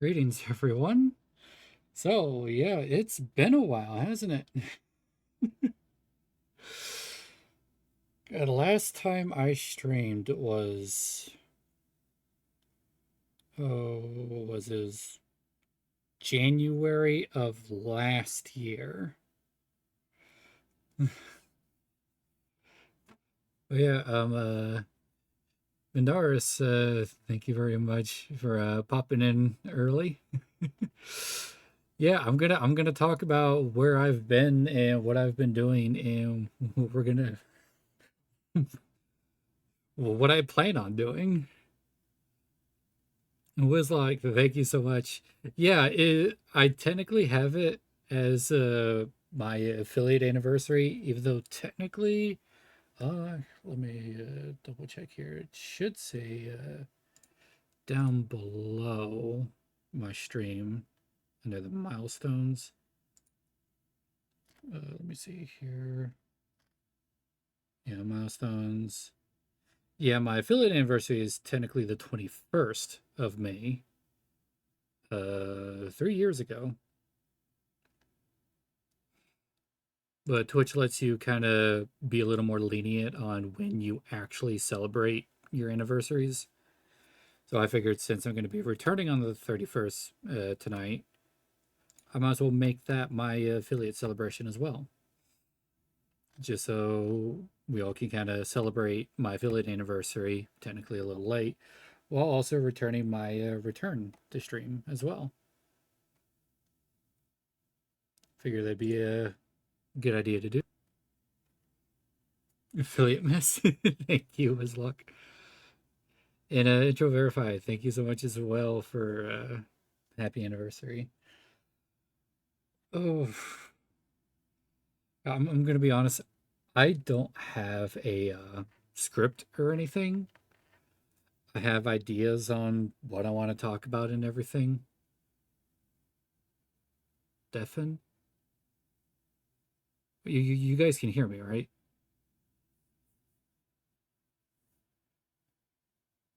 Greetings, everyone. So, yeah, it's been a while, hasn't it? The last time I streamed was his January of last year. But yeah, Mindaris, thank you very much for popping in early. Yeah, I'm gonna talk about where I've been and what I've been doing, and we're gonna what I plan on doing. It was like, thank you so much. Yeah, I technically have it as my affiliate anniversary, even though technically, let me double check here. It should say down below my stream under the milestones. Let me see here. Yeah, milestones. Yeah, my affiliate anniversary is technically the 21st of May, 3 years ago. But Twitch lets you kind of be a little more lenient on when you actually celebrate your anniversaries. So I figured since I'm going to be returning on the 31st tonight, I might as well make that my affiliate celebration as well. Just so we all can kind of celebrate my affiliate anniversary, technically a little late, while also returning my return to stream as well. Figure that'd be a good idea to do. Affiliate miss. Thank you, Ms. Luck. And intro verify, thank you so much as well for happy anniversary. Oh, I'm gonna be honest. I don't have a script or anything. I have ideas on what I want to talk about and everything. Deafen. You guys can hear me, right?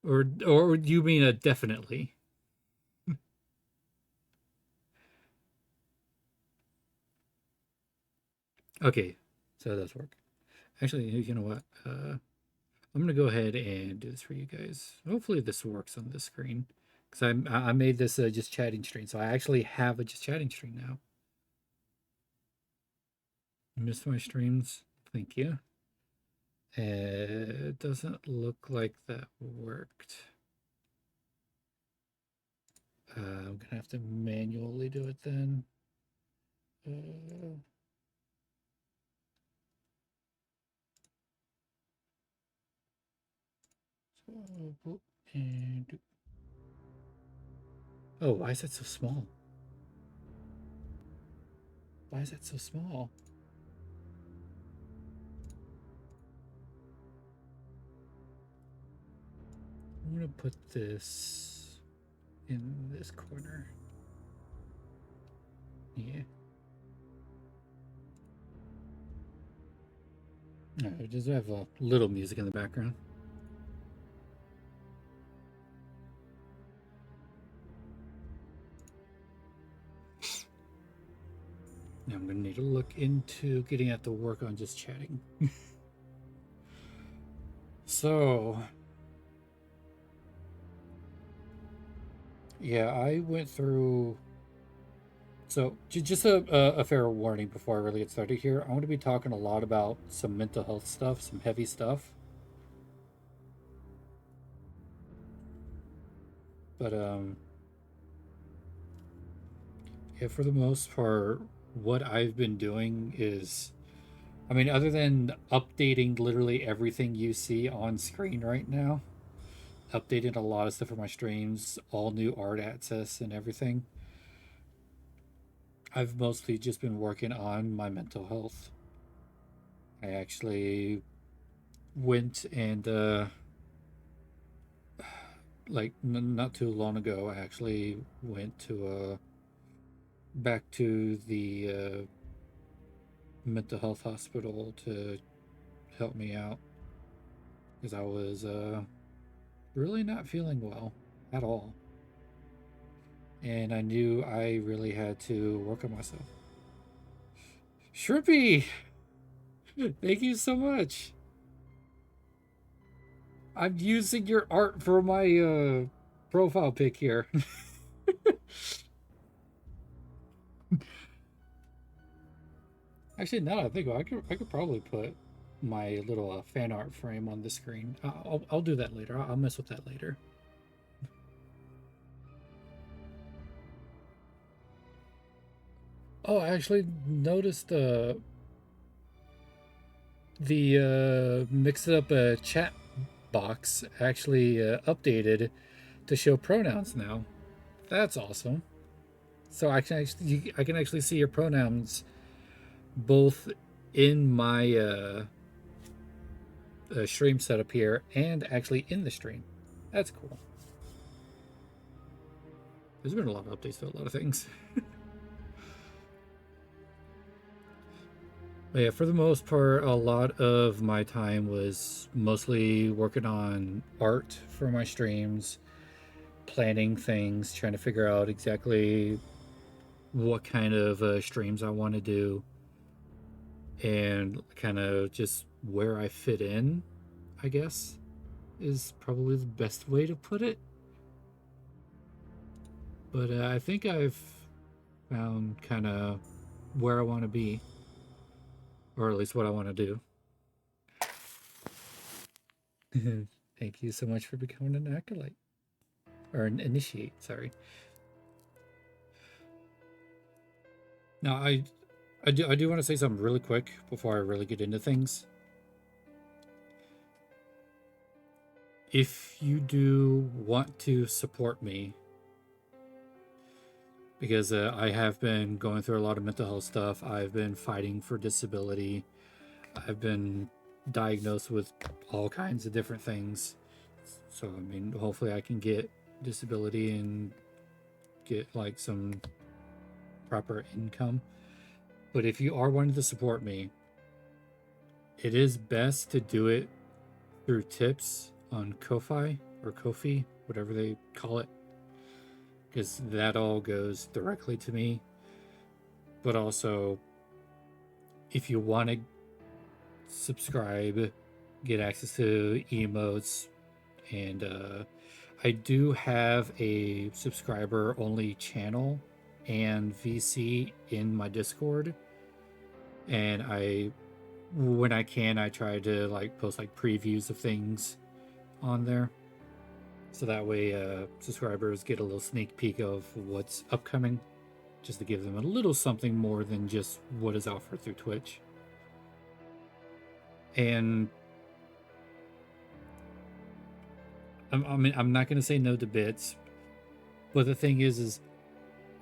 Or do you mean a definitely? Okay, so that does work. Actually, you know what? I'm gonna go ahead and do this for you guys. Hopefully, this works on this screen because I made this just chatting stream, so I actually have a just chatting stream now. You missed my streams. Thank you. It doesn't look like that worked. I'm gonna have to manually do it then. Uh, so, and oh, why is that so small? Why is that so small? I'm gonna put this in this corner. Yeah. Just have a little music in the background. Now I'm gonna need to look into getting at the work on just chatting. So, yeah, I went through. So, just a fair warning before I really get started here. I'm going to be talking a lot about some mental health stuff, some heavy stuff. But yeah, for the most part, what I've been doing is, I mean, other than updating literally everything you see on screen right now, updating a lot of stuff for my streams, all new art access and everything. I've mostly just been working on my mental health. I actually went and like not too long ago, I actually went to back to the mental health hospital to help me out because I was really not feeling well at all. and I knew I really had to work on myself. Shrimpy, thank you so much. I'm using your art for my profile pic here. Actually, now that I think about it, I could probably put my little fan art frame on the screen. I'll do that later. I'll mess with that later. Oh, I actually noticed the mix it up chat box actually updated to show pronouns now. That's awesome. So I can actually see your pronouns both in my stream setup here and actually in the stream. That's cool. There's been a lot of updates to a lot of things. But yeah, for the most part, a lot of my time was mostly working on art for my streams, planning things, trying to figure out exactly what kind of streams I want to do, and kind of just where I fit in, I guess, is probably the best way to put it. But I think I've found kind of where I want to be, or at least what I want to do. Thank you so much for becoming an acolyte. Or an initiate, sorry. Now, I do want to say something really quick before I really get into things. If you do want to support me, because I have been going through a lot of mental health stuff, I've been fighting for disability, I've been diagnosed with all kinds of different things. So, I mean, hopefully I can get disability and get like some proper income. But if you are wanting to support me, it is best to do it through tips on Ko-Fi or Ko-fi, whatever they call it, because that all goes directly to me. But also, if you want to subscribe, get access to emotes, and I do have a subscriber only channel and VC in my Discord, and when I can, I try to like post like previews of things on there, so that way subscribers get a little sneak peek of what's upcoming, just to give them a little something more than just what is offered through Twitch. And I mean, I'm not going to say no to bits, but the thing is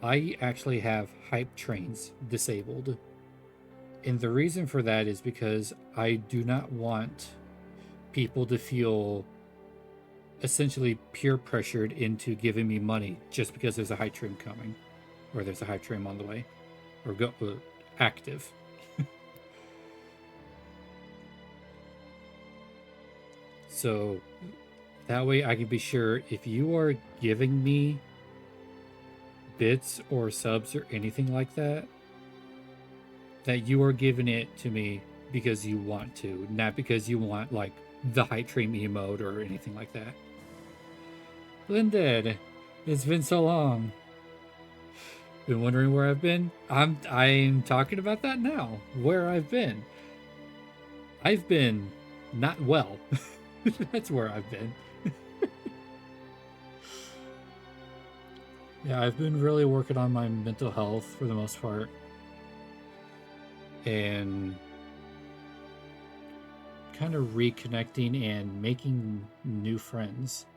I actually have hype trains disabled. And the reason for that is because I do not want people to feel essentially peer pressured into giving me money just because there's a hype train coming, or there's a hype train on the way, or active. So that way I can be sure if you are giving me bits or subs or anything like that, that you are giving it to me because you want to, not because you want like the hype train emote or anything like that. Blended, it's been so long. Been wondering where I've been? I'm talking about that now. Where I've been. I've been not well. That's where I've been. Yeah, I've been really working on my mental health for the most part. And kind of reconnecting and making new friends.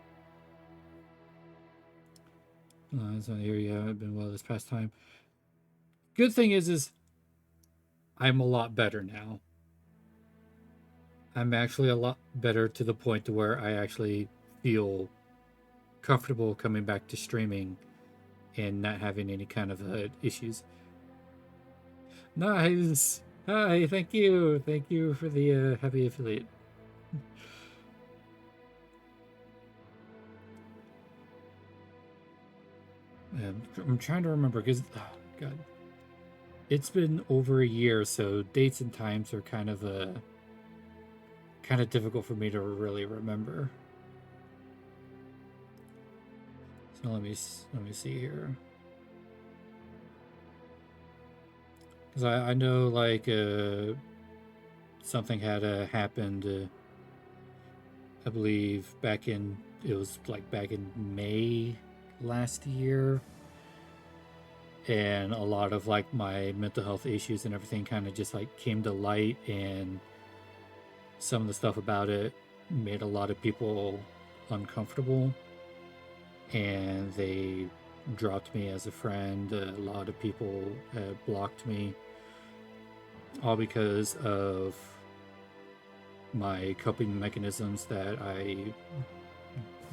It's not here yet. I've been well this past time. Good thing is I'm a lot better now. I'm actually a lot better to the point to where I actually feel comfortable coming back to streaming and not having any kind of issues. Nice. Hi, thank you. Thank you for the happy affiliate. And I'm trying to remember because, God, it's been over a year, so dates and times are kind of difficult for me to really remember. So let me see here, because I know like something had happened. I believe it was like back in May last year, and a lot of like my mental health issues and everything kind of just like came to light, and some of the stuff about it made a lot of people uncomfortable, and they dropped me as a friend. A lot of people blocked me, all because of my coping mechanisms that I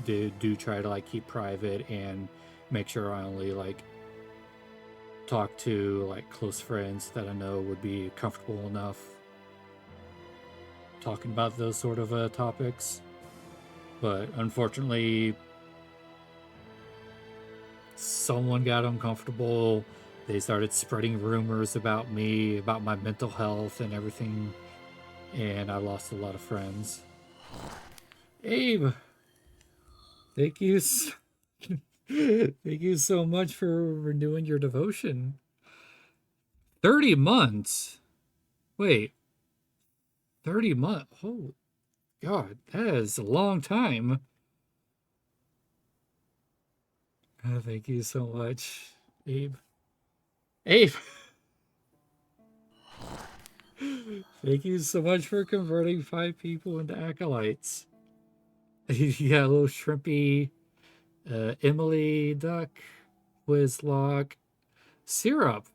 do try to like keep private and make sure I only like talk to like close friends that I know would be comfortable enough talking about those sort of topics. But unfortunately, someone got uncomfortable. They started spreading rumors about me, about my mental health and everything, and I lost a lot of friends. Abe, thank you. Thank you so much for renewing your devotion. 30 months? Wait, 30 months? Oh, God, that is a long time. Thank you so much, Abe. Abe, thank you so much for converting 5 people into acolytes. Yeah, little shrimpy, Emily Duck, Whizlock, Syrup,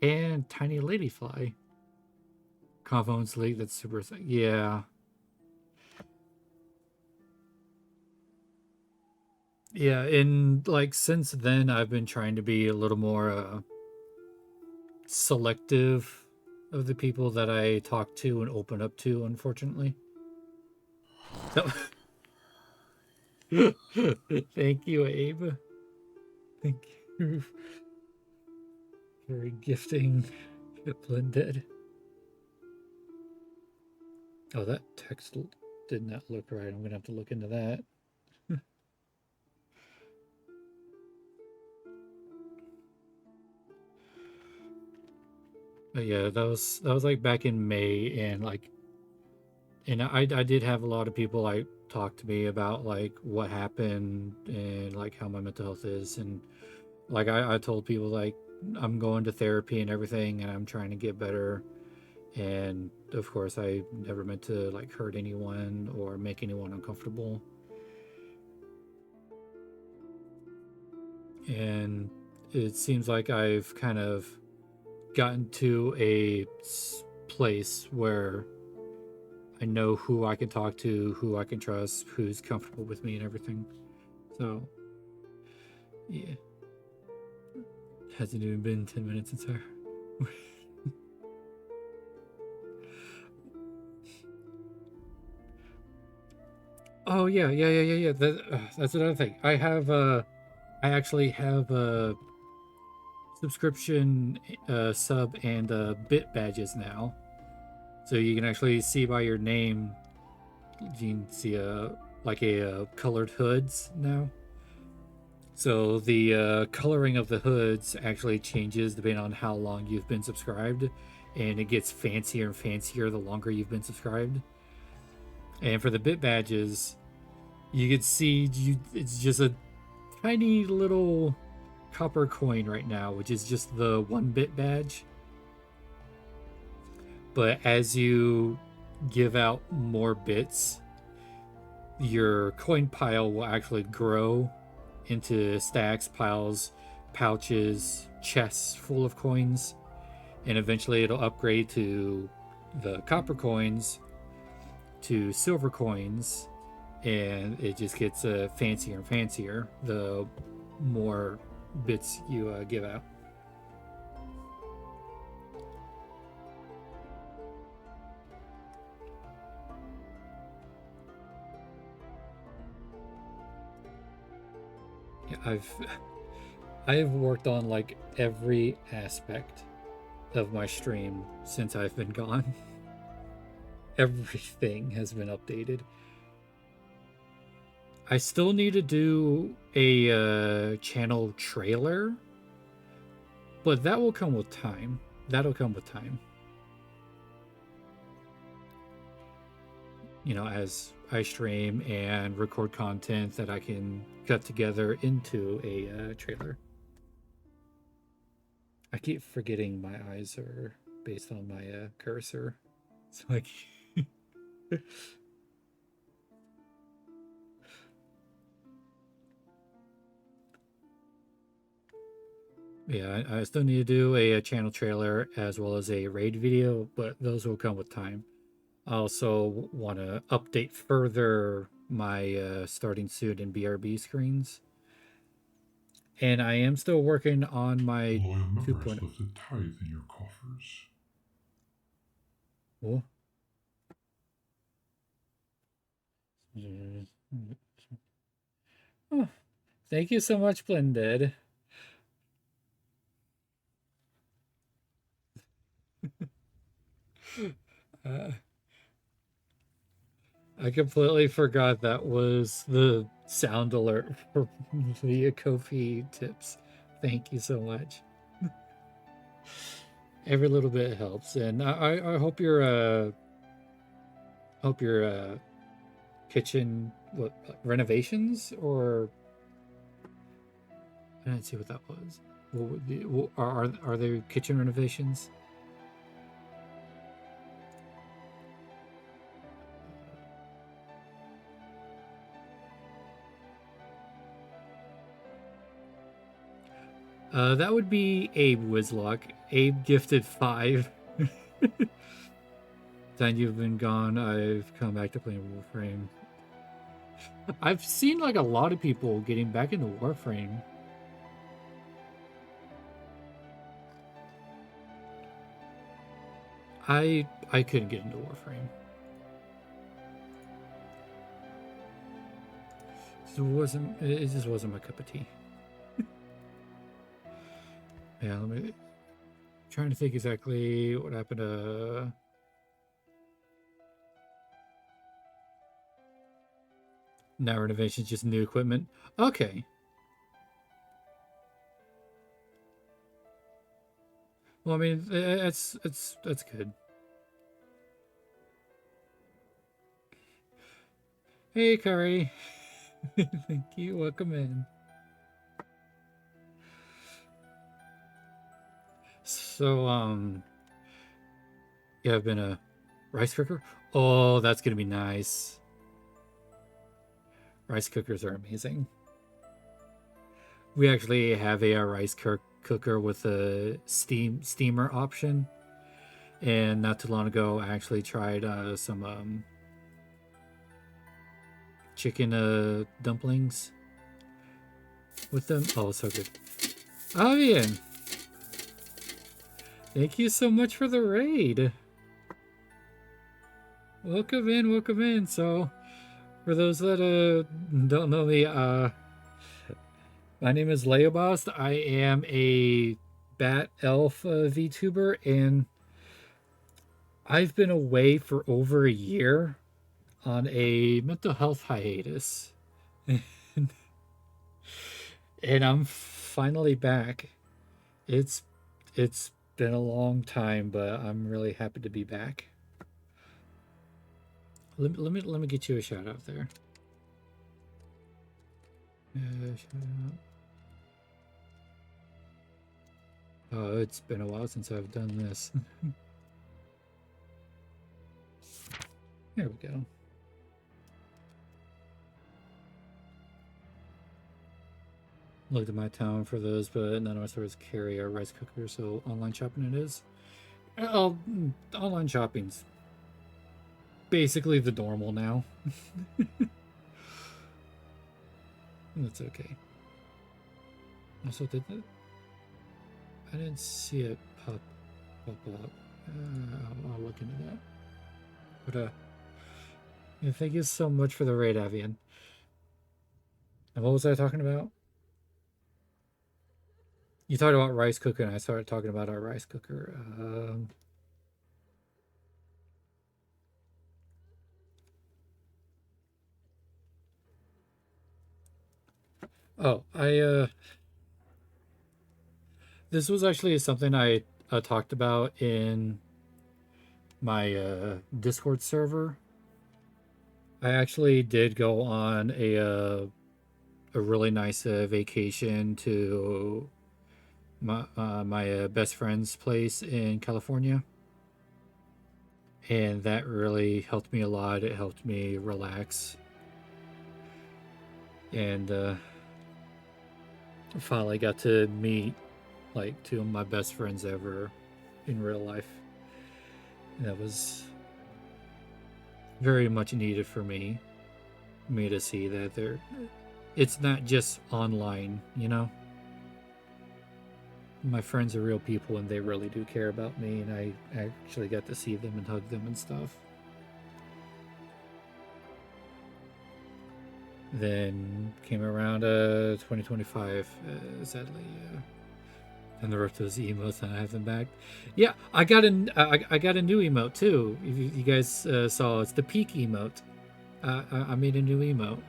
and Tiny Ladyfly. Convones League, that's super. Yeah. Yeah, and like since then, I've been trying to be a little more selective of the people that I talk to and open up to, unfortunately. Thank you, Abe. Thank you for gifting Blended. Oh, that text did not look right. I'm gonna have to look into that. But yeah, that was like back in May, and like, and I did have a lot of people like talk to me about like what happened and like how my mental health is, and like I told people like I'm going to therapy and everything, and I'm trying to get better. And of course, I never meant to like hurt anyone or make anyone uncomfortable. And it seems like I've kind of gotten to a place where I know who I can talk to, who I can trust, who's comfortable with me, and everything. So, yeah, hasn't even been 10 minutes since I. Oh yeah, yeah. That's another thing. I actually have a subscription, sub, and bit badges now, so you can actually see by your name. You can see like a colored hoods now. So the coloring of the hoods actually changes depending on how long you've been subscribed, and it gets fancier and fancier the longer you've been subscribed. And for the bit badges, you can see it's just a tiny little copper coin right now, which is just the 1 bit badge. But as you give out more bits, your coin pile will actually grow into stacks, piles, pouches, chests full of coins, and eventually it'll upgrade to the copper coins, to silver coins, and it just gets fancier and fancier the more bits you give out. I've I've worked on like every aspect of my stream since I've been gone. Everything has been updated. I still need to do a channel trailer, but that will come with time. That'll come with time. You know, as I stream and record content that I can cut together into a trailer. I keep forgetting my eyes are based on my cursor. It's like yeah, I still need to do a channel trailer as well as a raid video, but those will come with time. I also want to update further my starting soon in BRB screens. And I am still working on my Loyal members 2.0. left a tithe in your coffers. Oh. Oh, thank you so much, Blended. Uh, I completely forgot that was the sound alert for the Kofi tips. Thank you so much. Every little bit helps, and I hope your kitchen renovations or I didn't see what that was. Are there kitchen renovations? That would be Abe Wislock. Abe gifted 5. Then you've been gone. I've come back to playing Warframe. I've seen like a lot of people getting back into Warframe. I couldn't get into Warframe. It just wasn't my cup of tea. Yeah, let me trying to think exactly what happened to now renovations, just new equipment. Okay. Well, I mean, that's good. Hey, Curry. Thank you. Welcome in. So, yeah, I've been a rice cooker. Oh, that's gonna be nice. Rice cookers are amazing. We actually have a rice cooker with a steamer option, and not too long ago, I actually tried some chicken dumplings with them. Oh, so good. Avian, thank you so much for the raid. Welcome in, welcome in. So, for those that don't know me, my name is Leobost. I am a Bat Elf VTuber, and I've been away for over a year on a mental health hiatus. And I'm finally back. It's it's been a long time, but I'm really happy to be back. Let me get you a shout out there. Shout out. Oh, it's been a while since I've done this. There we go. Looked at my town for those, but none of my stores carry a rice cooker, so online shopping it is. Oh, online shopping's basically the normal now. That's okay. Also, I didn't see it pop up. I'll look into that. But yeah, thank you so much for the raid, Avian. And what was I talking about? You talked about rice cooker, and I started talking about our rice cooker. Oh, this was actually something I talked about in my Discord server. I actually did go on a really nice vacation to my best friend's place in California, and that really helped me a lot. It helped me relax, and finally got to meet like two of my best friends ever in real life. And that was very much needed for me to see that there it's not just online, you know. My friends are real people and they really do care about me, and I actually got to see them and hug them and stuff. Then came around 2025, sadly, and the rest of those emotes, and I have them back. Yeah, I got a new emote too. If you guys saw, it's the peak emote. I made a new emote.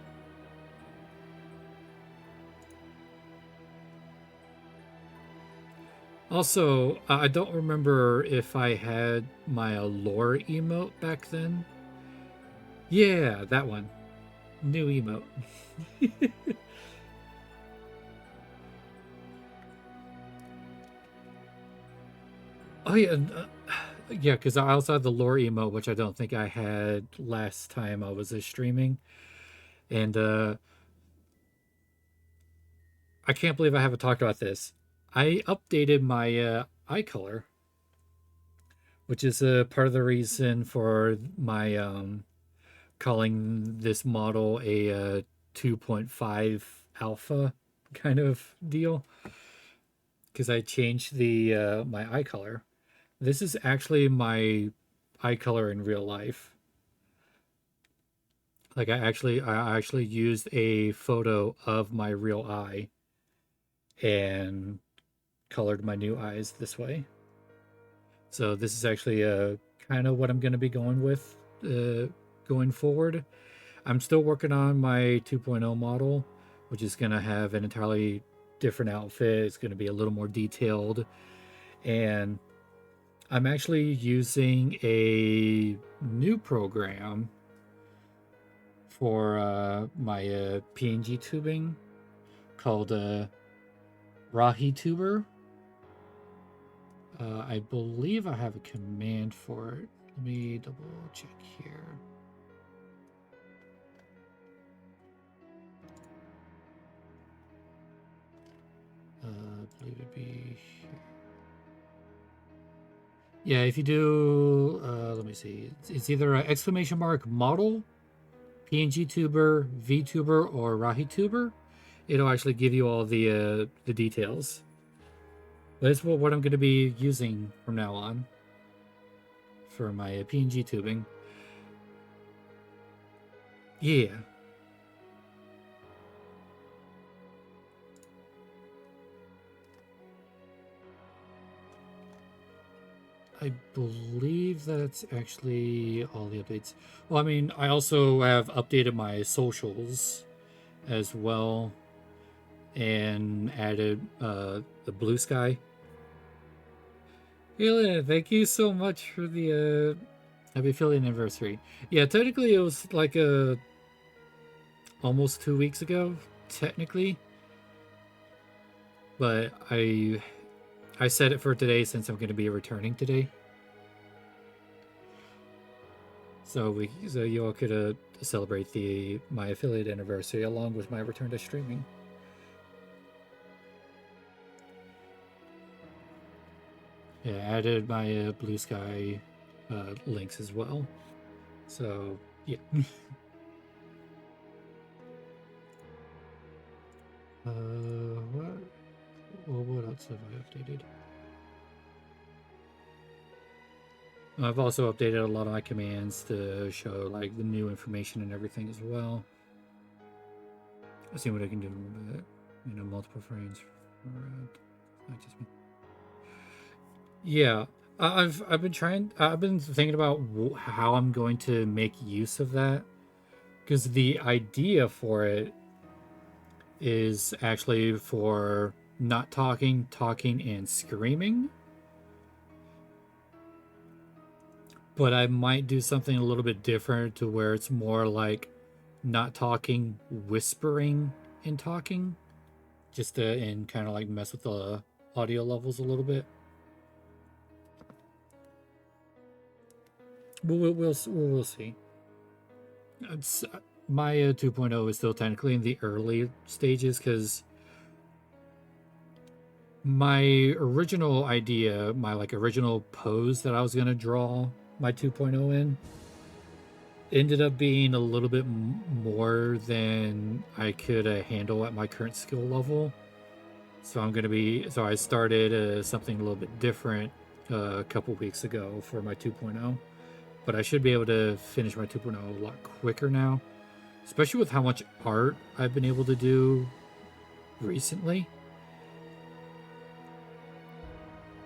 Also, I don't remember if I had my Allure emote back then. Yeah, that one. New emote. Oh yeah, yeah. Because I also had the lore emote, which I don't think I had last time I was streaming, and I can't believe I haven't talked about this. I updated my eye color, which is part of the reason for my calling this model a 2.5 alpha kind of deal, because I changed the my eye color. This is actually my eye color in real life. Like I actually used a photo of my real eye and colored my new eyes this way. So this is actually kind of what I'm going to be going with going forward. I'm still working on my 2.0 model, which is going to have an entirely different outfit. It's going to be a little more detailed, and I'm actually using a new program for my PNG tubing called RahiTuber. I believe I have a command for it. Let me double check here. I believe it'd be here. Yeah, if you do, let me see. It's either an exclamation mark model, PNG tuber, VTuber, or RahiTuber. It'll actually give you all the details. But it's what I'm going to be using from now on for my PNG tubing. Yeah, I believe that's actually all the updates. Well, I mean, I also have updated my socials as well and added the blue sky. Elena, thank you so much for the happy affiliate anniversary. Yeah, technically it was like almost 2 weeks ago, technically, but I set it for today since I'm going to be returning today. So you all could celebrate the my affiliate anniversary along with my return to streaming. Yeah, added my blue sky links as well. So yeah. What? Well, what else have I updated? I've also updated a lot of my commands to show like the new information and everything as well. I'll see what I can do with it. Multiple frames. not just me. Yeah, I've been trying. I've been thinking about how I'm going to make use of that because the idea for it is actually for not talking, talking, and screaming. But I might do something a little bit different to where it's more like not talking, whispering, and talking, just to and kind of like mess with the audio levels a little bit. But we'll see. It's, my 2.0 is still technically in the early stages because my original idea, my like original pose that I was gonna draw my 2.0 in, ended up being a little bit more than I could handle at my current skill level. So I started something a little bit different a couple weeks ago for my 2.0, but I should be able to finish my 2.0 a lot quicker now, especially with how much art I've been able to do recently.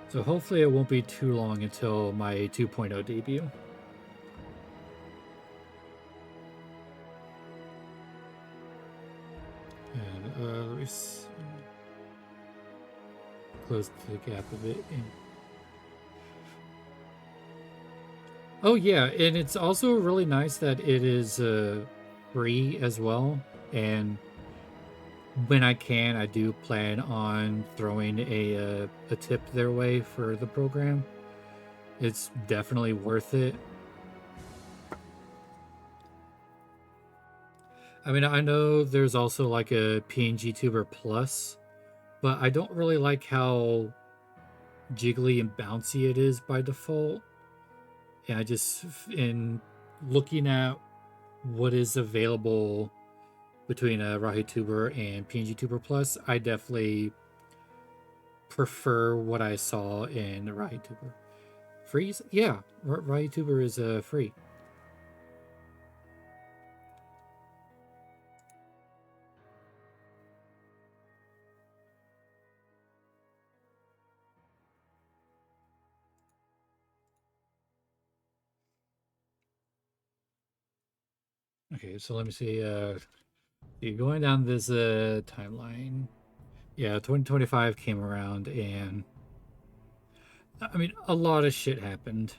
So hopefully it won't be too long until my 2.0 debut. And let me close the gap a bit. Oh yeah, and it's also really nice that it is free as well. And when I can, I do plan on throwing a tip their way for the program. It's definitely worth it. I mean, I know there's also like a PNG Tuber Plus, but I don't really like how jiggly and bouncy it is by default. And I just, in looking at what is available between a Rahi Tuber and PNG Tuber Plus, I definitely prefer what I saw in Rahi Tuber. Freeze? Yeah, Rahi Tuber is free. Okay, so let me see. Going down this timeline. Yeah, 2025 came around, and I mean, a lot of shit happened.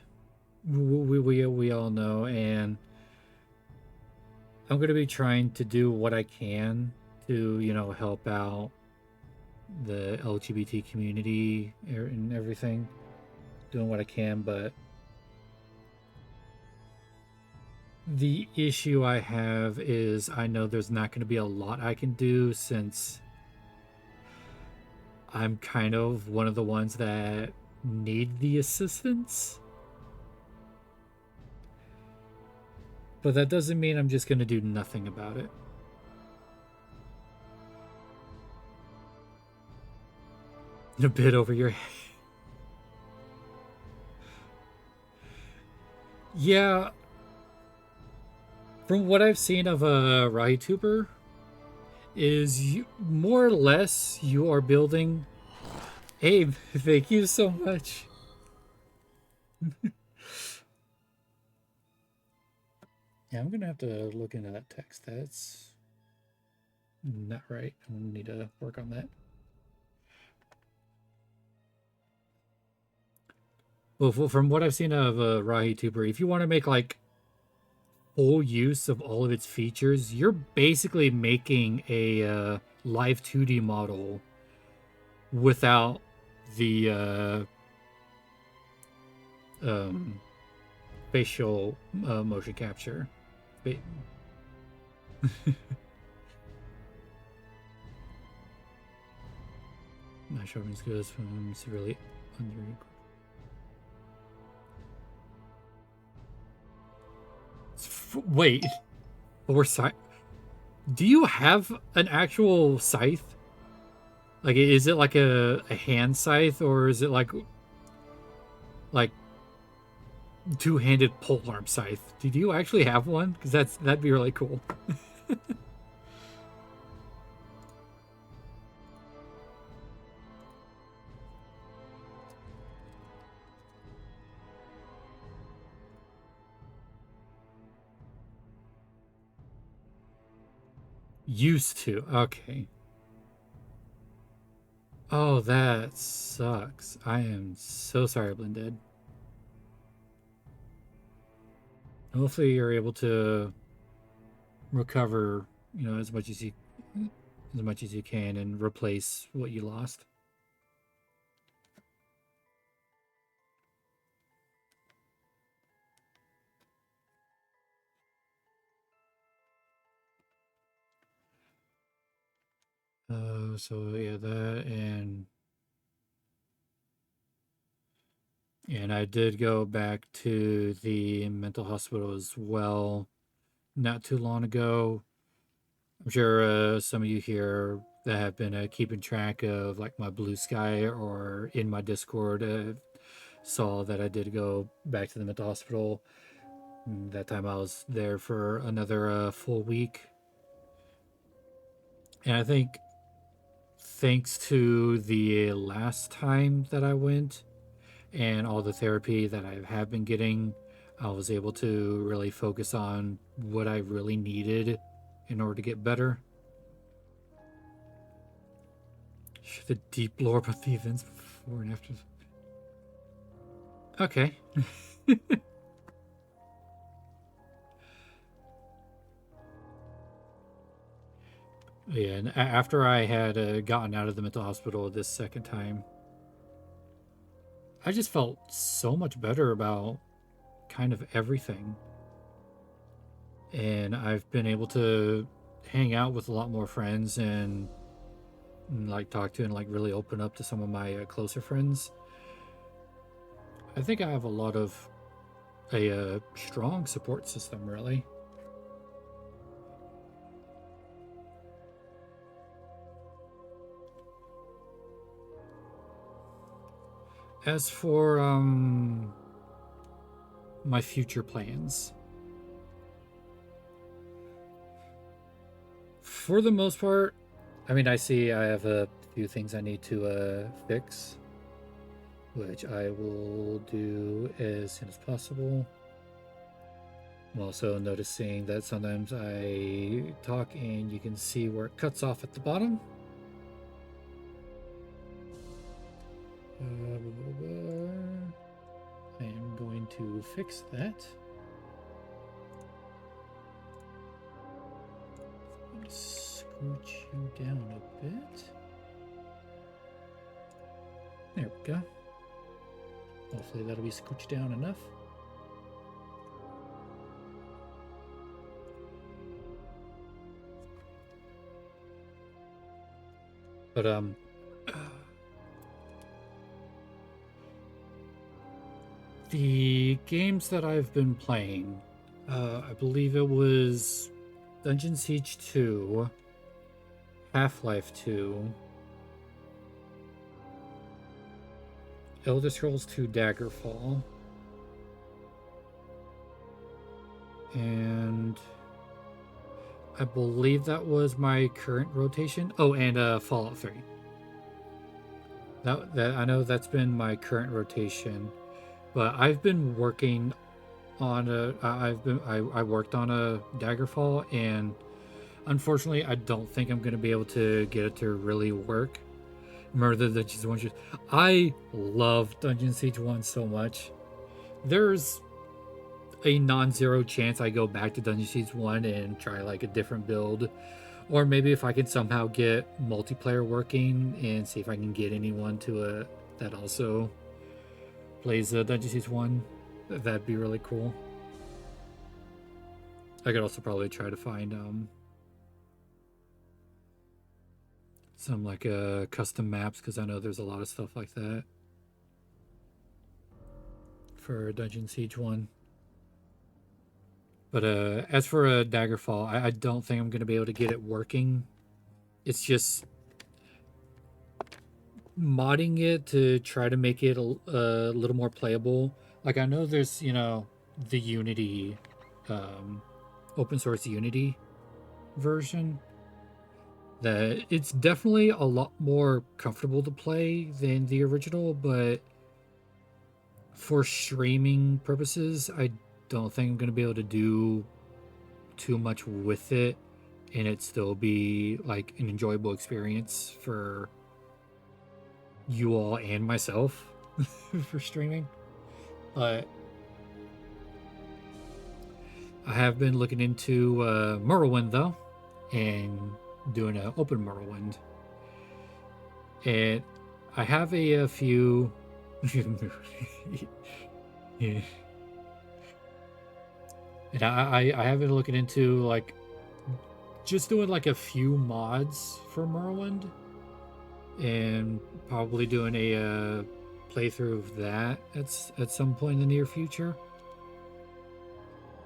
We all know, and I'm going to be trying to do what I can to, help out the LGBT community and everything, doing what I can. But the issue I have is I know there's not going to be a lot I can do since I'm kind of one of the ones that need the assistance. But that doesn't mean I'm just going to do nothing about it. A bit over your head. Yeah, from what I've seen of a RaiTuber, is more or less you are building. Hey, thank you so much. Yeah, I'm gonna have to look into that text. That's not right. I'm gonna need to work on that. Well, from what I've seen of RaiTuber, if you want to make like full use of all of its features, you're basically making a live 2D model without the um, facial motion capture. My sharpness goes from severely under. Wait, or scythe? Do you have an actual scythe? Like, is it like a hand scythe, or is it like two-handed polearm scythe? Did you actually have one? Because that'd be really cool. Used to. Okay. Oh, that sucks. I am so sorry, Blended. Hopefully you're able to recover, as much as you can and replace what you lost. So yeah, that and I did go back to the mental hospital as well not too long ago. I'm sure some of you here that have been keeping track of like my Blue Sky or in my Discord saw that I did go back to the mental hospital. That time I was there for another full week. And I think thanks to the last time that I went and all the therapy that I have been getting, I was able to really focus on what I really needed in order to get better. The deep lore about the events before and after. Okay. Yeah, and after I had gotten out of the mental hospital this second time, I just felt so much better about kind of everything. And I've been able to hang out with a lot more friends and like talk to and like really open up to some of my closer friends. I think I have a lot of a strong support system, really. As for my future plans, for the most part, I mean, I see I have a few things I need to fix, which I will do as soon as possible. I'm also noticing that sometimes I talk and you can see where it cuts off at the bottom. I am going to fix that. I'm going to scooch you down a bit. There we go. Hopefully that'll be scooched down enough. But the games that I've been playing, I believe it was Dungeon Siege 2, Half-Life 2, Elder Scrolls 2 Daggerfall, and I believe that was my current rotation. Oh, and Fallout 3. That I know that's been my current rotation, but I've been working on I worked on a Daggerfall, and unfortunately I don't think I'm going to be able to get it to really work. Remember the Dungeon Siege 1? I love Dungeon Siege 1 so much. There's a non-zero chance I go back to Dungeon Siege 1 and try like a different build. Or maybe if I can somehow get multiplayer working and see if I can get anyone to that also plays Dungeon Siege 1. That'd be really cool. I could also probably try to find some like custom maps because I know there's a lot of stuff like that for Dungeon Siege 1. But as for a Daggerfall, I don't think I'm going to be able to get it working. It's just modding it to try to make it a little more playable. Like I know there's, the Unity, open source Unity version that it's definitely a lot more comfortable to play than the original, but for streaming purposes, I don't think I'm going to be able to do too much with it and it still be like an enjoyable experience for you all and myself for streaming. But I have been looking into Morrowind though, and doing an open Morrowind, and I have a few. Yeah. And I have been looking into like just doing like a few mods for Morrowind, and probably doing a playthrough of that at some point in the near future.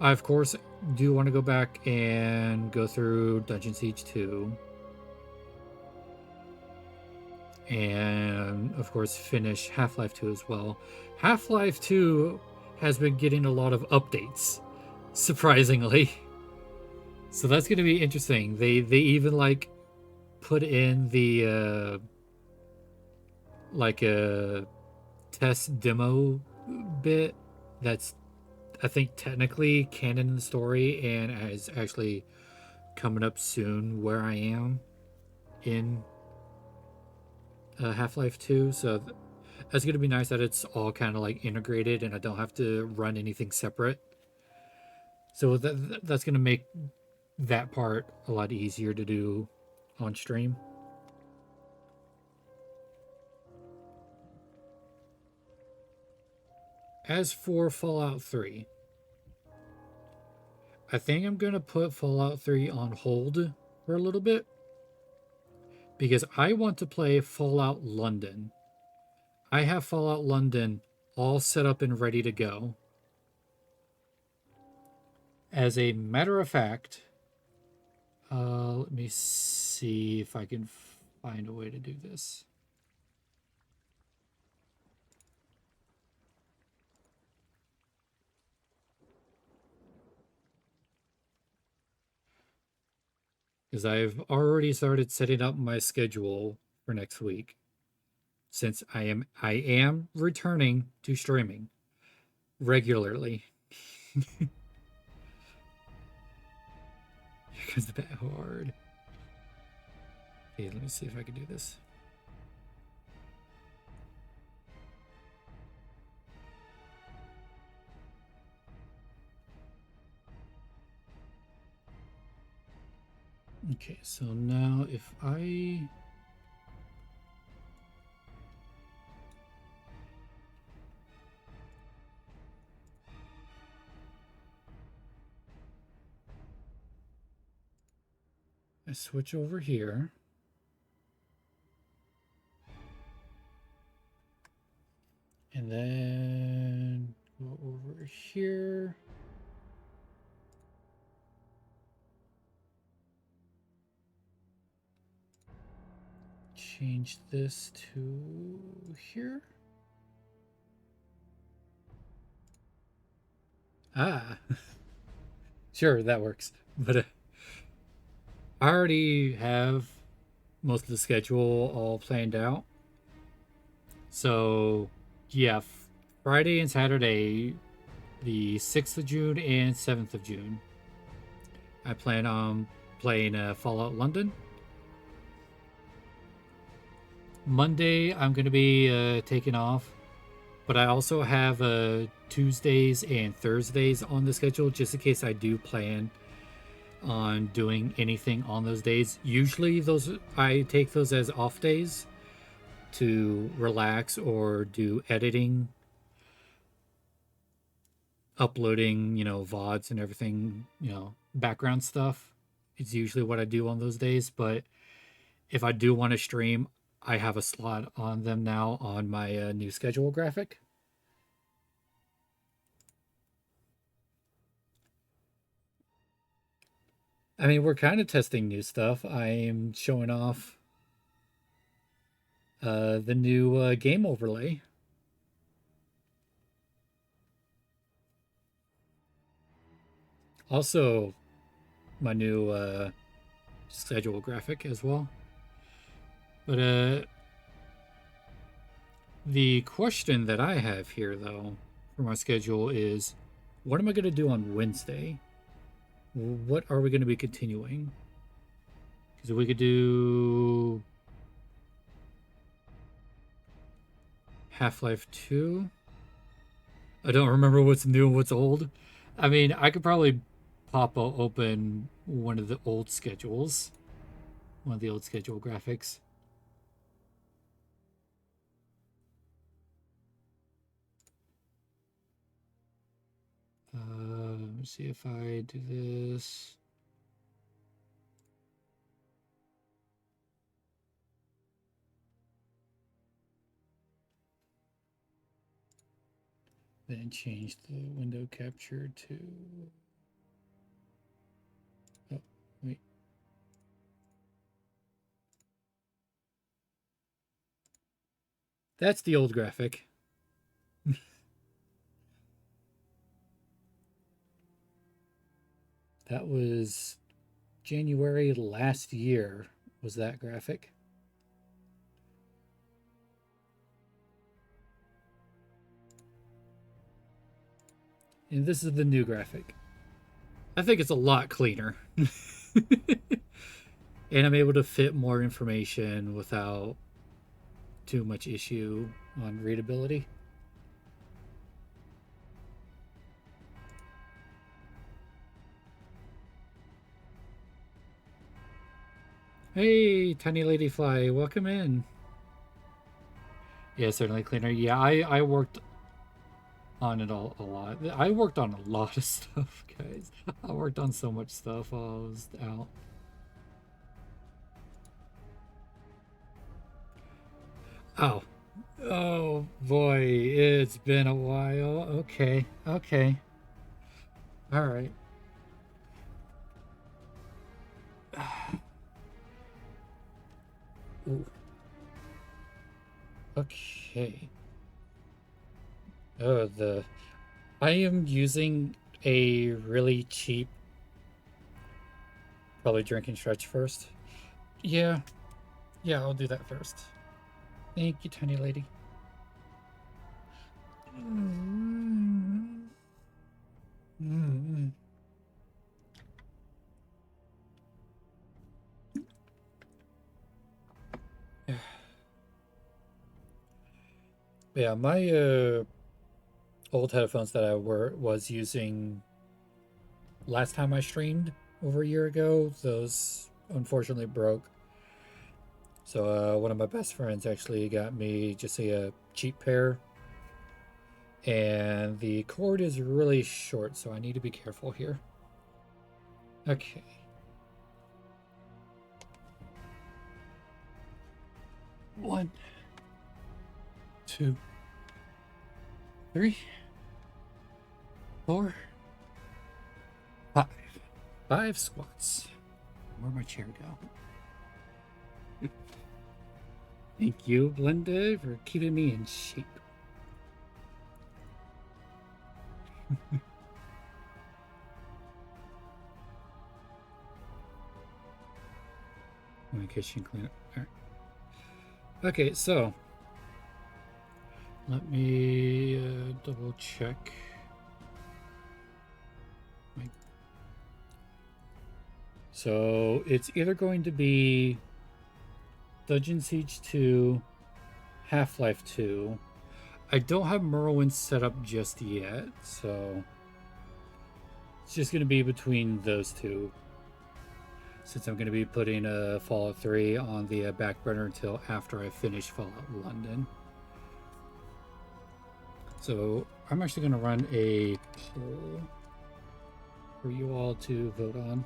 I of course do want to go back and go through Dungeon Siege 2, and of course finish Half-Life 2 as well. Half-Life 2 has been getting a lot of updates, surprisingly. So that's going to be interesting. They even like put in the like a test demo bit that's, I think, technically canon in the story and is actually coming up soon where I am in Half-Life 2. So that's going to be nice that it's all kind of like integrated and I don't have to run anything separate. So that's going to make that part a lot easier to do on stream. As for Fallout 3, I think I'm going to put Fallout 3 on hold for a little bit because I want to play Fallout London. I have Fallout London all set up and ready to go. As a matter of fact, let me see if I can find a way to do this. Because I've already started setting up my schedule for next week since I am returning to streaming regularly. Because the bit hard. Okay, let me see if I can do this. Okay, so now if I switch over here, and then go over here. Change this to here. Ah, sure, that works. But I already have most of the schedule all planned out. So, yeah, Friday and Saturday, the 6th of June and 7th of June, I plan on playing Fallout London. Monday, I'm going to be taking off, but I also have Tuesdays and Thursdays on the schedule just in case I do plan on doing anything on those days. Usually, those I take those as off days to relax or do editing, uploading, VODs and everything, background stuff. It's usually what I do on those days. But if I do want to stream, I have a slot on them now on my new schedule graphic. I mean, we're kind of testing new stuff. I'm showing off the new game overlay. Also, my new schedule graphic as well. But the question that I have here, though, for my schedule is, what am I going to do on Wednesday? What are we going to be continuing? So we could do Half-Life 2. I don't remember what's new and what's old. I mean, I could probably open one of the old schedules, one of the old schedule graphics. Let me see if I do this. Then change the window capture to. Oh, wait. That's the old graphic. That was January last year, was that graphic. And this is the new graphic. I think it's a lot cleaner. And I'm able to fit more information without too much issue on readability. Hey, Tiny Lady Fly, welcome in. Yeah, certainly cleaner. Yeah, I worked on it a lot. I worked on a lot of stuff, guys. I worked on so much stuff while I was out. Oh. Oh boy, it's been a while. Okay, okay. All right. Ooh. Okay. Oh, I am using a really cheap, probably drinking stretch first. Yeah, yeah, I'll do that first. Thank you, tiny lady. Mm-hmm. Mm-hmm. Yeah, my old headphones that I was using last time I streamed over a year ago, those unfortunately broke. So one of my best friends actually got me just a cheap pair, and the cord is really short, so I need to be careful here. Okay. One, two, three, four, five. Five squats. Where'd my chair go? Thank you, Glenda, for keeping me in shape. My kitchen cleanup. All right. Okay, so let me double check. So it's either going to be Dungeon Siege 2, Half-Life 2. I don't have Morrowind set up just yet, so it's just going to be between those two. Since I'm going to be putting Fallout 3 on the back burner until after I finish Fallout London. So I'm actually going to run a poll for you all to vote on.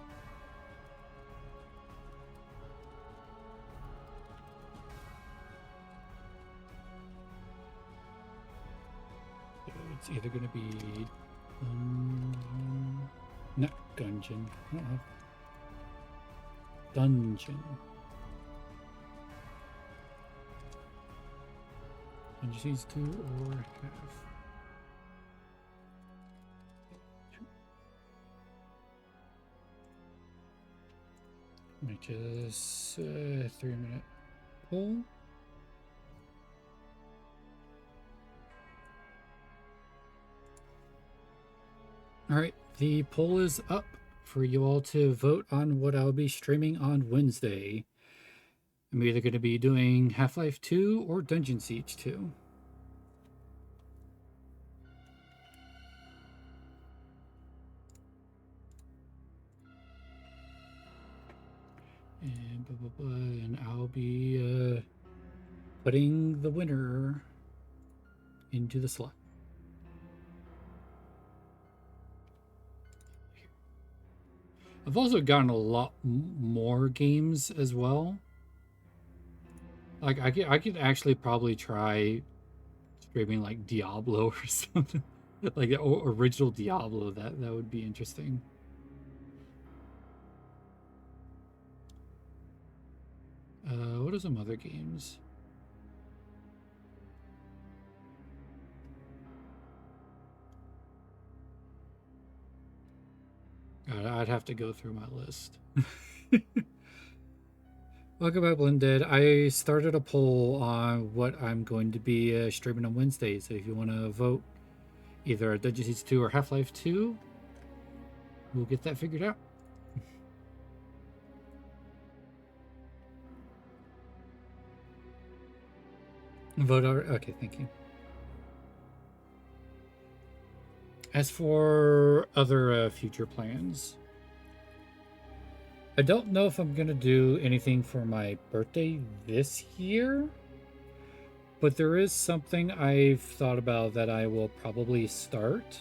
So it's either going to be not Gungeon. I don't have Dungeon. Dungeon Siege 2 or half. Make this 3-minute poll. All right, the poll is up for you all to vote on what I'll be streaming on Wednesday. I'm either going to be doing Half-Life 2 or Dungeon Siege 2. And, blah, blah, blah, and I'll be putting the winner into the slot. I've also gotten a lot more games as well. Like I could actually probably try streaming like Diablo or something, like the original Diablo. That would be interesting. What are some other games? God, I'd have to go through my list. Welcome back, Blended. I started a poll on what I'm going to be streaming on Wednesday. So if you want to vote either Dungeon Siege 2 or Half-Life 2, we'll get that figured out. Vote already? Okay, thank you. As for other future plans, I don't know if I'm going to do anything for my birthday this year, but there is something I've thought about that I will probably start.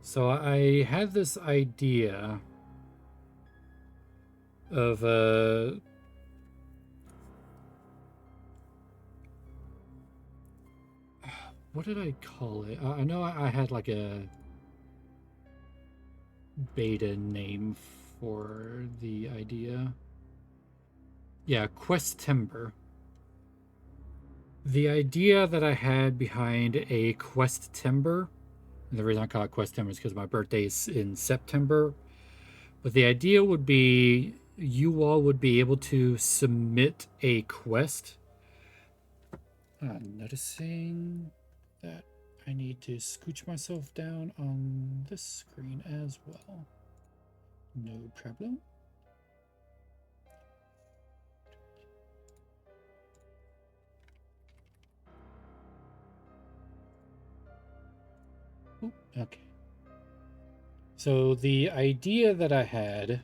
So I had this idea of what did I call it? I know I had like a beta name for the idea. Yeah, Questember. The idea that I had behind a Questember, and the reason I call it Questember is because my birthday is in September. But the idea would be you all would be able to submit a quest. Noticing that I need to scooch myself down on this screen as well. No problem. Ooh, okay. So the idea that I had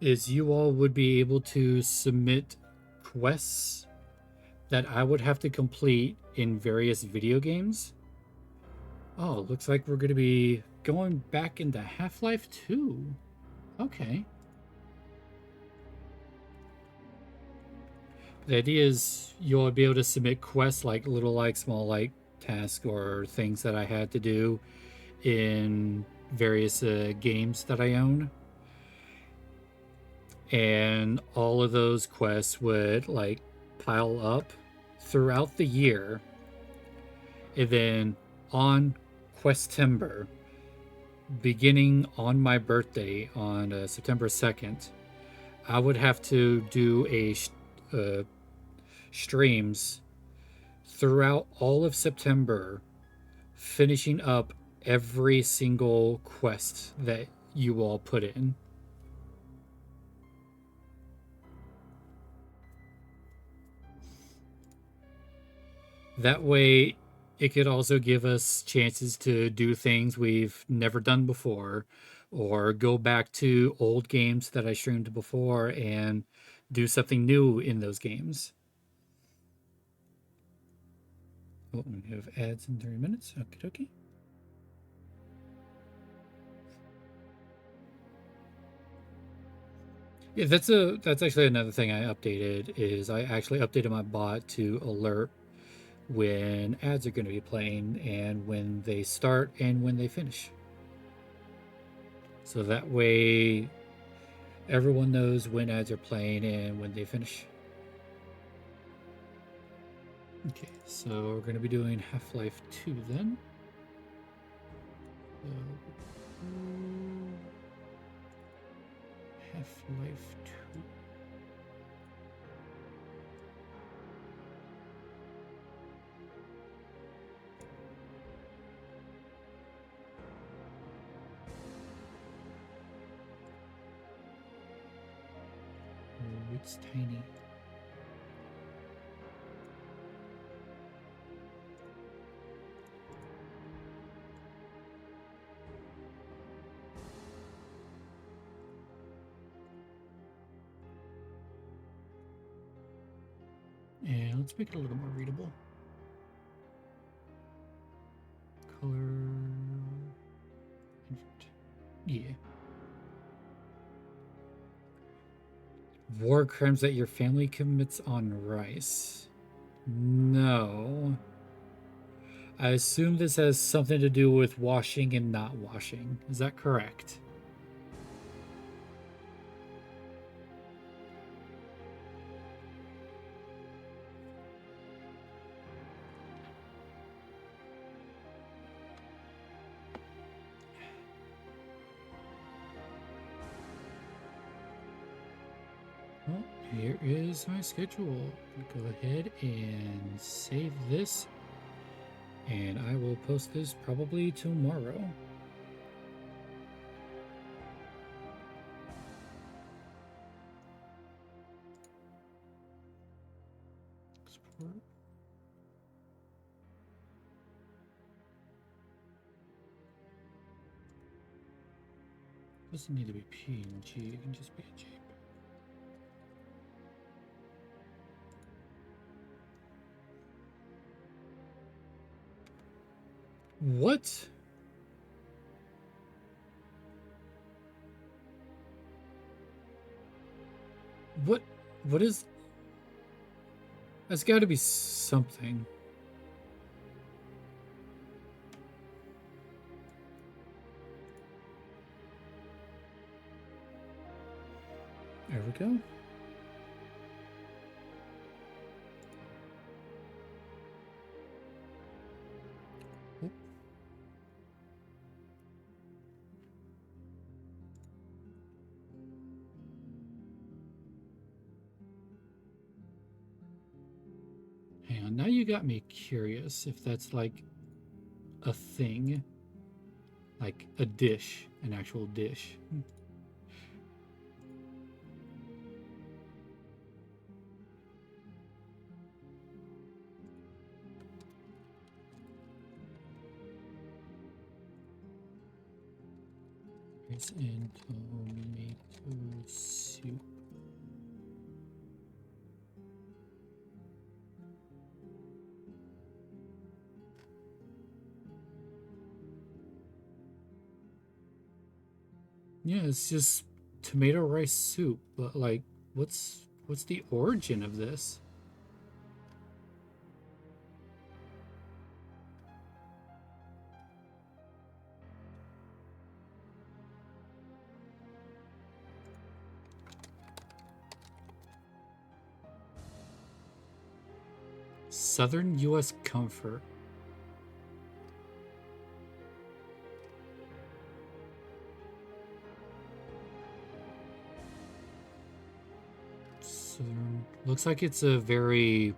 is you all would be able to submit quests that I would have to complete in various video games. Oh, looks like we're going to be going back into Half-Life 2. Okay. The idea is you'll be able to submit quests like little like small like tasks or things that I had to do in various games that I own. And all of those quests would like pile up throughout the year. And then on Questember, beginning on my birthday on September 2nd, I would have to do streams throughout all of September, finishing up every single quest that you all put in. That way, it could also give us chances to do things we've never done before, or go back to old games that I streamed before and do something new in those games. Oh, we have ads in 30 minutes. Okie dokie. Yeah, that's actually another thing I updated is I actually updated my bot to alert when ads are going to be playing and when they start and when they finish. So that way everyone knows when ads are playing and when they finish. Okay, so we're going to be doing Half-Life 2 then. So, Half-Life 2. it's tiny. And let's make it a little more readable. Color. Yeah. War crimes that your family commits on rice. No. I assume this has something to do with washing and not washing. Is that correct? Well, here is my schedule. Go ahead and save this, and I will post this probably tomorrow. Export. Doesn't need to be PNG, it can just be a JPEG. What? What? What is? That's got to be something. There we go. Oop. Hang on, now you got me curious if that's like a thing, like a dish, an actual dish. Rice and tomato soup. Yeah, it's just tomato rice soup, but like, what's the origin of this? Southern U.S. comfort. Southern, looks like it's a very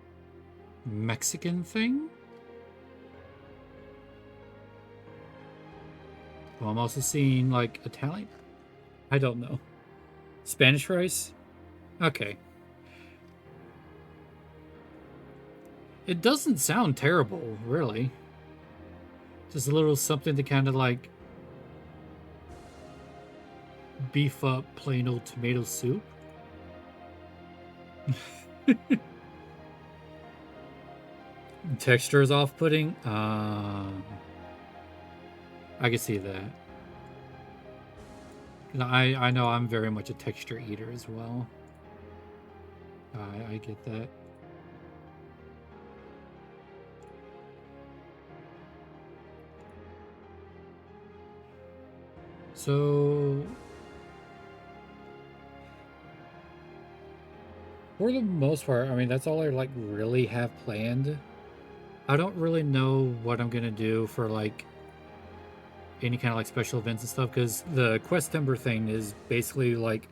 Mexican thing. Well, I'm also seeing like Italian. I don't know. Spanish rice? Okay. It doesn't sound terrible, really. Just a little something to kind of like beef up plain old tomato soup. Texture is off-putting. I can see that. I know I'm very much a texture eater as well. I get that. So, for the most part, I mean, that's all I like really have planned. I don't really know what I'm gonna do for like any kind of like special events and stuff because the Quest Timber thing is basically like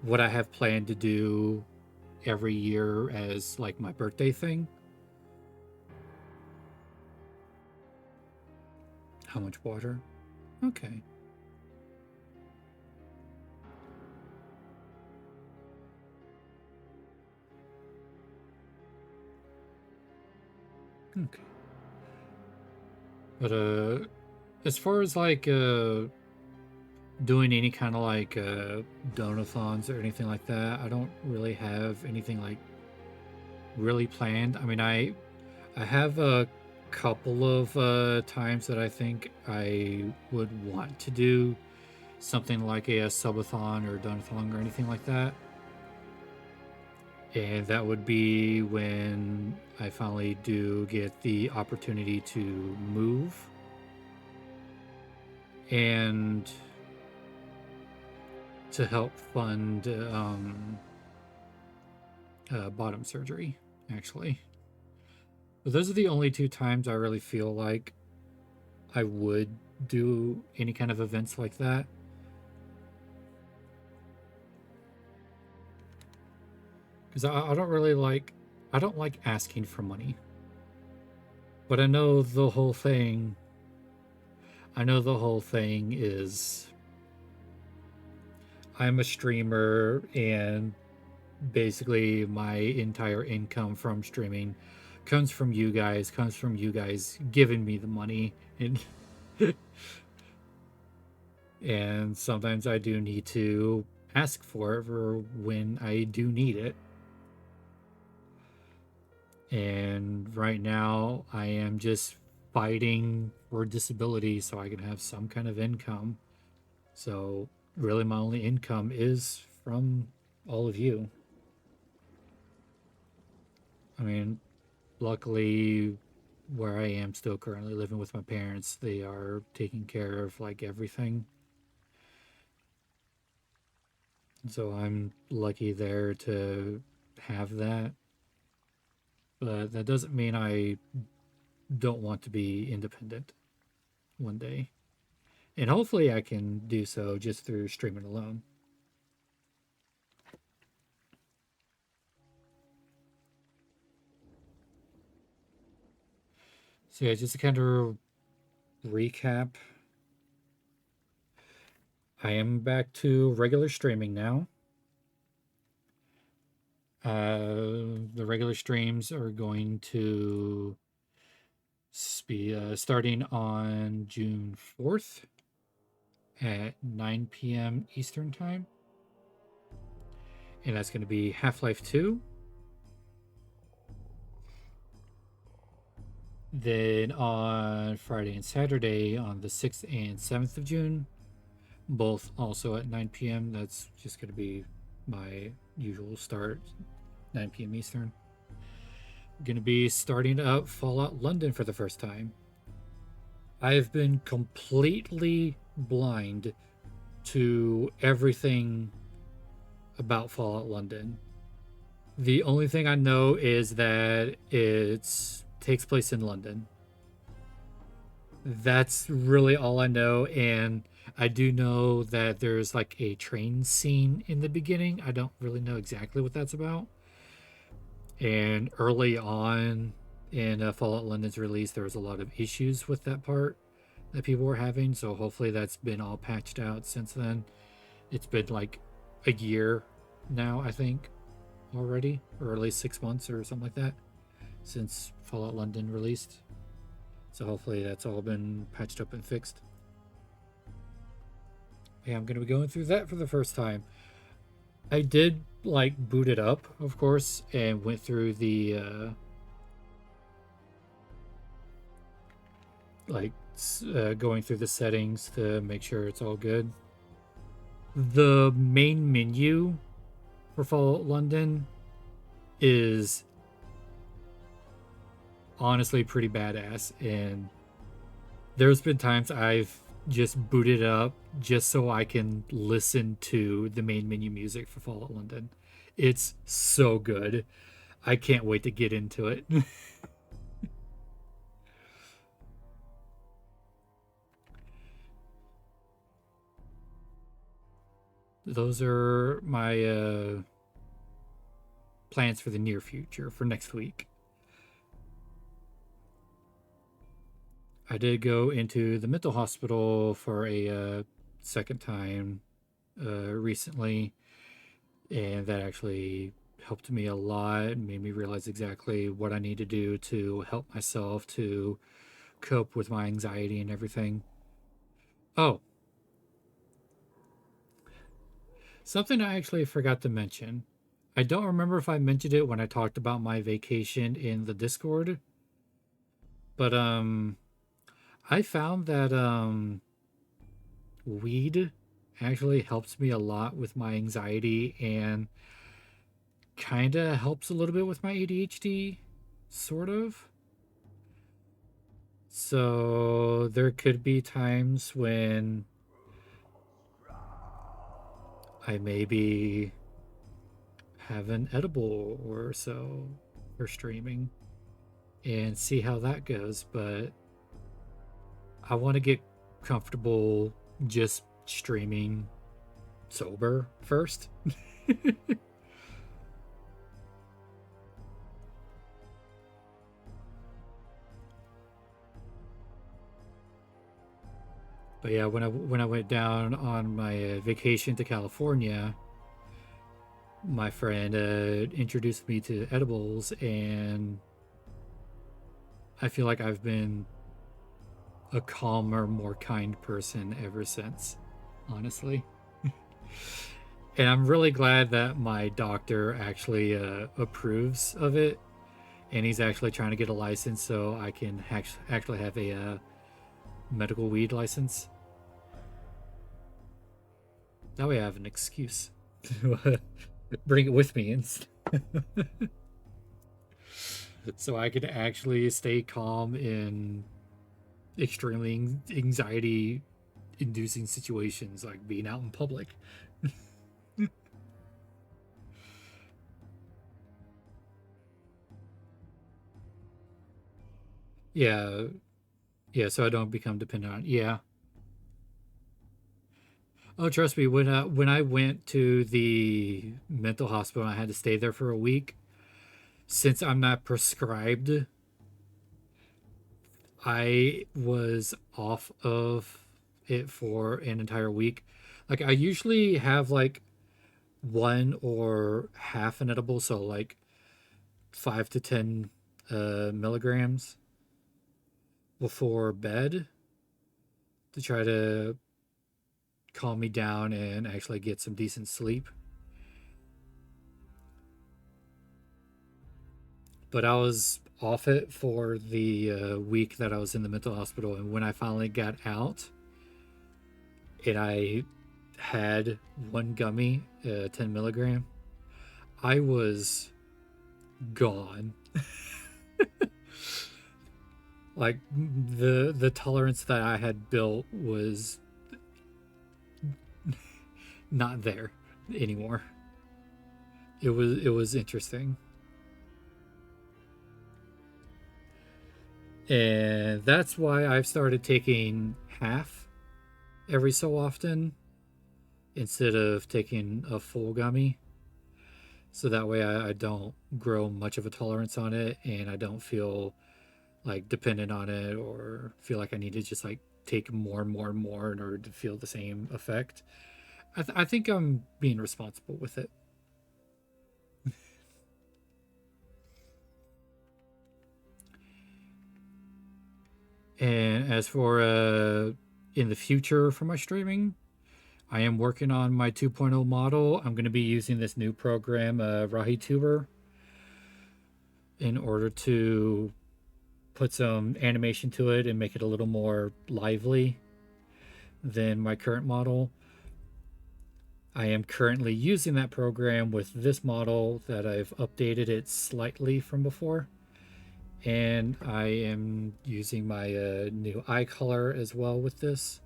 what I have planned to do every year as like my birthday thing. How much water? Okay. Okay. But as far as like doing any kind of like donathons or anything like that, I don't really have anything like really planned. I mean, I have a couple of times that I think I would want to do something like a subathon or donathon or anything like that. And that would be when I finally do get the opportunity to move and to help fund bottom surgery, actually. But those are the only two times I really feel like I would do any kind of events like that. Because I don't really like, I don't like asking for money. But I know the whole thing is I'm a streamer and basically my entire income from streaming comes from you guys giving me the money and and sometimes I do need to ask for it for when I do need it. And right now I am just fighting for disability so I can have some kind of income. So really my only income is from all of you. I mean, luckily where I am still currently living with my parents, they are taking care of like everything. So I'm lucky there to have that. But that doesn't mean I don't want to be independent one day. And hopefully I can do so just through streaming alone. So yeah, just to kind of recap, I am back to regular streaming now. The regular streams are going to be starting on June 4th at 9 p.m. Eastern Time. And that's going to be Half Life 2. Then on Friday and Saturday on the 6th and 7th of June, both also at 9 p.m. That's just going to be my usual start, 9 p.m. Eastern. Going to be starting up Fallout London for the first time. I've been completely blind to everything about Fallout London. The only thing I know is that it takes place in London. That's really all I know, and I do know that there's like a train scene in the beginning. I don't really know exactly what that's about. And early on in Fallout London's release, there was a lot of issues with that part that people were having. So hopefully that's been all patched out since then. It's been like a year now, I think, already, or at least 6 months or something like that since Fallout London released. So hopefully that's all been patched up and fixed. Yeah, I'm gonna be going through that for the first time. I did like boot it up, of course, and went through the like going through the settings to make sure it's all good. The main menu for Fallout London is honestly pretty badass, and there's been times I've just booted up just so I can listen to the main menu music for Fallout London. It's so good. I can't wait to get into it. Those are my plans for the near future for next week. I did go into the mental hospital for a second time recently, and that actually helped me a lot, made me realize exactly what I need to do to help myself to cope with my anxiety and everything. Oh, something I actually forgot to mention. I don't remember if I mentioned it when I talked about my vacation in the Discord, but I found that weed actually helps me a lot with my anxiety and kind of helps a little bit with my ADHD, sort of. So there could be times when I maybe have an edible or so for streaming and see how that goes. But I want to get comfortable just streaming sober first. But yeah, when I went down on my vacation to California, my friend introduced me to edibles, and I feel like I've been a calmer, more kind person ever since, honestly. And I'm really glad that my doctor actually approves of it, and he's actually trying to get a license so I can actually have a medical weed license. That way I have an excuse to bring it with me, and so I can actually stay calm in extremely anxiety inducing situations like being out in public. Yeah, yeah, so I don't become dependent on. Yeah. Oh, trust me, when I went to the mental hospital, I had to stay there for a week. Since I'm not prescribed, I was off of it for an entire week. Like I usually have like one or half an edible, so like 5 to 10 milligrams before bed to try to calm me down and actually get some decent sleep. But I was off it for the week that I was in the mental hospital, and when I finally got out, and I had one gummy, 10 milligram, I was gone. Like the tolerance that I had built was not there anymore. It was interesting. And that's why I've started taking half every so often instead of taking a full gummy. So that way I don't grow much of a tolerance on it, and I don't feel like dependent on it or feel like I need to just like take more and more and more in order to feel the same effect. I think I'm being responsible with it. And as for in the future for my streaming, I am working on my 2.0 model. I'm going to be using this new program, RahiTuber, in order to put some animation to it and make it a little more lively than my current model. I am currently using that program with this model that I've updated it slightly from before. And I am using my new eye color as well with this.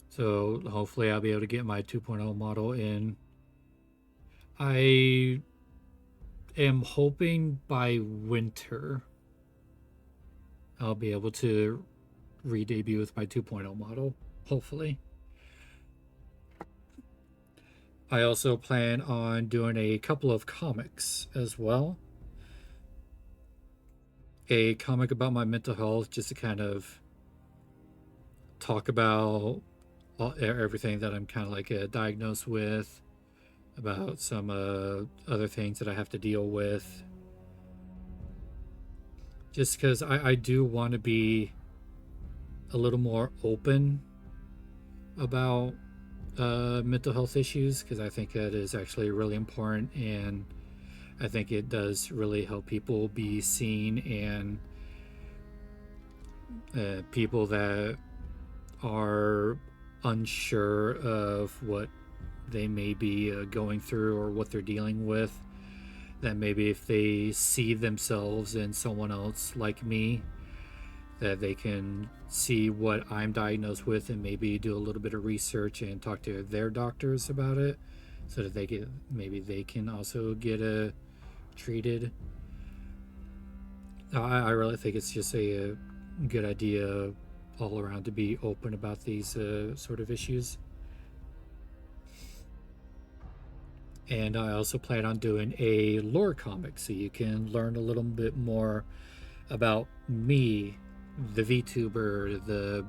So hopefully I'll be able to get my 2.0 model in. I am hoping by winter I'll be able to re-debut with my 2.0 model, hopefully. I also plan on doing a couple of comics as well. A comic about my mental health, just to kind of talk about everything that I'm kind of like diagnosed with, about some other things that I have to deal with. Just because I do want to be a little more open about mental health issues, because I think that is actually really important, and I think it does really help people be seen, and people that are unsure of what they may be going through or what they're dealing with, that maybe if they see themselves in someone else like me, that they can see what I'm diagnosed with and maybe do a little bit of research and talk to their doctors about it, so that they can also get treated. I really think it's just a good idea all around to be open about these sort of issues. And I also plan on doing a lore comic, so you can learn a little bit more about me, the VTuber, the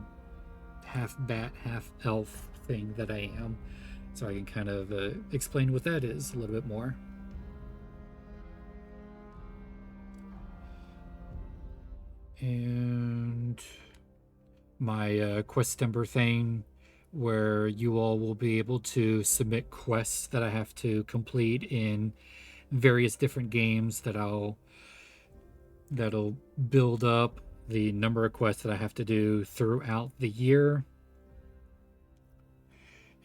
half bat, half elf thing that I am. So I can kind of explain what that is a little bit more. And my Questember thing, where you all will be able to submit quests that I have to complete in various different games, that'll build up the number of quests that I have to do throughout the year.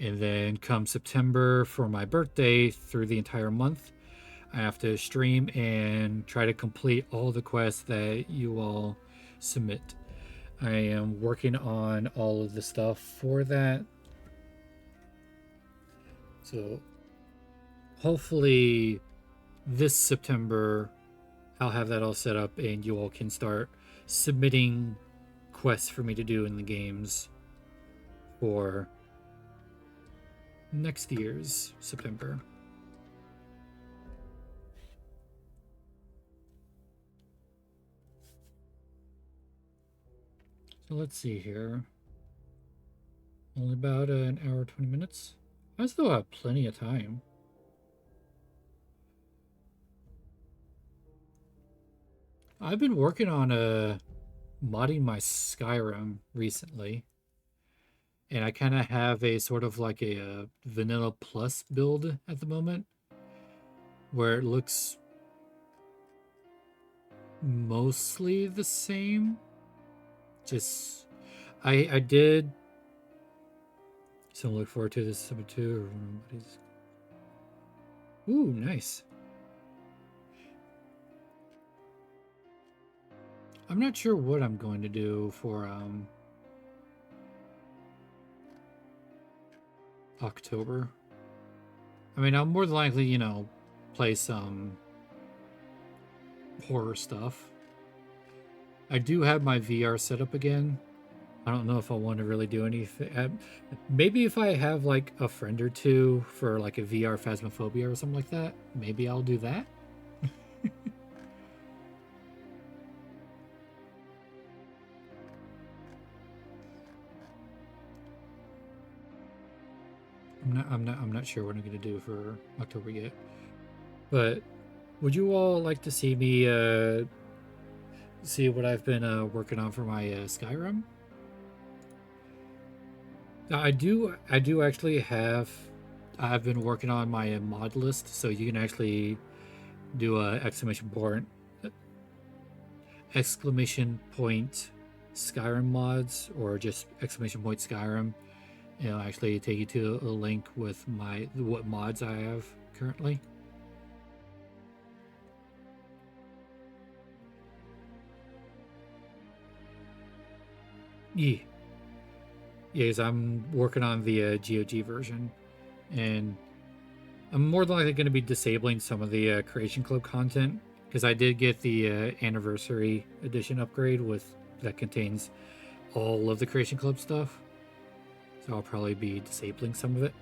And then come September for my birthday through the entire month, I have to stream and try to complete all the quests that you all submit. I am working on all of the stuff for that. So hopefully this September I'll have that all set up and you all can start submitting quests for me to do in the games for next year's September. So let's see here. Only about an hour, 20 minutes. I still have plenty of time. I've been working on modding my Skyrim recently, and I kind of have a sort of like a vanilla plus build at the moment, where it looks mostly the same. Just I did. So look forward to this summer too. Ooh, nice. I'm not sure what I'm going to do for October. I mean, I'll more than likely, play some horror stuff. I do have my VR set up again. I don't know if I want to really do anything. Maybe if I have like a friend or two for like a VR Phasmophobia or something like that, maybe I'll do that. I'm not sure what I'm gonna do for October yet. But would you all like to see me see what I've been working on for my Skyrim? I do actually have. I've been working on my mod list, so you can actually do a exclamation point Skyrim mods, or just exclamation point Skyrim. It'll actually take you to a link with what mods I have currently. Yeah, yeah, because I'm working on the GOG version, and I'm more than likely going to be disabling some of the Creation Club content, because I did get the anniversary edition upgrade with that contains all of the Creation Club stuff. So I'll probably be disabling some of it.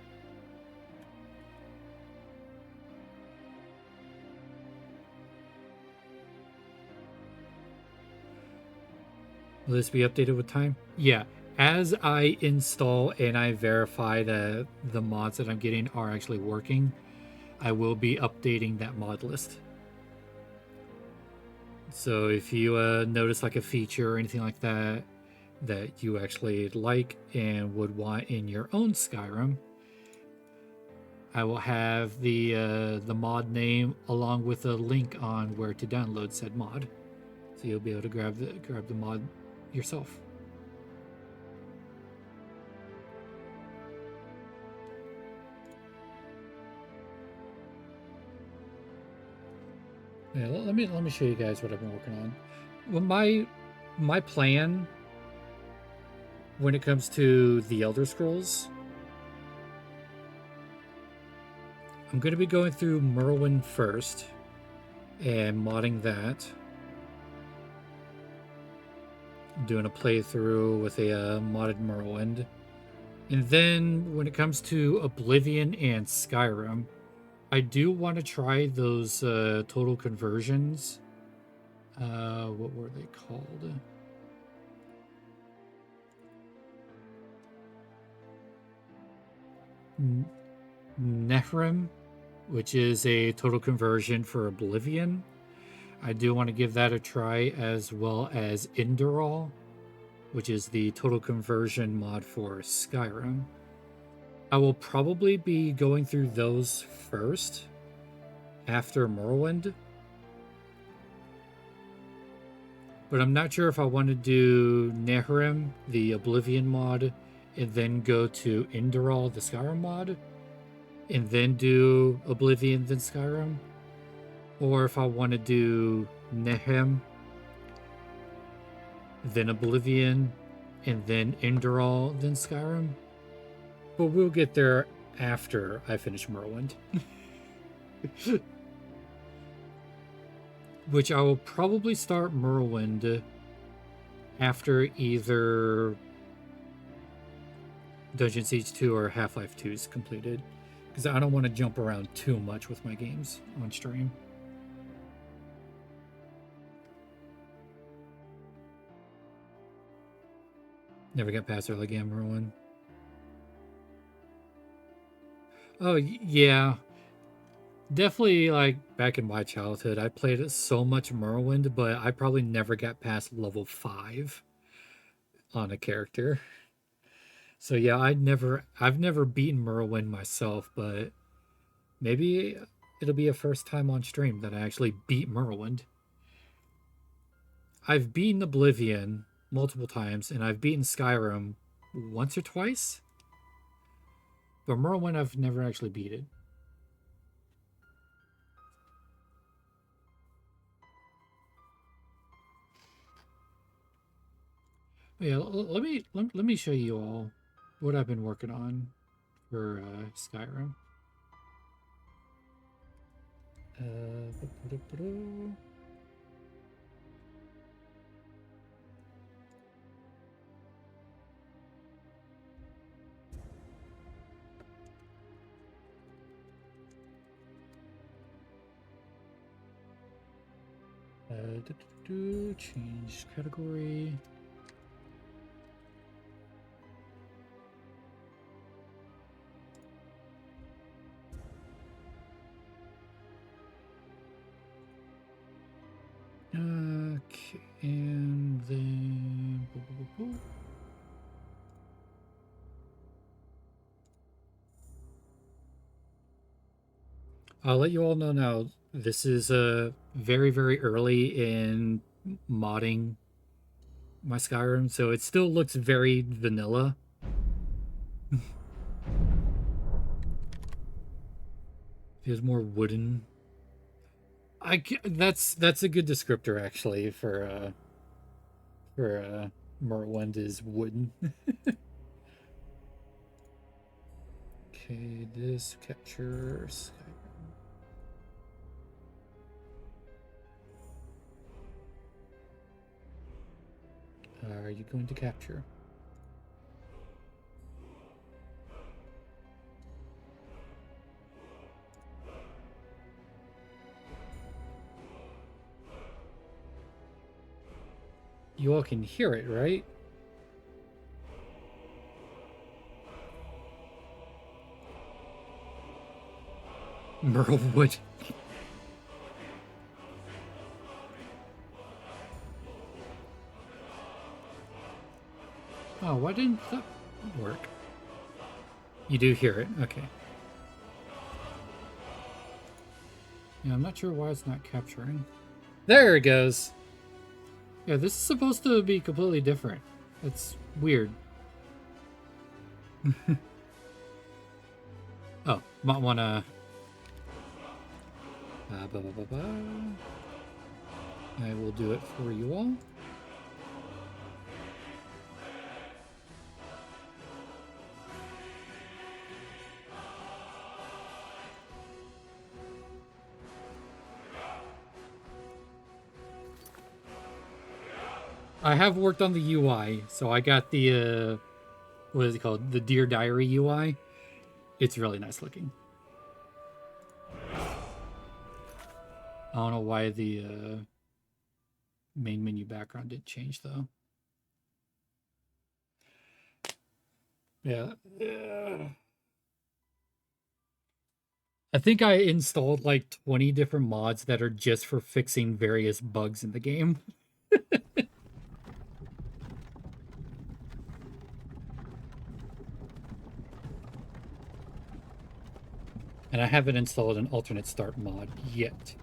Will this be updated with time? Yeah, as I install and I verify that the mods that I'm getting are actually working, I will be updating that mod list. So if you notice like a feature or anything like that that you actually like and would want in your own Skyrim, I will have the mod name along with a link on where to download said mod, so you'll be able to grab the mod yourself. Yeah, let me show you guys what I've been working on. Well, my plan when it comes to the Elder Scrolls, I'm going to be going through Merwin first and modding that, doing a playthrough with a modded Morrowind. And then when it comes to Oblivion and Skyrim, I do want to try those total conversions. What were they called? Nehrim, which is a total conversion for Oblivion. I do want to give that a try, as well as Indorol, which is the total conversion mod for Skyrim. I will probably be going through those first after Morrowind, but I'm not sure if I want to do Nehrim, the Oblivion mod, and then go to Indorol, the Skyrim mod, and then do Oblivion, then Skyrim, or if I want to do Nehrim, then Oblivion, and then Indorol, then Skyrim. But we'll get there after I finish Morrowind. Which I will probably start Morrowind after either Dungeon Siege 2 or Half-Life 2 is completed. Because I don't want to jump around too much with my games on stream. Never got past early game Morrowind. Oh, yeah. Definitely, like, back in my childhood, I played so much Morrowind, but I probably never got past level 5 on a character. So yeah, I've never beaten Morrowind myself, but maybe it'll be a first time on stream that I actually beat Morrowind. I've beaten Oblivion multiple times, and I've beaten Skyrim once or twice, but Morrowind I've never actually beat it. But yeah, let me show you all what I've been working on for Skyrim. Uh, change category. Okay, and then I'll let you all know now. This is very early in modding my Skyrim, so it still looks very vanilla. Feels more wooden. That's a good descriptor actually for Morrowind is wooden. Okay, this capture Skyrim. Are you going to capture? You all can hear it, right? Merlewood. Oh, why didn't that work? You do hear it. Okay. Yeah, I'm not sure why it's not capturing. There it goes. Yeah, this is supposed to be completely different. It's weird. Oh, might wanna... I will do it for you all. I have worked on the UI, so I got the, what is it called? The Dear Diary UI. It's really nice looking. I don't know why the main menu background didn't change, though. Yeah. I think I installed like 20 different mods that are just for fixing various bugs in the game. And I haven't installed an alternate start mod yet.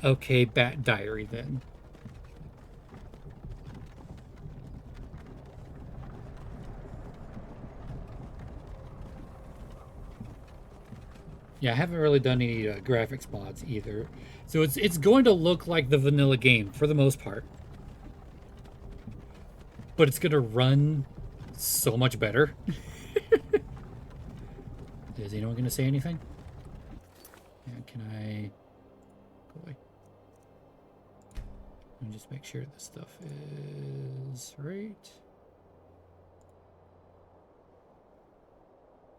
Okay, Bat Diary then. Yeah, I haven't really done any graphics mods either. So it's going to look like the vanilla game for the most part. But it's going to run so much better. Is anyone going to say anything? Yeah, can I... Go away. Let me just make sure this stuff is right.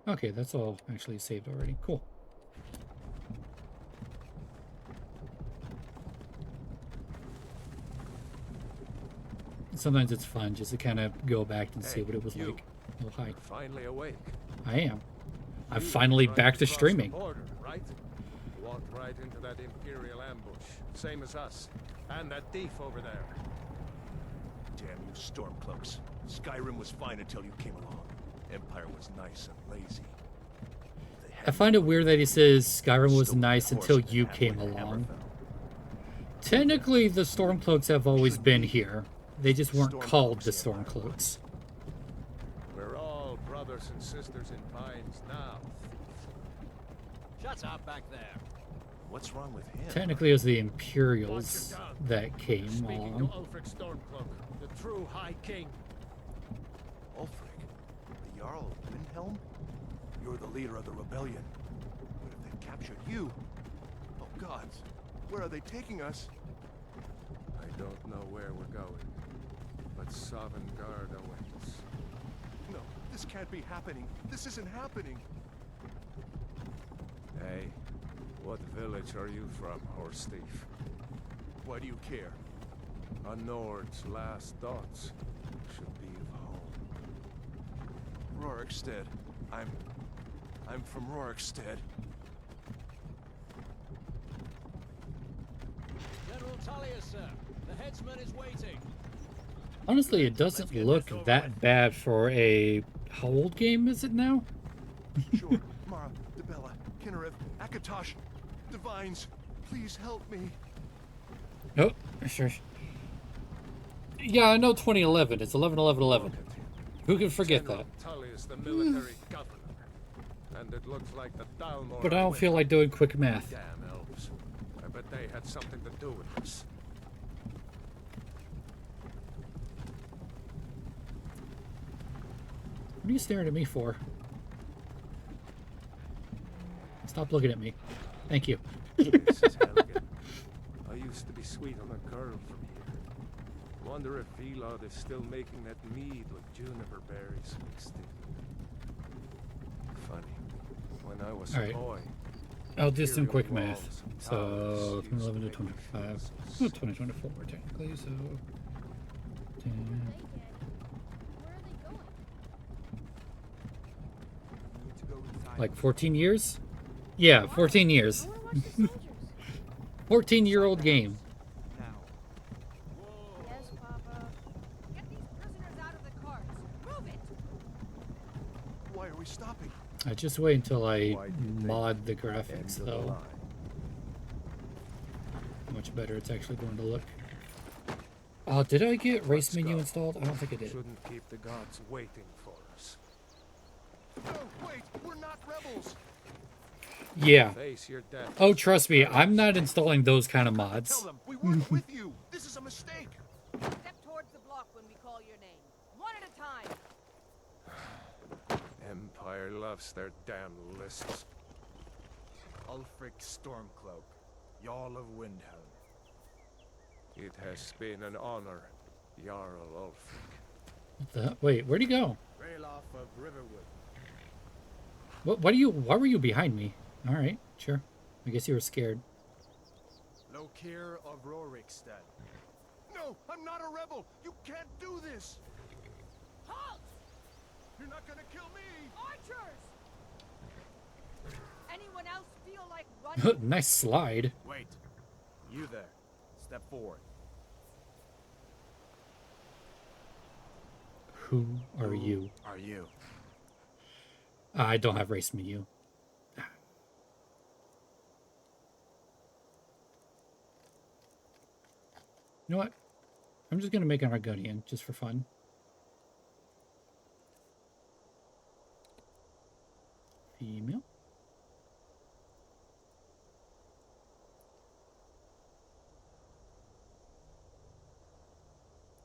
Okay, that's all actually saved already. Cool. Sometimes it's fun just to kind of go back and see what it was like. Oh, hi. Finally awake. I am. I'm finally back to streaming. Border, right? Walked right into that Imperial ambush, same as us, and that thief over there. Damn you Stormcloaks. Skyrim was fine until you came along. Empire was nice and lazy. I find it weird that he says Skyrim was nice until you came along. Technically, the Stormcloaks have always been here. They just weren't called the Stormcloaks. We're all brothers and sisters in Pines now. Shut up back there. What's wrong with him? Technically, it was the Imperials that came Speaking along. to Ulfric Stormcloak, the true High King. Ulfric? The Jarl of Windhelm? You're the leader of the rebellion. What if they've captured you? Oh gods, where are they taking us? I don't know where we're going, but Sovngarde awaits. No, this can't be happening. This isn't happening. Hey, what village are you from, horse thief? Why do you care? A Nord's last thoughts should be of home. Rorikstead. I'm from Rorikstead. General Tullius, sir. The headsman is waiting. Honestly, it doesn't look that bad for a... How old game is it now? Sure, Mara, Debella, Kinnereth, Akatosh, Divines, please help me. Oh, sure. Yeah, I know 2011. It's 11/11/11. Who can forget General that? Tullius, the military governor. And it looks like the Dalmor... But I don't feel like doing quick math. Damn elves. I bet they had something to do with this. What are you staring at me for? Stop looking at me. Thank you. Mrs. Helgen. I used to be sweet on a girl from here. Wonder if Velod is still making that mead with juniper berries mixed in. Funny. When I was All right. a boy... I'll do some Imperial quick walls math. and So, towers from used 11 to make me 25. feel Oh, 2024 technically, so... 10. Like 14 years? Yeah, 14 years. I want to watch the soldiers. 14-year-old game. Now. Yes, Papa. Get these prisoners out of the carts. Move it! Why are we stopping? I just wait until I Why do you think? mod the End graphics, of the though. line. How much better it's actually going to look. Oh, did I get race Let's menu go. installed? I don't think I did. Shouldn't keep the gods waiting for us. No, wait, we're not rebels. Yeah. Face your death. Oh, trust me, I'm not installing those kind of Tell mods. them we weren't with you. This is a mistake. Step towards the block when we call your name. One at a time. Empire loves their damn lists. Ulfric Stormcloak, Jarl of Windhelm. It has been an honor, Jarl Ulfric. What the? Wait, where'd he go? Relit of Riverwood. Why were you behind me? All right, sure. I guess you were scared. Lokir of Rorikstead. No, I'm not a rebel. You can't do this. Halt! You're not gonna kill me. Archers! Anyone else feel like running? Nice slide. Wait. You there. Step forward. Who are you? Are you? I don't have race menu. You know what? I'm just gonna make an Argonian just for fun. Female.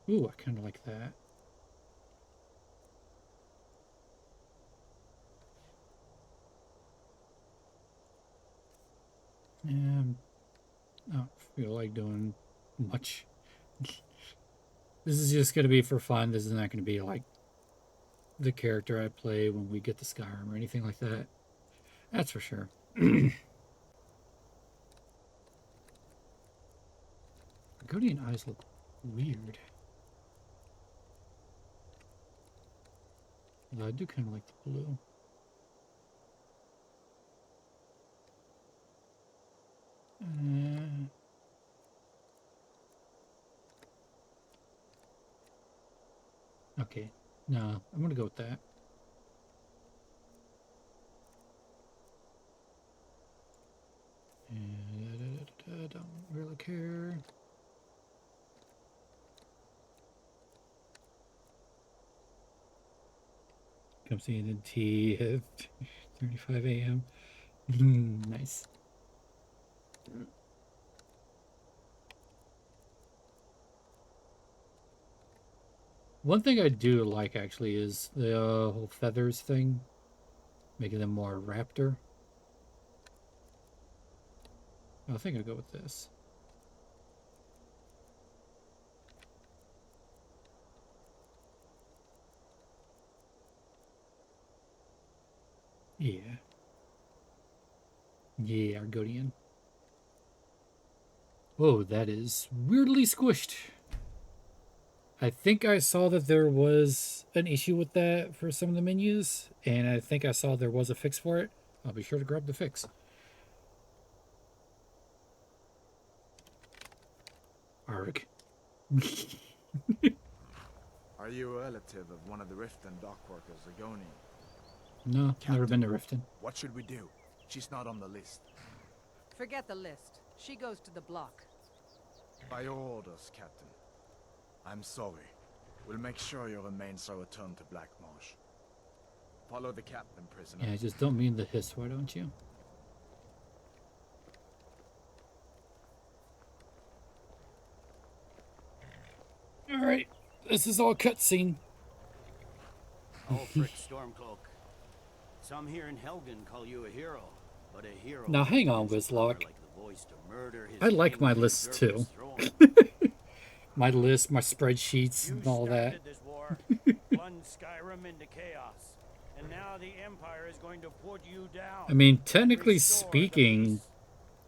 Ooh, I kind of like that. I don't feel like doing much. This is just going to be for fun. This is not going to be like the character I play when we get to Skyrim or anything like that. That's for sure. Guardian eyes look weird. Although I do kind of like the blue. Okay, no, I'm gonna go with that. And don't really care. Come see the tea at 35 a.m. Nice. One thing I do like actually is the whole feathers thing, making them more raptor. I think I'll go with this. Yeah. Yeah, Argonian. Whoa, that is weirdly squished. I think I saw that there was an issue with that for some of the menus, and I think I saw there was a fix for it. I'll be sure to grab the fix. Arg. Are you a relative of one of the Riften dockworkers, Agoni? No, never been to Riften. What should we do? She's not on the list. Forget the list. She goes to the block. By your orders, Captain. I'm sorry. We'll make sure your remains are returned to Black Marsh. Follow the captain, prisoner. Yeah, I just don't mean the hiss, why don't you? Alright, this is all cutscene. Ulfric Stormcloak. Some here in Helgen call you a hero, but a hero. Now hang on, has power Wizlock. like the voice to murder his I like king my and lists usurp too. his throne. My list, my spreadsheets, You and all that. started this war, plunged Skyrim into chaos, and now the Empire is going to put you down. I mean, technically Restore the speaking, peace.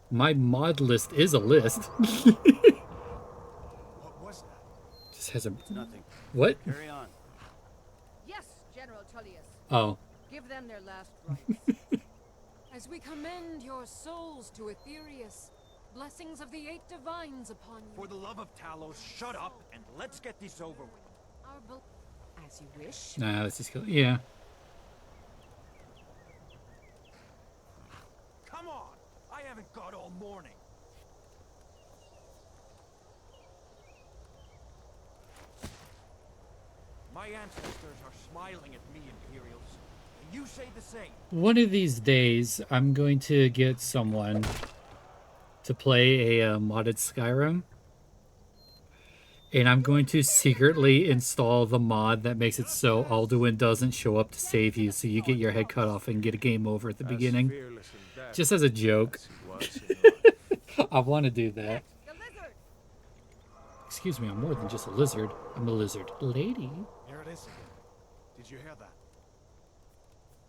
my mod list is a list. What was that? Just has a It's nothing. what? Carry on. Yes, General Tullius. Oh, Give them their last rites. As we commend your souls to Aetherius, blessings of the eight divines upon you. For the love of Talos, shut up and let's get this over with. As you wish. Nah, let's just kill. Yeah. Come on! I haven't got all morning. My ancestors are smiling at me, Imperials. And you say the same. One of these days, I'm going to get someone to play a modded Skyrim. And I'm going to secretly install the mod that makes it so Alduin doesn't show up to save you, so you get your head cut off and get a game over at the beginning. Just as a joke. I want to do that. Excuse me, I'm more than just a lizard. I'm a lizard lady. Here it is again. Did you hear that?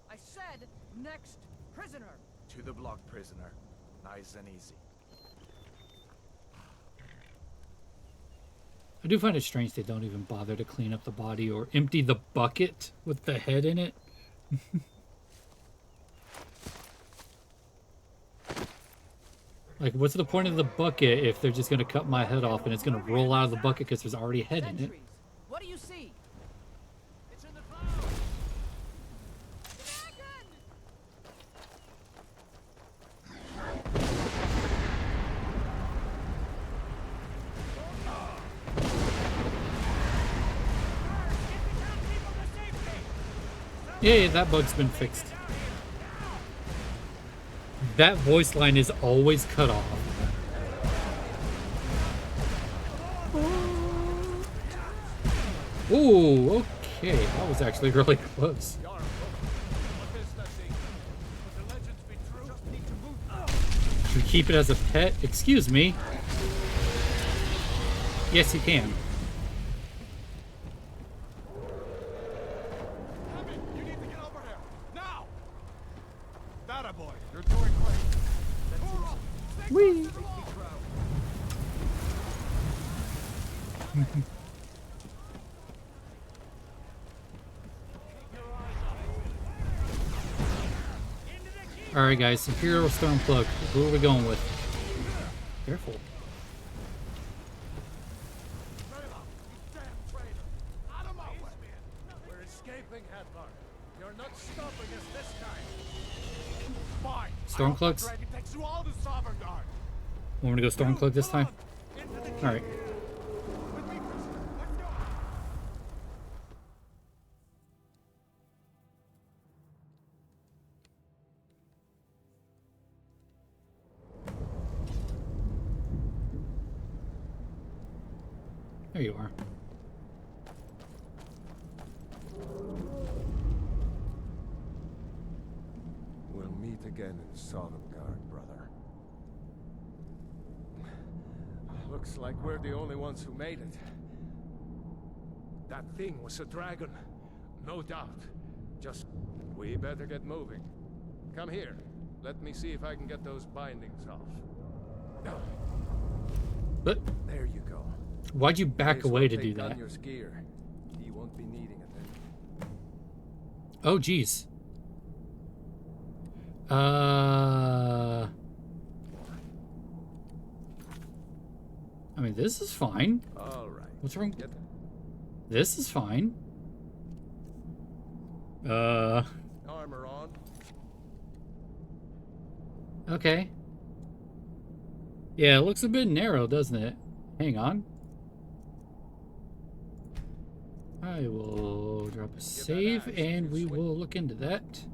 I said next prisoner. To the block, prisoner. Nice and easy. I do find it strange they don't even bother to clean up the body or empty the bucket with the head in it. Like, what's the point of the bucket if they're just going to cut my head off and it's going to roll out of the bucket because there's already a head in it? What do you see? It's in the clouds! Yeah, that bug's been fixed. That voice line is always cut off. Ooh, okay. That was actually really close. Should we keep it as a pet? Excuse me. Yes, you can. You need to get over here! Now! That a boy. You're doing great. Whee! Alright guys, Imperial Stormcloak. Who are we going with? Careful. We're escaping, Hadvar. You're not stopping us this time. Fine. Stormcloaks? Dragon takes you all to Sovngarde. Want me to go Stormcloak this time? Alright. With me, prisoner. Let's go. There you are. We'll meet again in Sovngarde, brother. Looks like we're the only ones who made it. That thing was a dragon. No doubt. Just, we better get moving. Come here. Let me see if I can get those bindings off. But There you go. why'd you back May as well away to take do that? Gunjar's gear. He won't be needing it then. Oh, geez. I mean, this is fine. All right. What's wrong? Get This is fine. armor on. Okay. Yeah, it looks a bit narrow, doesn't it? Hang on. I will drop a save and we will look into that.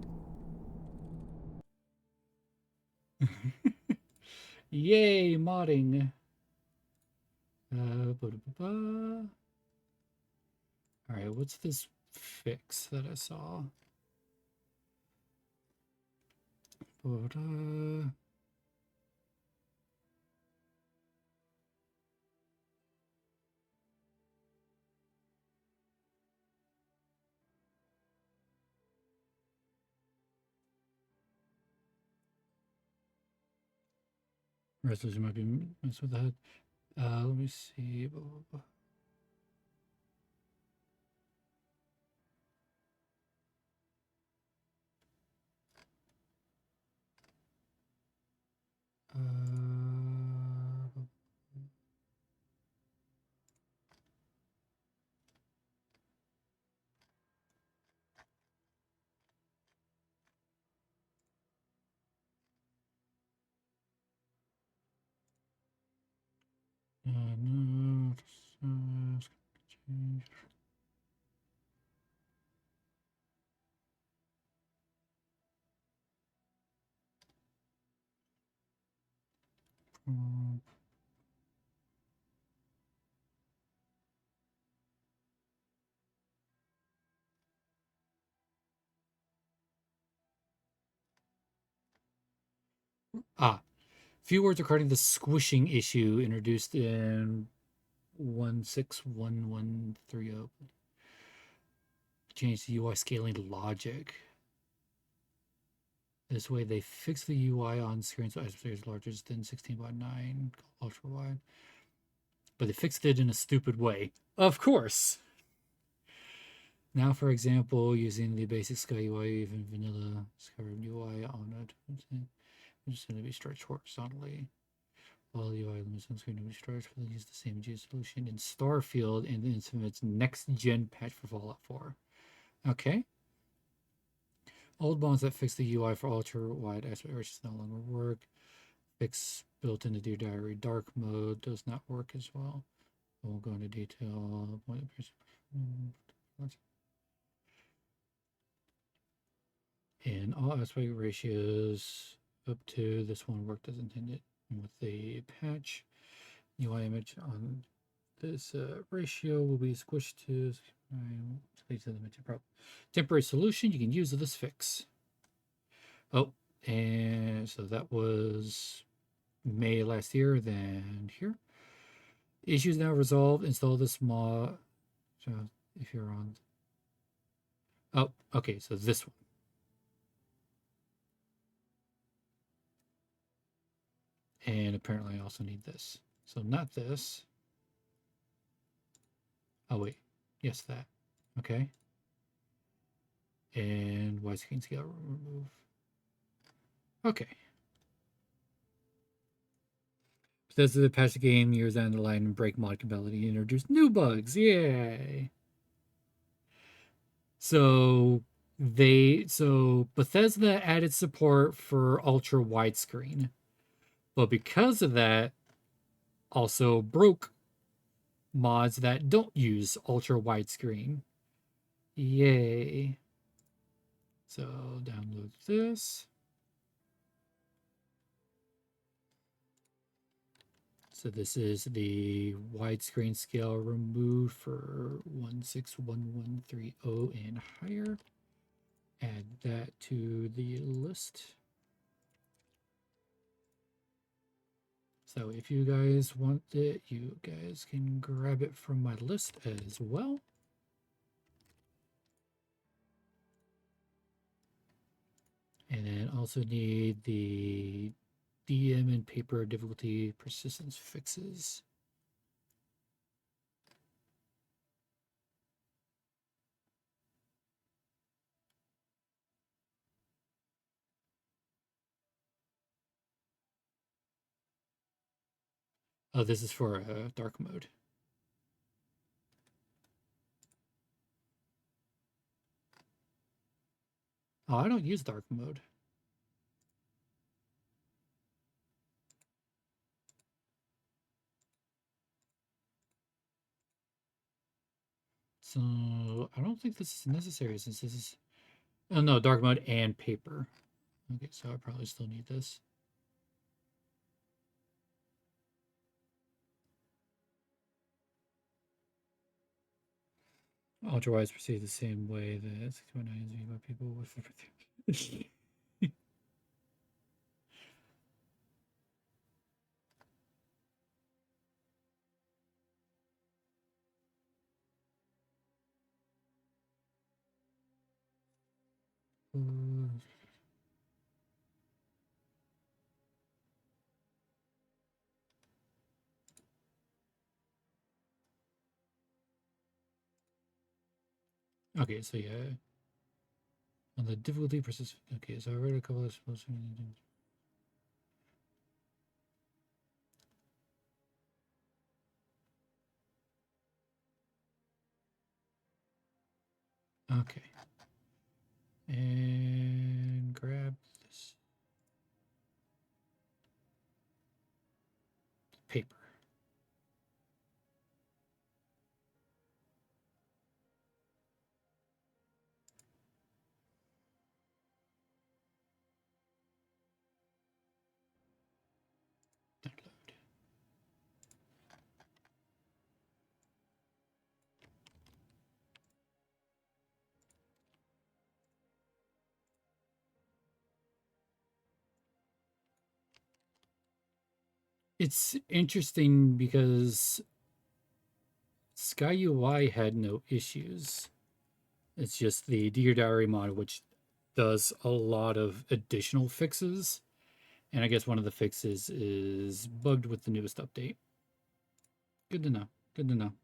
Yay, modding. Alright, what's this fix that I saw? Resolution might be messed with that. Let me see. Blah, blah, blah. No, change. Few words regarding the squishing issue introduced in 161130. Change the UI scaling logic. This way they fix the UI on screen so aspect is larger than 16:9 ultra wide. But they fixed it in a stupid way. Of course. Now, for example, using the basic Sky UI, even vanilla Skyrim UI on it, it's just going to be stretched horizontally. While the UI limits on screen to be stretched, we'll use the same G solution in Starfield and the Infamous next gen patch for Fallout 4. Okay. Old bonds that fix the UI for ultra wide aspect ratios no longer work. Fix built into Dear Diary dark mode does not work as well. I won't go into detail. And all aspect ratios up to this one worked as intended. And with the patch, UI image on this ratio will be squished to the temporary solution. You can use this fix. Oh, and so that was May last year. Then here, issues now resolved. Install this mod. So if you're on, oh, okay, so this one. And apparently I also need this. So not this. Oh wait, yes, that. Okay. And widescreen scale remove. Okay. This is a patch the game years down the line and break mod compatibility and introduce new bugs. Yay! So Bethesda added support for ultra widescreen, but because of that, also broke mods that don't use ultra widescreen. Yay! So download this. So this is the widescreen scale removed for 161130 and higher. Add that to the list. So if you guys want it, you guys can grab it from my list as well. And then also need the DM and paper difficulty persistence fixes. Oh, this is for dark mode. Oh, I don't use dark mode. So I don't think this is necessary since this is, oh no, dark mode and paper. Okay, so I probably still need this. Ultrawise proceed the same way that 619 is viewed by people with Okay, so yeah. On the difficulty persist. Okay, so I read a couple of Okay. And grab this paper. Download. It's interesting because Sky UI had no issues. It's just the Dear Diary mod, which does a lot of additional fixes. And I guess one of the fixes is bugged with the newest update. Good to know. Good to know.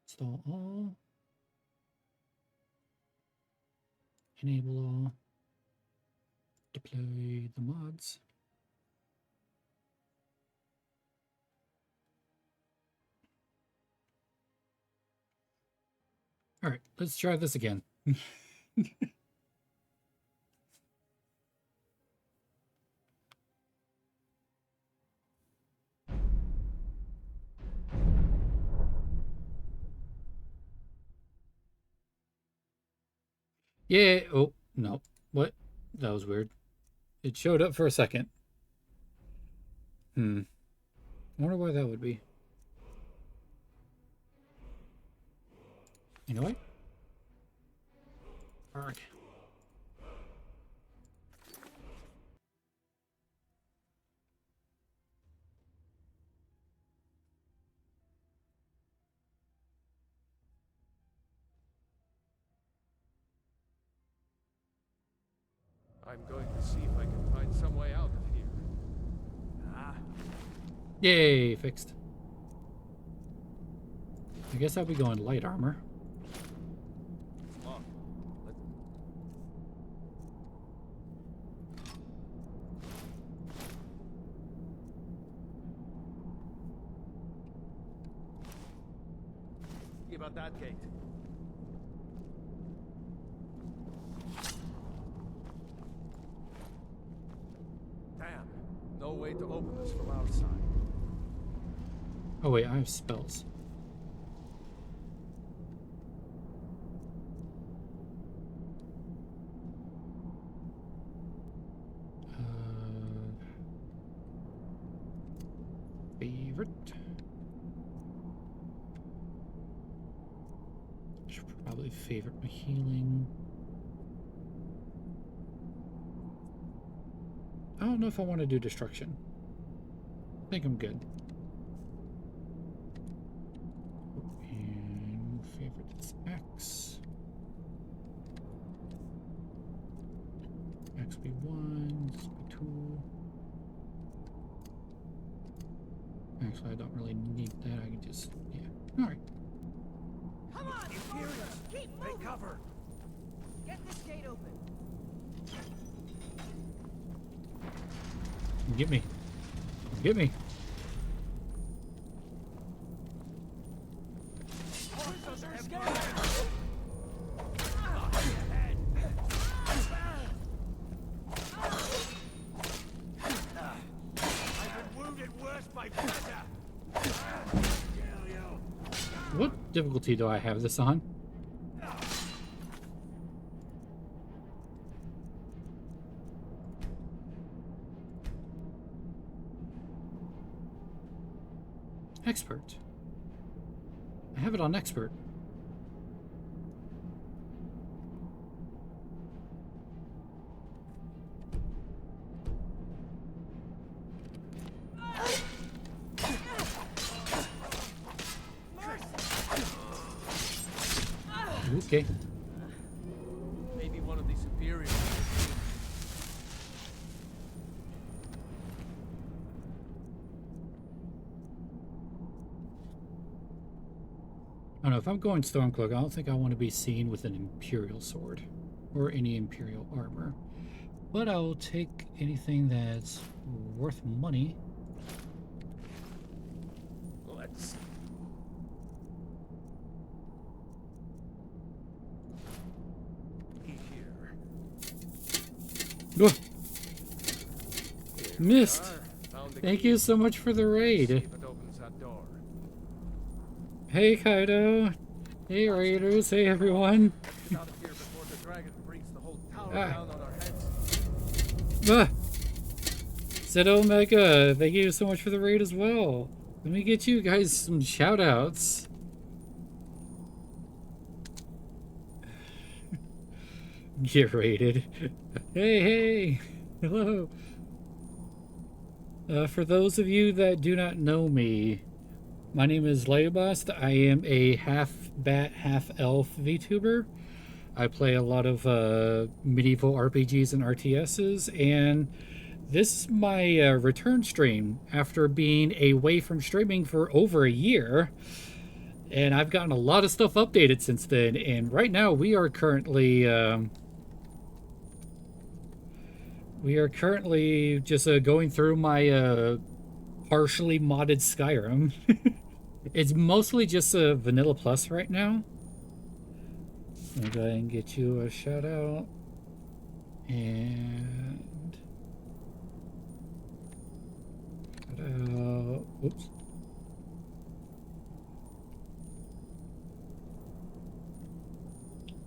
Install all. Enable all. Deploy the mods. All right, let's try this again. Yeah. Oh, no. What? That was weird. It showed up for a second. I wonder why that would be. You know what? Arg. I'm going to see if I can find some way out of here. Yay, fixed. I guess I'll be going light armor. Come on. See about that gate. Damn. No way to open this from outside. Oh wait, I have spells. Favorite. Should probably favorite my healing. I don't know if I want to do destruction. I think I'm good. And favorite is X. XB1, XB2. Actually, I don't really need that. I can just, yeah. All right. Come on, soldiers! Keep moving! Take cover. Get this gate open. Get me. Get me. Horses are scared! I've been wounded worse by pressure. What difficulty do I have this on? Expert. I have it on expert. Okay. Maybe one of the superiors. I don't know, if I'm going Stormcloak, I don't think I want to be seen with an Imperial sword or any Imperial armor. But I will take anything that's worth money. Let's Whoa, Here missed. we are. Found the Thank key. you so much for the See raid. if it opens that door. Hey, Kaido. Hey, raiders. Hey, everyone. Get out of here before the dragon brings the whole tower Ah. down on our heads. Ah. Said Omega, thank you so much for the raid as well. Let me get you guys some shout outs. Get raided. Hey, hey. Hello. For those of you that do not know me, my name is Leobast. I am a half bat, half elf VTuber. I play a lot of medieval RPGs and RTSs, and this is my return stream after being away from streaming for over a year. And I've gotten a lot of stuff updated since then, and right now we are currently just going through my partially modded Skyrim. It's mostly just a vanilla plus right now. Let me go ahead and get you a shout out. And shout out. Oops.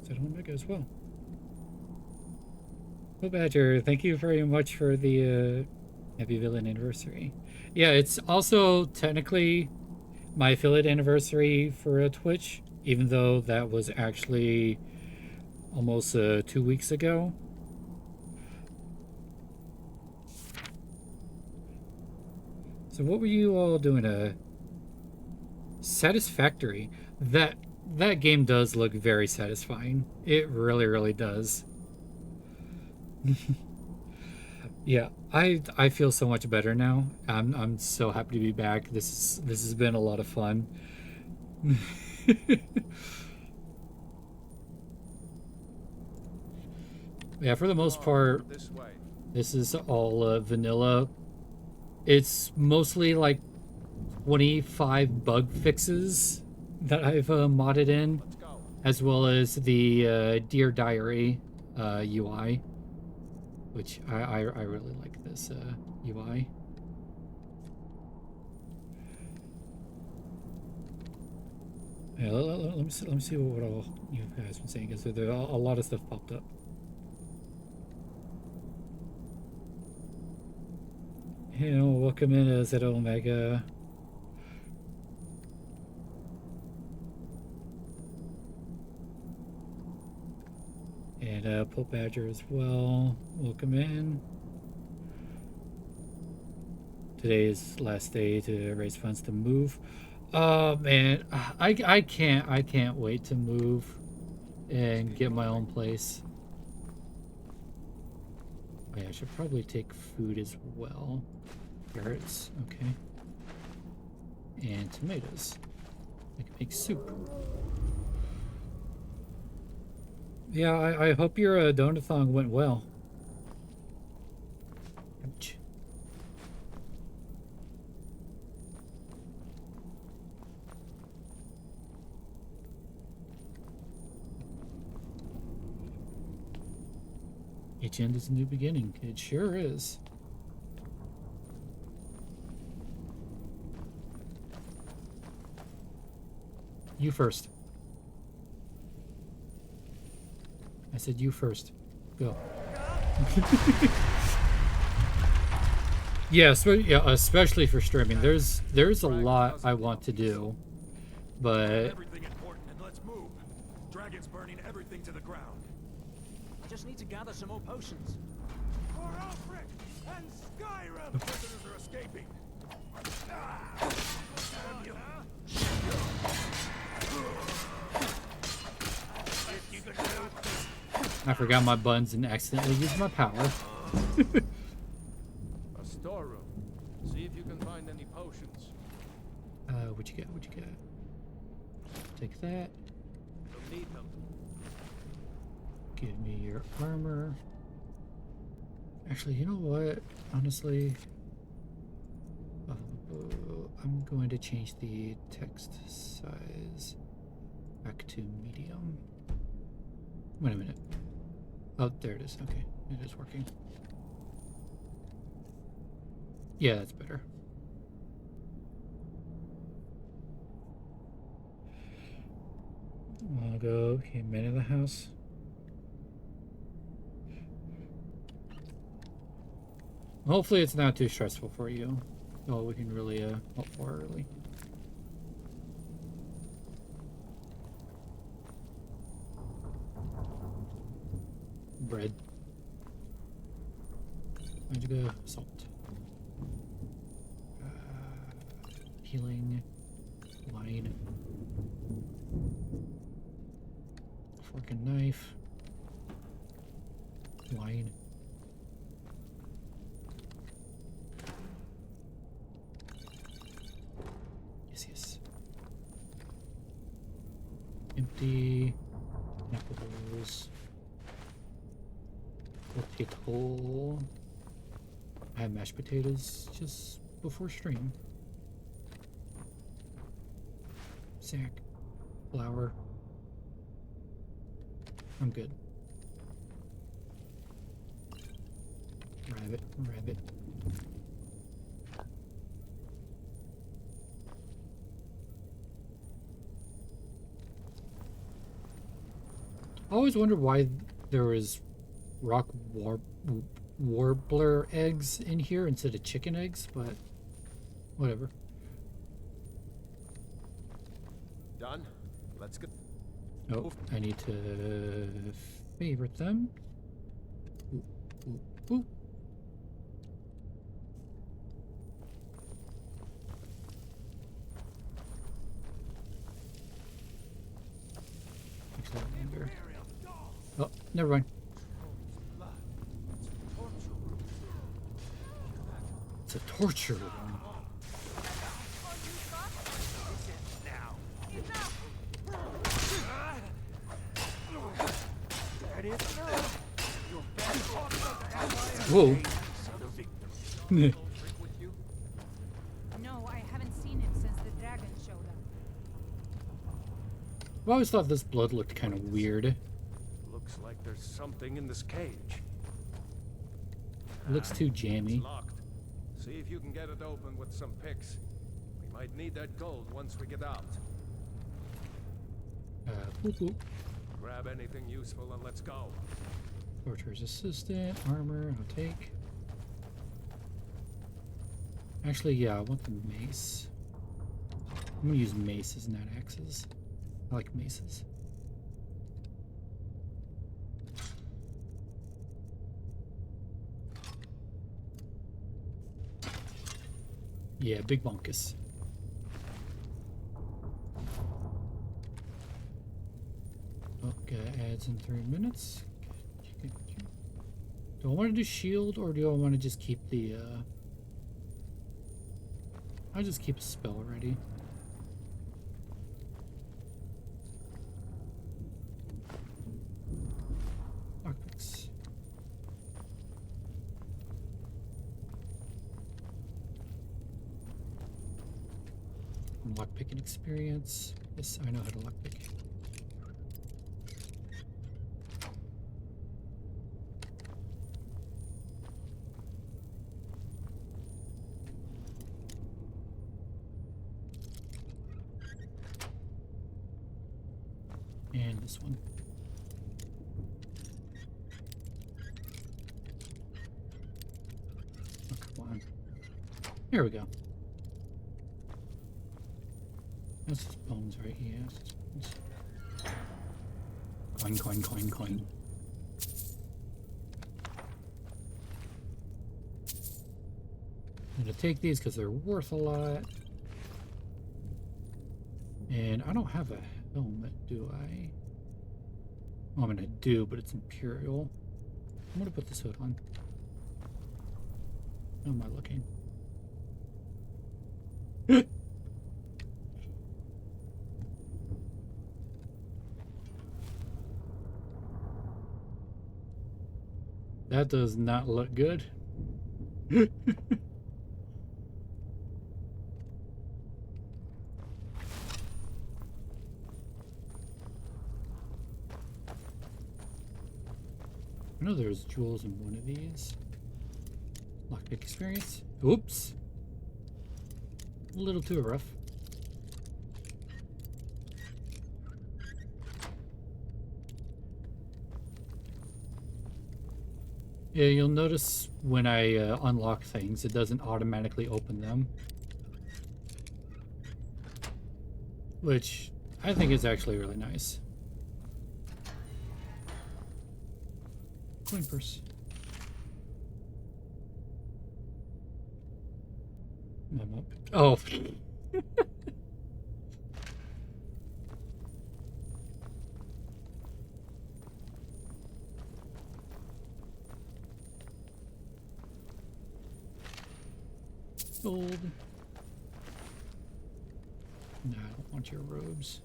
Is that Omega as well? Oh, Badger, thank you very much for the Happy Villain anniversary. Yeah, it's also technically my affiliate anniversary for Twitch, even though that was actually almost 2 weeks ago. So what were you all doing? Satisfactory. That game does look very satisfying. It really, really does. Yeah, I feel so much better now. I'm so happy to be back. This has been a lot of fun. Yeah, for the most part, This way. this is all vanilla. It's mostly like 25 bug fixes that I've modded in, Let's go. as well as the Dear Diary UI, which I really like this UI. Yeah, let me see what all you guys been saying, because there a lot of stuff popped up. You know, welcome in Z Omega. And Pope Badger as well. Welcome in. Today is last day to raise funds to move. Oh man, I can't wait to move and get my own place. Oh, yeah, I should probably take food as well. Carrots, okay. And tomatoes. I can make soup. Yeah, I hope your donathon went well. Ouch. Each end is a new beginning. It sure is. You first. I said you first. Go. Yeah, especially for streaming. There's a lot I want to do, but Everything important, and let's move. Dragon's burning everything to the ground. I just need to gather some more potions. For Alfred and Skyrim! Prisoners are escaping. Damn you. You could do. I forgot my buttons and accidentally used my power. A storeroom. See if you can find any potions. What you got? What you got? Take that. You'll need them. Give me your armor. Actually, you know what? Honestly, I'm going to change the text size back to medium. Wait a minute. Oh, there it is. Okay. It is working. Yeah, that's better. I'll go men in the house. Hopefully it's not too stressful for you. Oh, we can really help more early. Bread. Magica salt. Healing. Wine. Fork and knife. Wine. Yes. Empty. Apples. Potato. I had mashed potatoes just before stream. Sack. Flour. I'm good. Rabbit. I always wondered why there was rock warbler eggs in here instead of chicken eggs, but whatever. Done? Let's go. Oh, I need to favorite them. Ooh, ooh, ooh. Oh, never mind. It's a torture room. Whoa. No, I haven't seen him since the dragon showed up. I always thought this blood looked kind of weird. Looks like there's something in this cage. It looks too jammy. It's locked. See if you can get it open with some picks. We might need that gold once we get out. Boop. Grab anything useful and let's go. Torturer's assistant, armor, I'll take. Actually, yeah, I want the mace. I'm gonna use maces, not axes. I like maces. Yeah, big bonkus. Okay, adds in 3 minutes. Do I want to do shield or do I want to just keep the I'll just keep a spell ready. Lockpicks. Lockpicking experience. Yes, I know how to lockpick. And this one. Oh, come on. Here we go. That's just bones, right? Yes. Coin. I'm gonna take these because they're worth a lot. And I don't have a helmet, do I? Well, I mean, I do, but it's Imperial. I'm gonna put this hood on. How am I looking? That does not look good. I know there's jewels in one of these. Lockpick experience. Oops. A little too rough. Yeah, you'll notice when I unlock things, it doesn't automatically open them. Which I think is actually really nice. Coin purse. I'm up. Oh. Gold. No, I don't want your robes.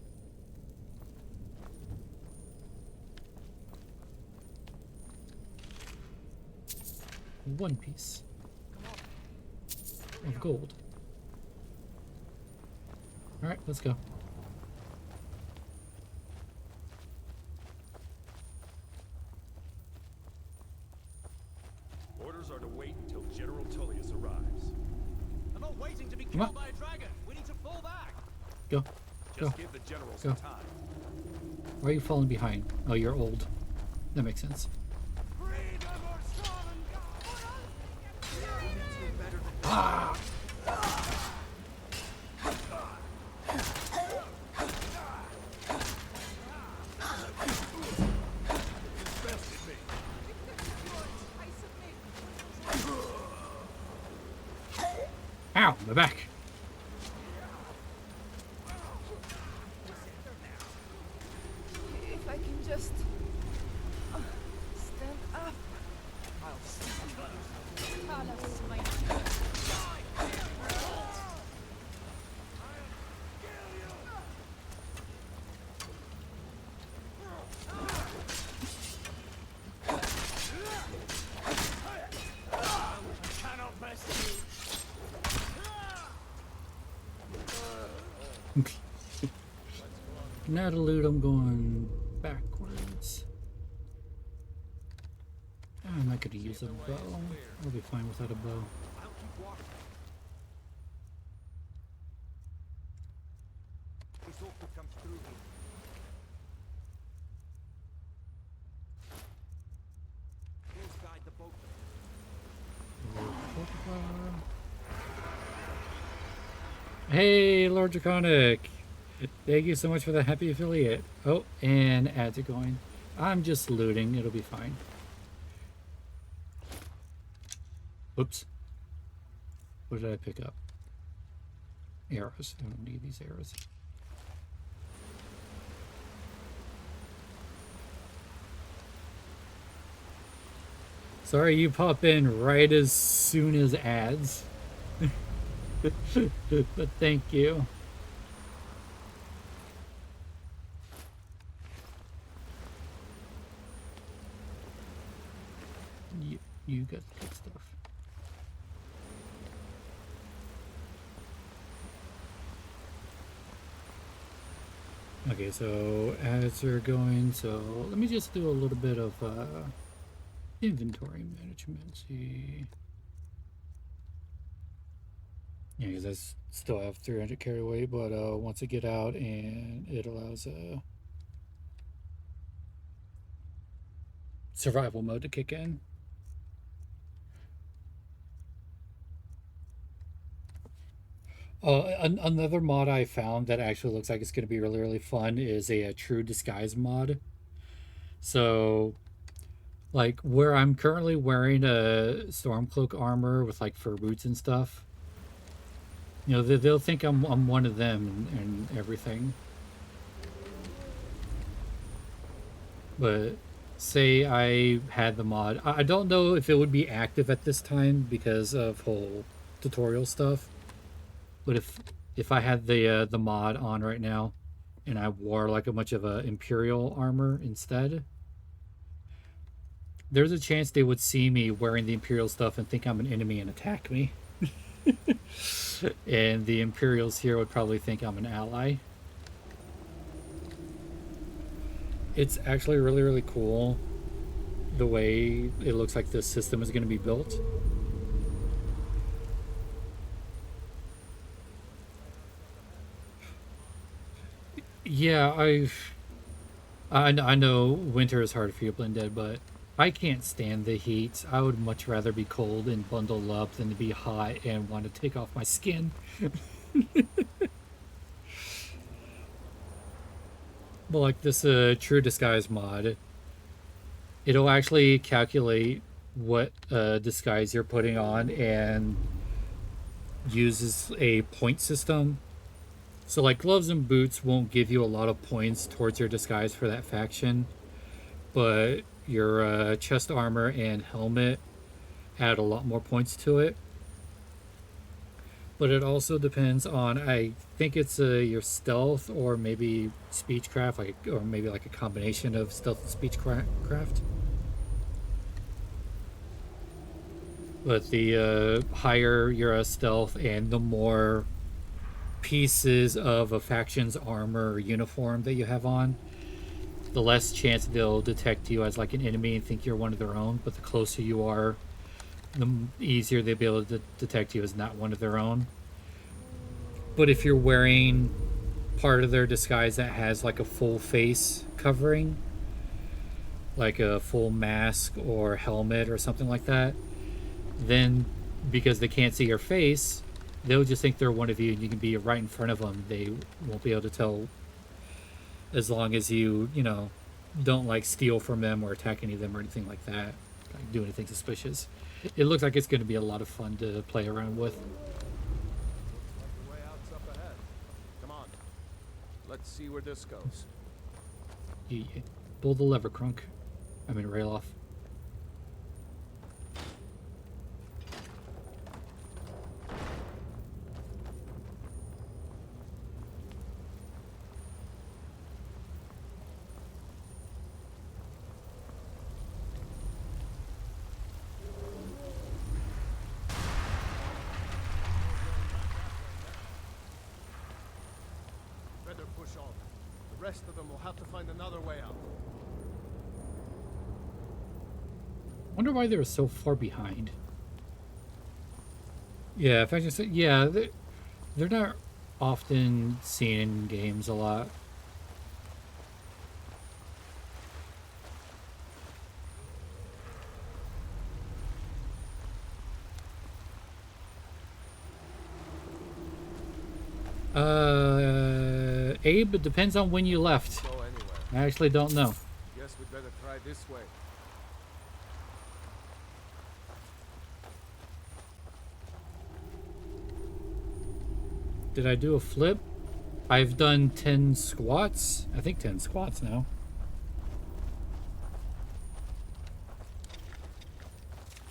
One piece of gold. All right, let's go. Orders are to wait until General Tullius arrives. I'm not waiting to be Come on. killed by a dragon. We need to fall back. Go. Just Go. give the general Go. some time. Why are you falling behind? Oh, you're old. That makes sense. Ah! Ow, my back. If I can just stand up. I'll see you. Talos, my Now to loot, I'm going backwards. I'm not going to use a bow. I'll be fine without a bow. Hey, Lord Draconic! Thank you so much for the happy affiliate. Oh, and ads are going. I'm just looting. It'll be fine. Oops. What did I pick up? Arrows. I don't need these arrows. Sorry, you pop in right as soon as ads. But thank you. You got the good stuff. Okay, so ads are going, so let me just do a little bit of inventory management. See. Yeah, because I still have 300 carry weight, but once I get out and it allows survival mode to kick in. Another mod I found that actually looks like it's going to be really, really fun is a true disguise mod. So, like, where I'm currently wearing a Stormcloak armor with, like, fur boots and stuff, you know, they'll think I'm one of them and everything. But say I had the mod. I don't know if it would be active at this time because of whole tutorial stuff. But if I had the mod on right now, and I wore like a bunch of Imperial armor instead, there's a chance they would see me wearing the Imperial stuff and think I'm an enemy and attack me. And the Imperials here would probably think I'm an ally. It's actually really, really cool. the way it looks like this system is going to be built. Yeah, I know winter is hard for you, Blended, but I can't stand the heat. I would much rather be cold and bundle up than to be hot and want to take off my skin. But like this True Disguise mod, it'll actually calculate what disguise you're putting on and uses a point system. So like gloves and boots won't give you a lot of points towards your disguise for that faction, but your chest armor and helmet add a lot more points to it. But it also depends on, I think it's your stealth or maybe speechcraft, like, or maybe like a combination of stealth and speechcraft. But the higher your stealth and the more pieces of a faction's armor or uniform that you have on, the less chance they'll detect you as like an enemy and think you're one of their own. But the closer you are, the easier they'll be able to detect you as not one of their own. But if you're wearing part of their disguise that has like a full face covering, like a full mask or helmet or something like that, then because they can't see your face, they'll just think they're one of you and you can be right in front of them. They won't be able to tell, as long as you know, don't like steal from them or attack any of them or anything like that, like do anything suspicious. It looks like it's going to be a lot of fun to play around with. The way out's up ahead. Come on. Let's see where this goes. You pull the lever, Crunk. I mean, rail off. Better push on. The rest of them will have to find another way out. Wonder why they're so far behind. Yeah, if I just say, yeah, they're not often seen in games a lot. Abe, it depends on when you left. Go anywhere. I actually don't know. Guess we'd better try this way. Did I do a flip? I've done 10 squats. I think 10 squats now.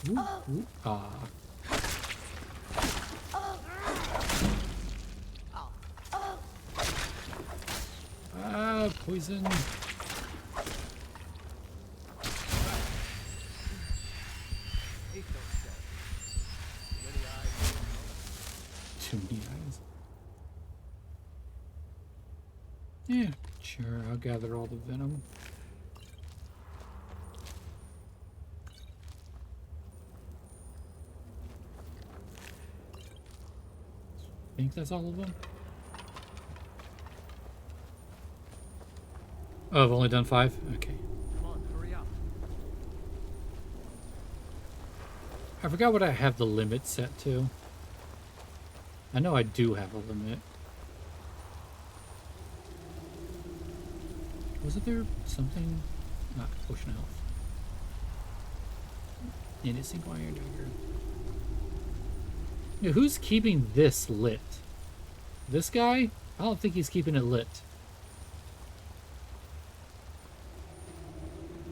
Ooh, ooh, ah. Ah, poison. Too many eyes. Yeah, sure, I'll gather all the venom. I think that's all of them. Oh, I've only done 5? Okay. Come on, hurry up. I forgot what I have the limit set to. I know I do have a limit. Wasn't there something? Ah, potion of health. And a single iron dagger. Yeah, who's keeping this lit? This guy? I don't think he's keeping it lit.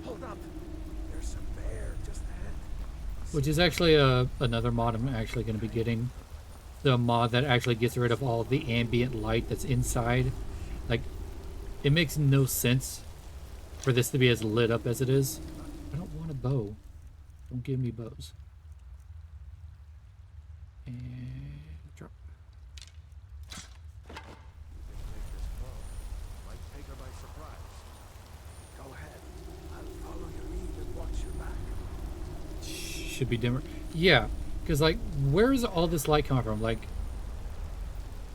Hold up. There's a bear just ahead. Which is actually another mod I'm actually going to be getting. The mod that actually gets rid of all of the ambient light that's inside. Like, it makes no sense for this to be as lit up as it is. I don't want a bow. Don't give me bows. And drop. Might take her by surprise. Go ahead. I'll follow your lead and watch your back. should be dimmer. Yeah, because like, where's all this light coming from? Like,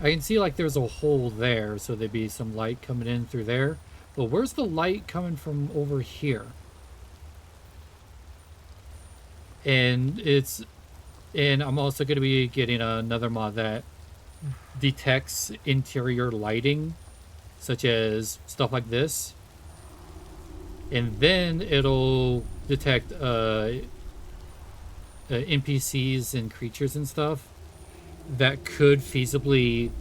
I can see like there's a hole there, so there'd be some light coming in through there. But where's the light coming from over here? And I'm also going to be getting another mod that detects interior lighting, such as stuff like this. And then it'll detect NPCs and creatures and stuff that could feasibly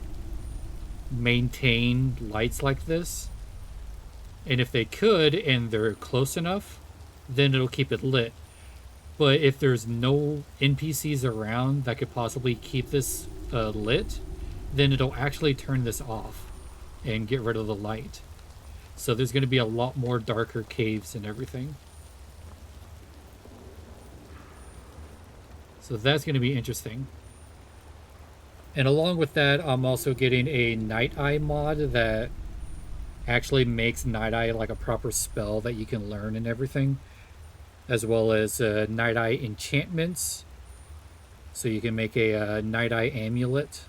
maintain lights like this. And if they could, and they're close enough, then it'll keep it lit. But if there's no NPCs around that could possibly keep this lit, then it'll actually turn this off and get rid of the light. So there's going to be a lot more darker caves and everything. So that's going to be interesting. And along with that, I'm also getting a Night Eye mod that actually makes Night Eye like a proper spell that you can learn and everything. As well as Night Eye enchantments. So you can make a Night Eye amulet.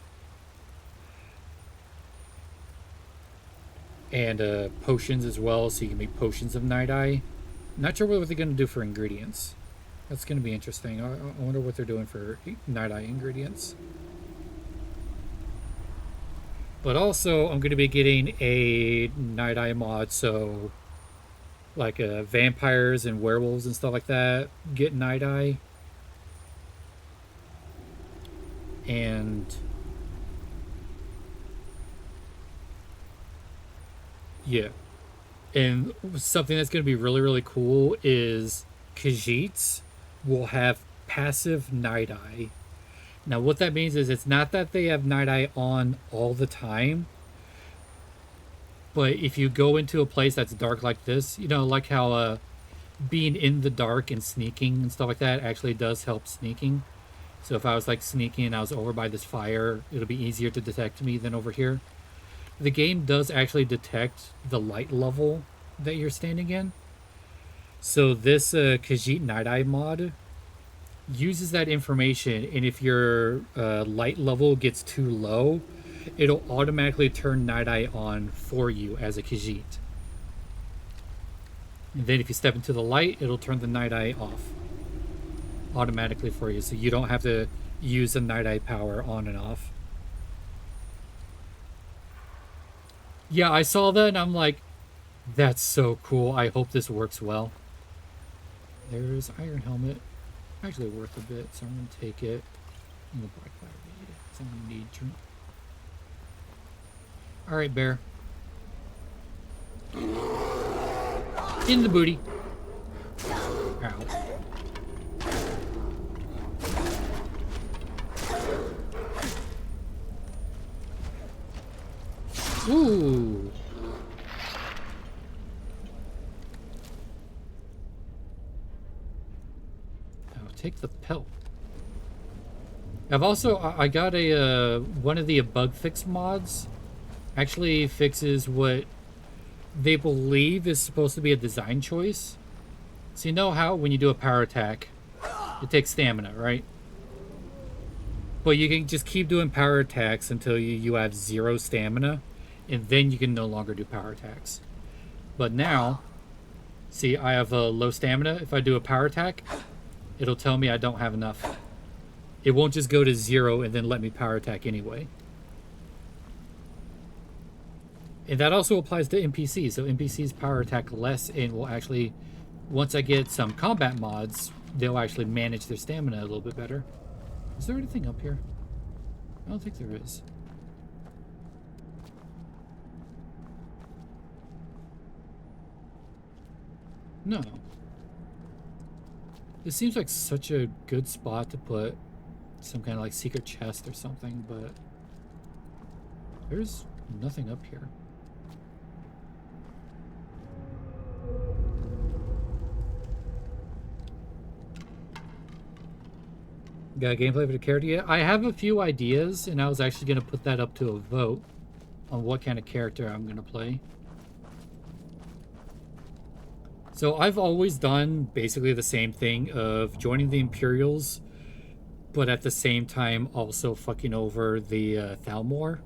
And potions as well, so you can make potions of Night Eye. Not sure what they're going to do for ingredients. That's going to be interesting. I wonder what they're doing for Night Eye ingredients. But also, I'm going to be getting a Night Eye mod, so like vampires and werewolves and stuff like that get Night Eye. And yeah. And something that's going to be really, really cool is Khajiits will have passive Night Eye. Now, what that means is it's not that they have Night Eye on all the time, but if you go into a place that's dark like this, you know, like how being in the dark and sneaking and stuff like that actually does help sneaking. So if I was like sneaking and I was over by this fire, it'll be easier to detect me than over here. The game does actually detect the light level that you're standing in. So this Khajiit Night Eye mod uses that information, and if your light level gets too low, it'll automatically turn Night Eye on for you as a Khajiit. And then if you step into the light, it'll turn the Night Eye off automatically for you, so you don't have to use the Night Eye power on and off. Yeah, I saw that and I'm like, that's so cool. I hope this works well. There's Iron Helmet. Actually worth a bit, so I'm going to take it. And the Black Fire Blade, so I'm going to need drink. Alright, bear. In the booty. Ow. Ooh. I'll take the pelt. I got a one of the bug fix mods. Actually fixes what they believe is supposed to be a design choice. So you know how when you do a power attack, it takes stamina, right? But you can just keep doing power attacks until you have 0 stamina, and then you can no longer do power attacks. But now, see, I have a low stamina. If I do a power attack, it'll tell me I don't have enough. It won't just go to 0 and then let me power attack anyway. And that also applies to NPCs. So NPCs power attack less and will actually, once I get some combat mods, they'll actually manage their stamina a little bit better. Is there anything up here? I don't think there is. No. This seems like such a good spot to put some kind of like secret chest or something, but there's nothing up here. Got a gameplay for the character yet? I have a few ideas, and I was actually going to put that up to a vote on what kind of character I'm going to play. So I've always done basically the same thing of joining the Imperials, but at the same time also fucking over the Thalmor.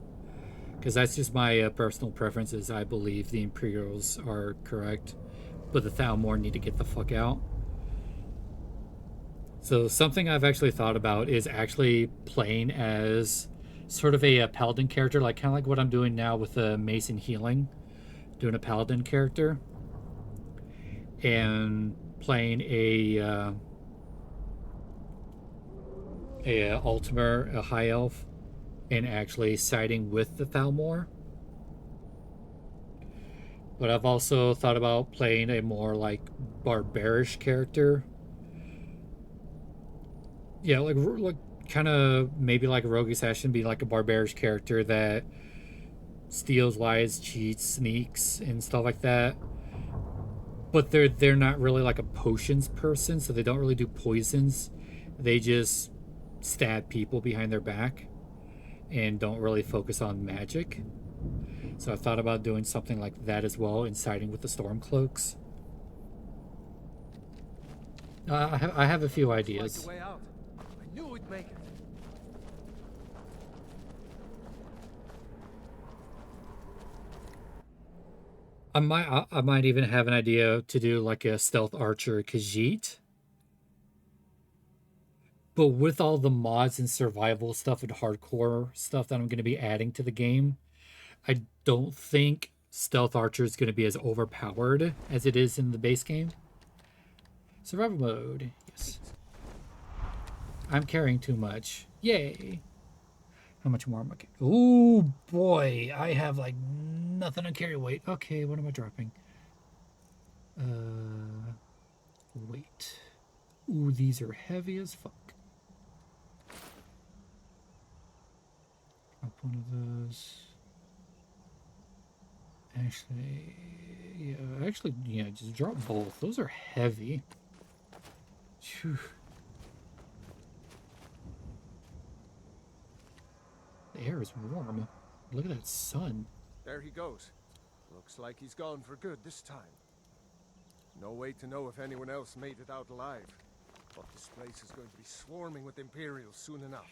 Because that's just my personal preferences. I believe the Imperials are correct, but the Thalmor need to get the fuck out. So something I've actually thought about is actually playing as sort of a paladin character, like kind of like what I'm doing now with the Mason healing, doing a paladin character, and playing a Ultimer, a high elf, and actually siding with the Thalmor. But I've also thought about playing a more like barbarish character. Yeah, like kind of maybe like a rogue assassin, be like a barbarish character that steals, lies, cheats, sneaks, and stuff like that. But they're not really like a potions person, so they don't really do poisons. They just stab people behind their back and don't really focus on magic. So I thought about doing something like that as well, and siding with the Stormcloaks. I have a few ideas. Like the way out. I knew we'd make it. I might even have an idea to do like a stealth archer Khajiit. But with all the mods and survival stuff and hardcore stuff that I'm going to be adding to the game, I don't think stealth archer is going to be as overpowered as it is in the base game. Survival mode, yes. I'm carrying too much. Yay. How much more am I? Ooh, boy. I have like nothing to carry weight. Okay, what am I dropping? Weight. Ooh, these are heavy as fuck. Drop one of those. Yeah, just drop both. Those are heavy. Phew. The air is warm. Look at that sun. There he goes. Looks like he's gone for good this time. No way to know if anyone else made it out alive. But this place is going to be swarming with Imperials soon enough.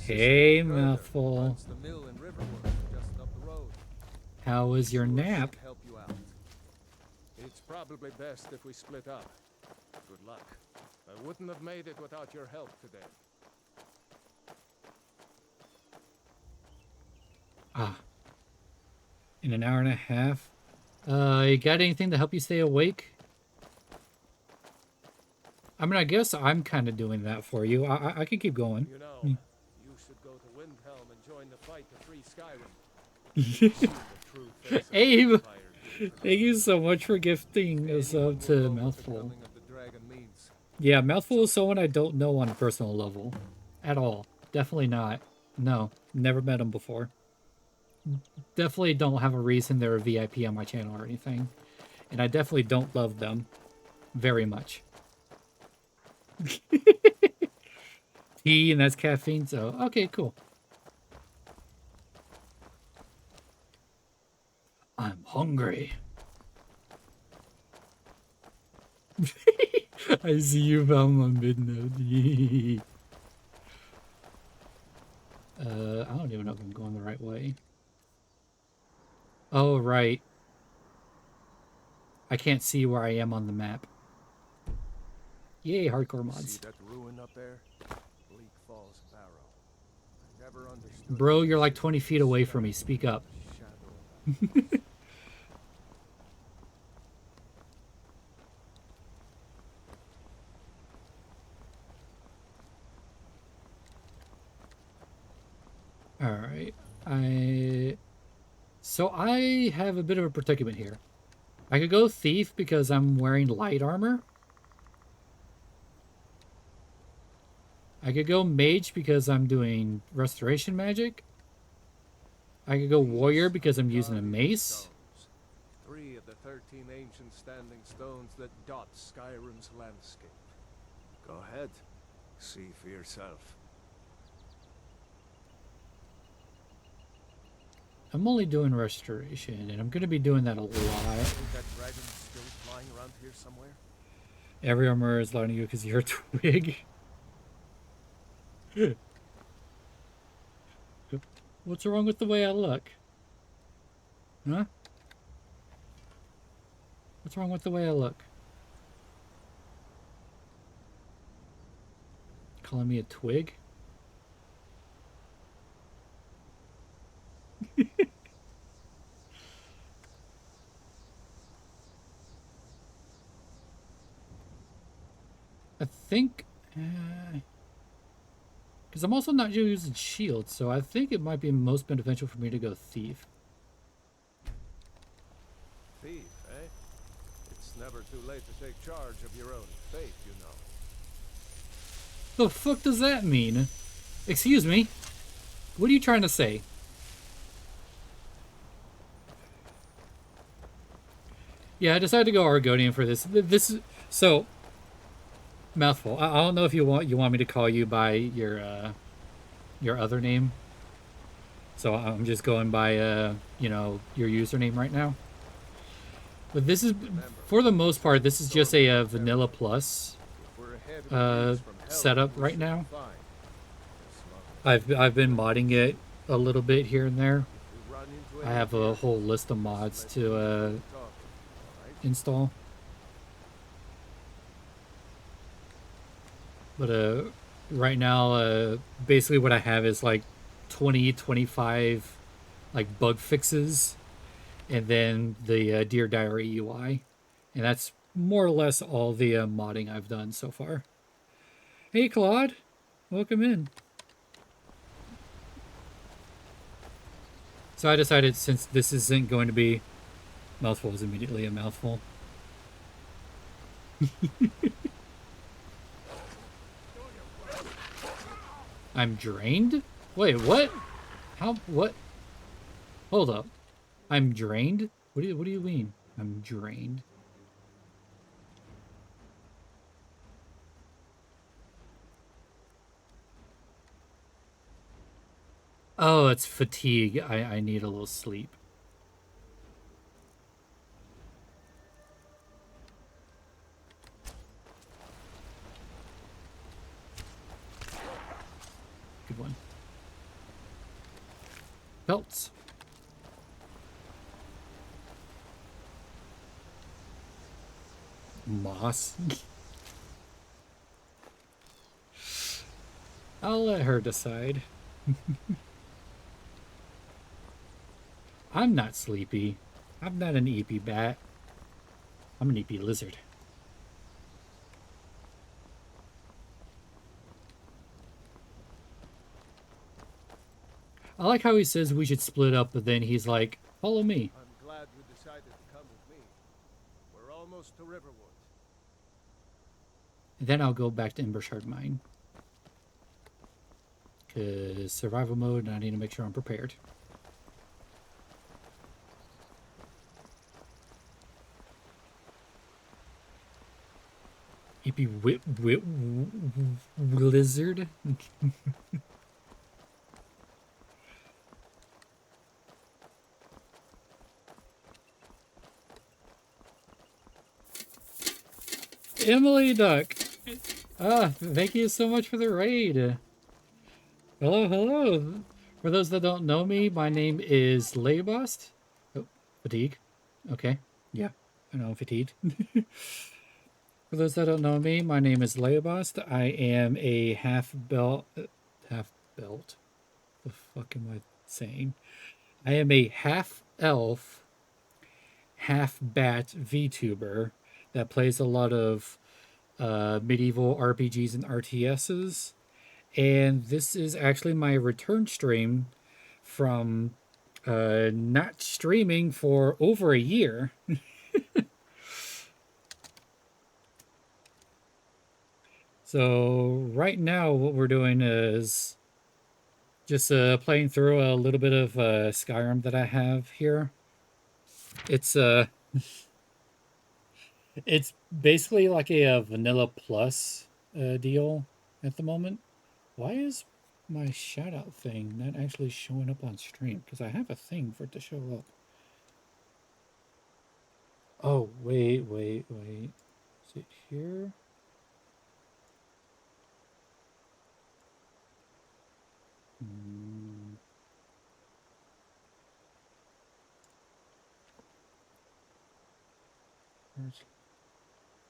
Hey, Mouthful. The mill and Riverwood just up the road. How was your nap? Help you out. It's probably best if we split up. Good luck. I wouldn't have made it without your help today. Ah. In an hour and a half? You got anything to help you stay awake? I mean, I guess I'm kind of doing that for you. I can keep going. You know, you should go to Windhelm and join the fight to free Skyrim. Abe, thank you so much for gifting us up to Mouthful. Yeah, Mouthful is someone I don't know on a personal level. At all. Definitely not. No, never met him before. Definitely don't have a reason they're a VIP on my channel or anything. And I definitely don't love them. Very much. Tea, and that's caffeine, so okay, cool. I'm hungry. I see you found my midnight. I don't even know if I'm going the right way. Oh, right. I can't see where I am on the map. Yay, hardcore mods. See that ruin up there? Bleak Falls Barrow. I never understood. Bro, you're like 20 feet away from me. Speak up. Alright. So I have a bit of a predicament here. I could go thief because I'm wearing light armor. I could go mage because I'm doing restoration magic. I could go warrior because I'm using a mace. 3 of the 13 ancient standing stones that dot Skyrim's landscape. Go ahead. See for yourself. I'm only doing restoration, and I'm going to be doing that a lot. Think that dragon's still flying around here somewhere? Every armor is lining you because you're a twig. What's wrong with the way I look? Huh? What's wrong with the way I look? Calling me a twig? I think... Because I'm also not using shield, so I think it might be most beneficial for me to go thief. Thief, eh? It's never too late to take charge of your own fate, you know. The fuck does that mean? Excuse me? What are you trying to say? Yeah, I decided to go Argonian for this. This is... So... Mouthful. I don't know if you want me to call you by your other name. So I'm just going by you know, your username right now. But this is, for the most part, this is just a vanilla plus setup right now. I've been modding it a little bit here and there. I have a whole list of mods to install. But right now, basically what I have is like 25 like bug fixes, and then the Dear Diary UI, and that's more or less all the modding I've done so far. Hey Claude, welcome in. So I decided, since this isn't going to be... Mouthful is immediately a mouthful. I'm drained? Wait, what? How? What? Hold up. I'm drained? What do you mean? I'm drained? Oh, it's fatigue. I need a little sleep. Good one. Belts. Moss. I'll let her decide. I'm not sleepy. I'm not an EP bat. I'm an EP lizard. I like how he says we should split up, but then he's like, follow me. I'm glad you decided to come with me. We're almost to Riverwood. And then I'll go back to Embershard Mine. Because survival mode, and I need to make sure I'm prepared. EP lizard. Emily Duck. Thank you so much for the raid. Hello, hello. For those that don't know me, my name is Labost. Oh, fatigue. Okay. Yeah, I know I'm fatigued. For those that don't know me, my name is Labost. I am a half belt. The fuck am I saying? I am a half elf, half bat VTuber that plays a lot of medieval RPGs and RTSs. And this is actually my return stream from not streaming for over a year. So right now what we're doing is just playing through a little bit of Skyrim that I have here. It's basically like a vanilla plus deal at the moment. Why is my shout out thing not actually showing up on stream? Because I have a thing for it to show up. Oh, wait. Is it here?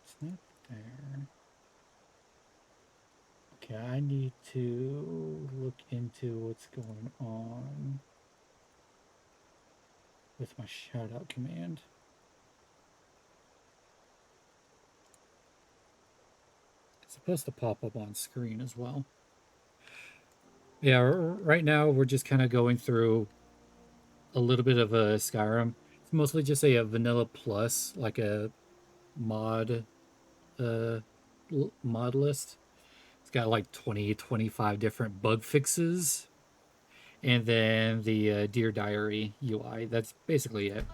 It's not there. Okay, I need to look into what's going on with my shout out command. It's supposed to pop up on screen as well. Yeah, right now we're just kind of going through a little bit of a Skyrim. It's mostly just a vanilla plus, like a mod uh mod list. It's got like 20, 25 different bug fixes, and then the Dear Diary UI. That's basically it.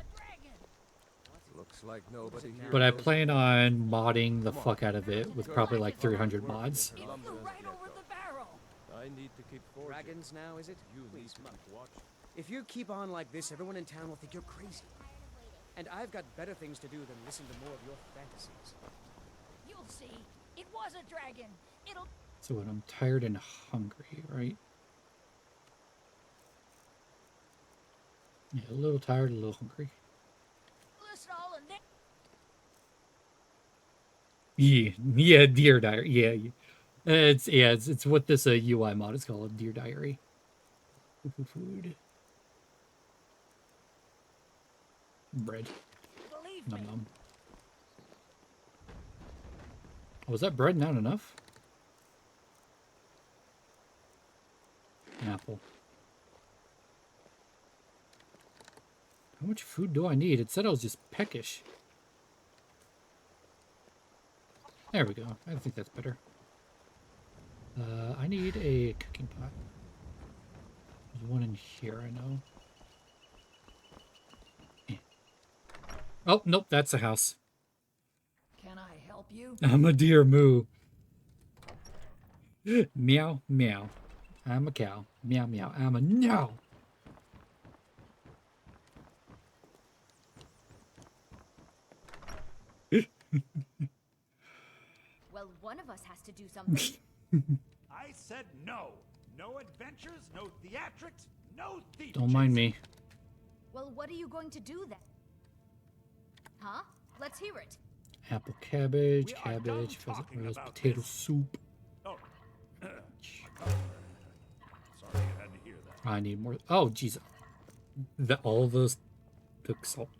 Looks like nobody here. But I knows plan about on modding the fuck out of it with probably like 300 mods. It flew right over the barrel. I need to keep forging. Dragons now, is it? You need Please, to Mother. keep watch. If you keep on like this, everyone in town will think you're crazy. And I've got better things to do than listen to more of your fantasies. You'll see. It was a dragon. It'll So when I'm tired and hungry, right? Yeah, a little tired, a little hungry. list all and then. Yeah, Dear Diary. Yeah. It's what this UI mod is called, Dear Diary. Food. Bread. Believe Nom me. nom. Was that bread not enough? An apple. How much food do I need? It said I was just peckish. There we go. I think that's better. I need a cooking pot. There's one in here, I know. Oh, nope, that's a house. Can I help you? I'm a deer moo. Meow, meow. I'm a cow. Meow, meow. I'm a no. Well, one of us has to do something. I said no. No adventures, no theatrics, no thief. Don't mind me. Well, what are you going to do then? Huh? Let's hear it. Apple cabbage, We are done cabbage, pheasant talking roast, about potato this. soup. Oh. Sorry you had to hear that. I need more. Oh, jeez. All those took salt.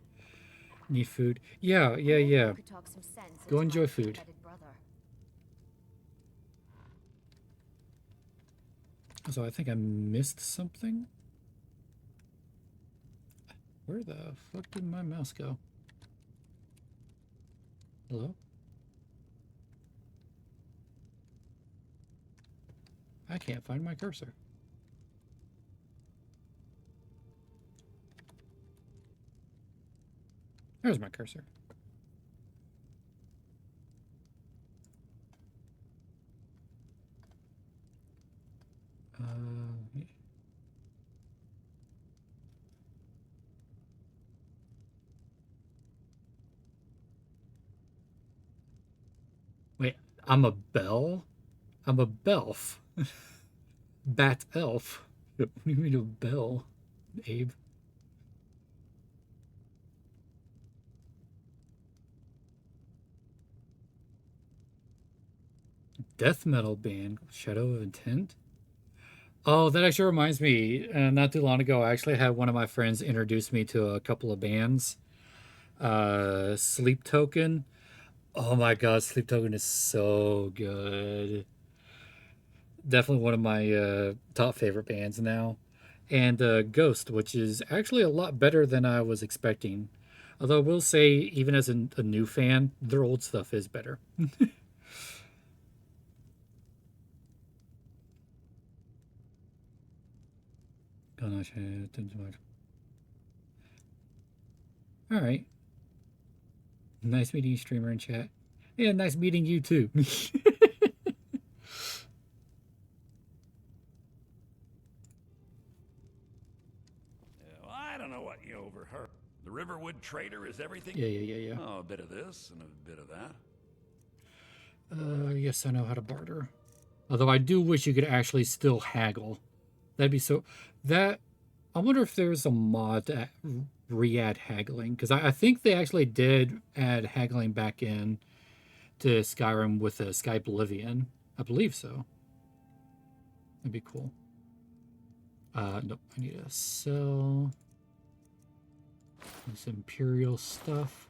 Need food. Yeah. You could talk some sense Go into enjoy my food. pet-headed brother. So I think I missed something. Where the fuck did my mouse go? Hello? I can't find my cursor. There's my cursor. Yeah. Wait, I'm a bell? I'm a belf. Bat elf. What do you mean a bell, Abe? Death metal band, Shadow of Intent? Oh, that actually reminds me. Not too long ago, I actually had one of my friends introduce me to a couple of bands. Sleep Token. Oh my god, Sleep Token is so good. Definitely one of my top favorite bands now. And Ghost, which is actually a lot better than I was expecting. Although I will say, even as a new fan, their old stuff is better. All right. Nice meeting you, streamer in chat. Yeah, nice meeting you too. Riverwood trader is everything? Yeah. Oh, a bit of this and a bit of that. Yes, I know how to barter. Although I do wish you could actually still haggle. That'd be so... That... I wonder if there's a mod to re-add haggling. Because I think they actually did add haggling back in to Skyrim with the Sky Oblivion. I believe so. That'd be cool. Nope. I need to sell this Imperial stuff.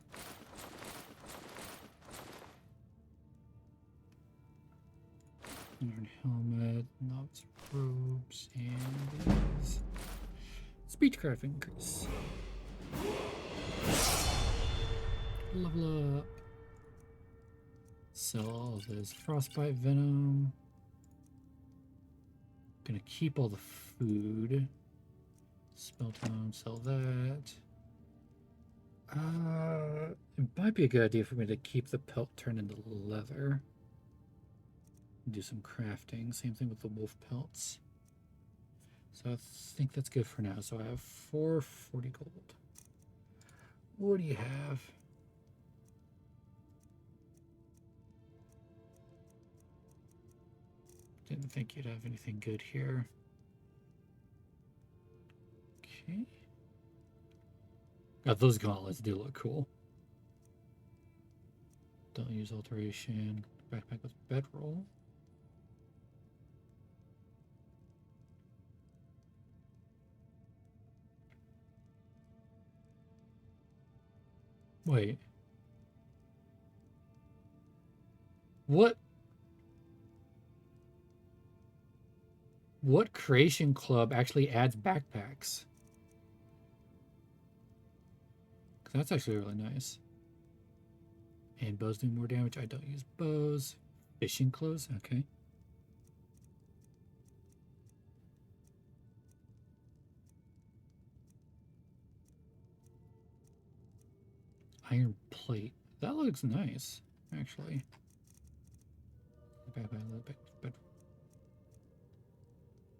Iron helmet, novice robes, and these. Speechcraft increase. Level up. Sell all this frostbite venom. Gonna keep all the food. Spelltome, sell that. It might be a good idea for me to keep the pelt turned into leather. Do some crafting. Same thing with the wolf pelts. So I think that's good for now. So I have 440 gold. What do you have? Didn't think you'd have anything good here. Okay. God, those gauntlets do look cool. Don't use alteration. Backpack with bedroll. Wait. What? What creation club actually adds backpacks? That's actually really nice. And bows do more damage. I don't use bows. Fishing clothes, okay. Iron plate. That looks nice, actually.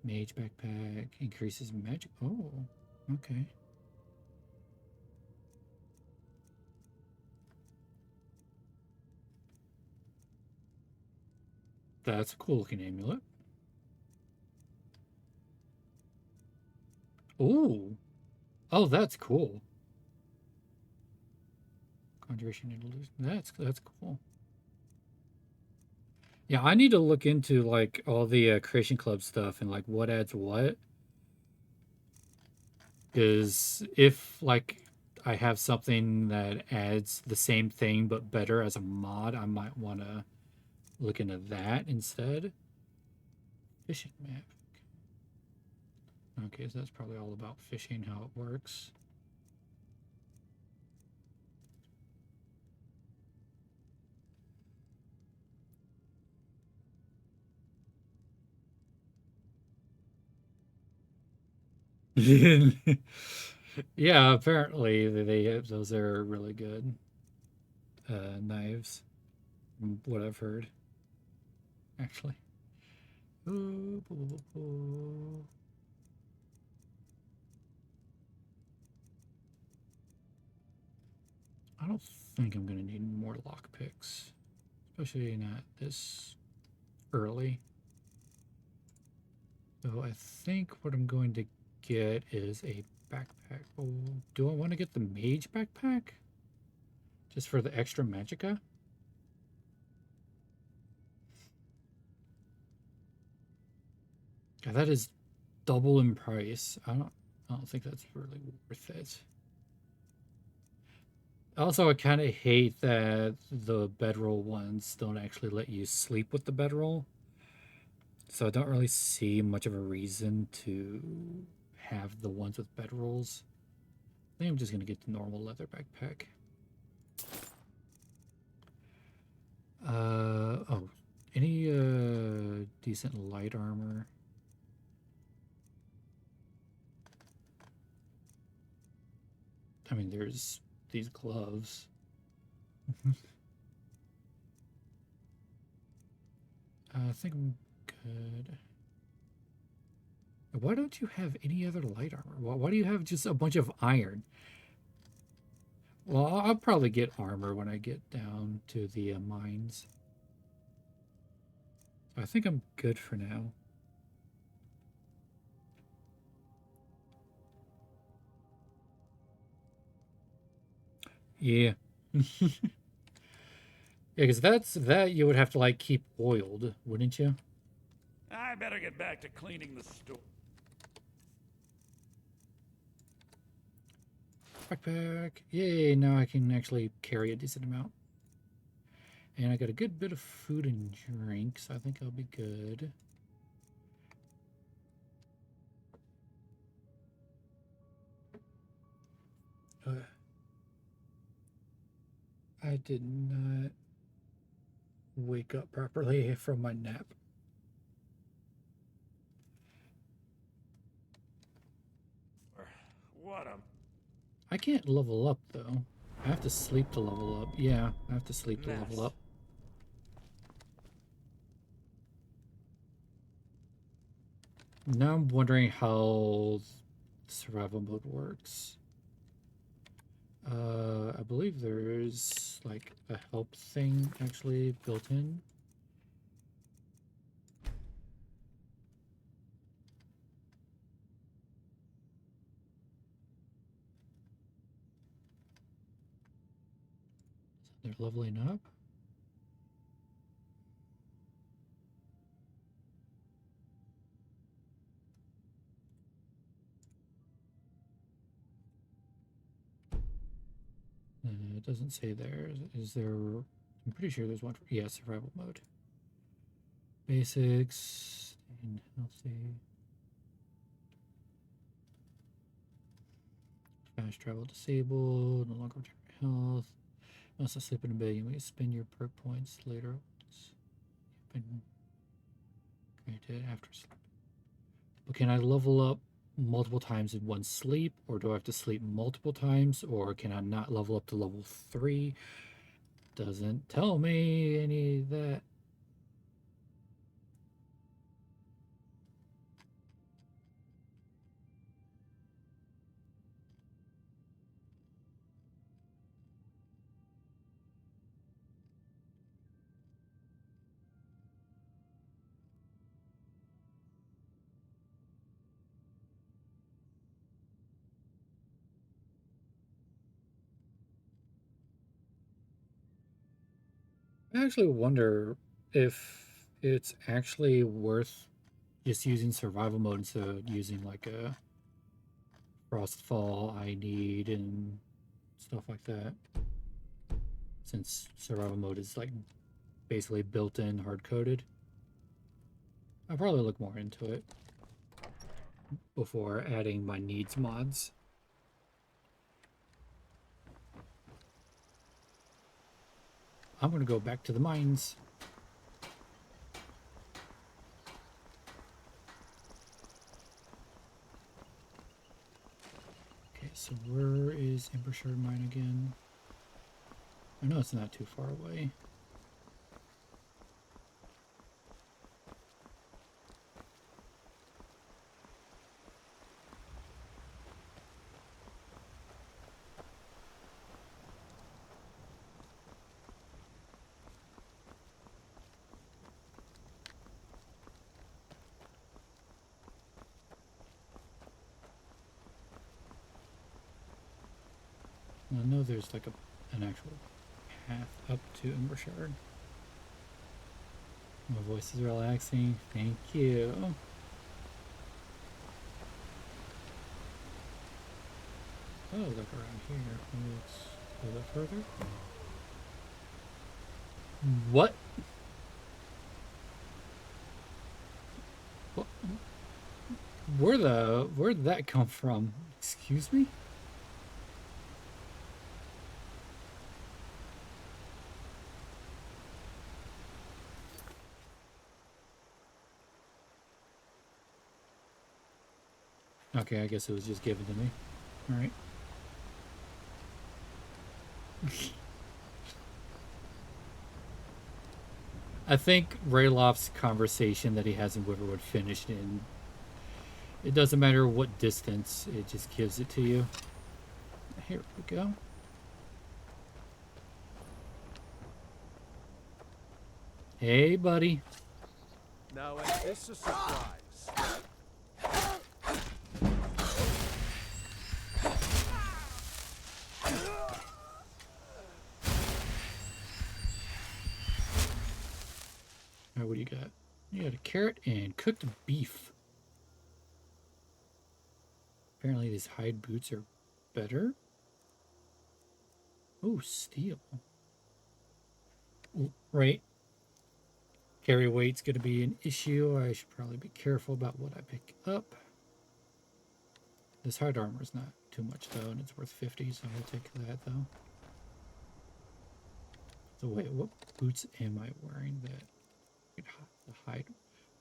Mage backpack increases magic. Oh, okay. That's a cool looking amulet. Ooh. Oh, that's cool. Conjuration and illusion. That's cool. Yeah, I need to look into like all the creation club stuff and like what adds what. Is if like I have something that adds the same thing but better as a mod, I might want to look into that instead. Fishing map. Okay, so that's probably all about fishing, how it works. Yeah, apparently they those are really good knives, from what I've heard. Actually. I don't think I'm gonna need more lockpicks, especially not this early. So I think what I'm going to get is a backpack. Oh, do I want to get the mage backpack? Just for the extra magicka? God, that is double in price. I don't think that's really worth it. Also, I kind of hate that the bedroll ones don't actually let you sleep with the bedroll. So I don't really see much of a reason to have the ones with bedrolls. I think I'm just going to get the normal leather backpack. Oh, any decent light armor? I mean, there's these gloves. I think I'm good. Why don't you have any other light armor? Why do you have just a bunch of iron? Well, I'll probably get armor when I get down to the mines. So I think I'm good for now. Yeah. Yeah, because that you would have to like keep oiled, wouldn't you? I better get back to cleaning the store. Backpack. Yay, now I can actually carry a decent amount. And I got a good bit of food and drink, so I think I'll be good. I did not wake up properly from my nap. What a... I can't level up, though. I have to sleep to level up. Yeah, I have to sleep to level up. Now I'm wondering how survival mode works. I believe there's like a help thing actually built in. They're leveling up. It doesn't say there. Is there? I'm pretty sure there's one for, yeah, survival mode. Basics, and healthy. Fast travel disabled, no longer return health. Also sleep in a bed, you may spend your perk points later. You've been granted after sleep. But can I level up multiple times in one sleep, or do I have to sleep multiple times, or can I not level up to level 3? Doesn't tell me any of that. I actually wonder if it's actually worth just using survival mode instead of using like a frostfall I need and stuff like that. Since survival mode is like basically built in, hard coded. I'll probably look more into it before adding my needs mods. I'm gonna go back to the mines. Okay, so where is Embershard Mine again? I know it's not too far away. I know there's like an actual path up to Embershard. My voice is relaxing. Thank you. Oh, look around here. Maybe it's a little bit further. What? What? Where'd that come from? Excuse me? Okay, I guess it was just given to me. Alright. I think Rayloft's conversation that he has in Witherwood finished in. It doesn't matter what distance, it just gives it to you. Here we go. Hey, buddy. Now, is this a surprise? Alright, what do you got? You got a carrot and cooked beef. Apparently these hide boots are better. Oh, steel. Ooh, right. Carry weight's going to be an issue. I should probably be careful about what I pick up. This hide armor is not too much though, and it's worth 50, so I'll take that though. So wait, what boots am I wearing that the hide?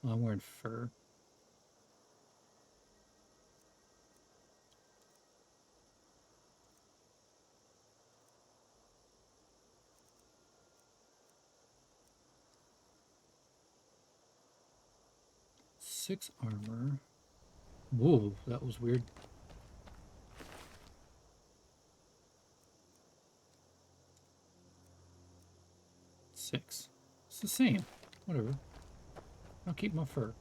Well, I'm wearing fur. Six armor. Whoa, that was weird. Six. It's the same. Whatever. I'll keep my fur.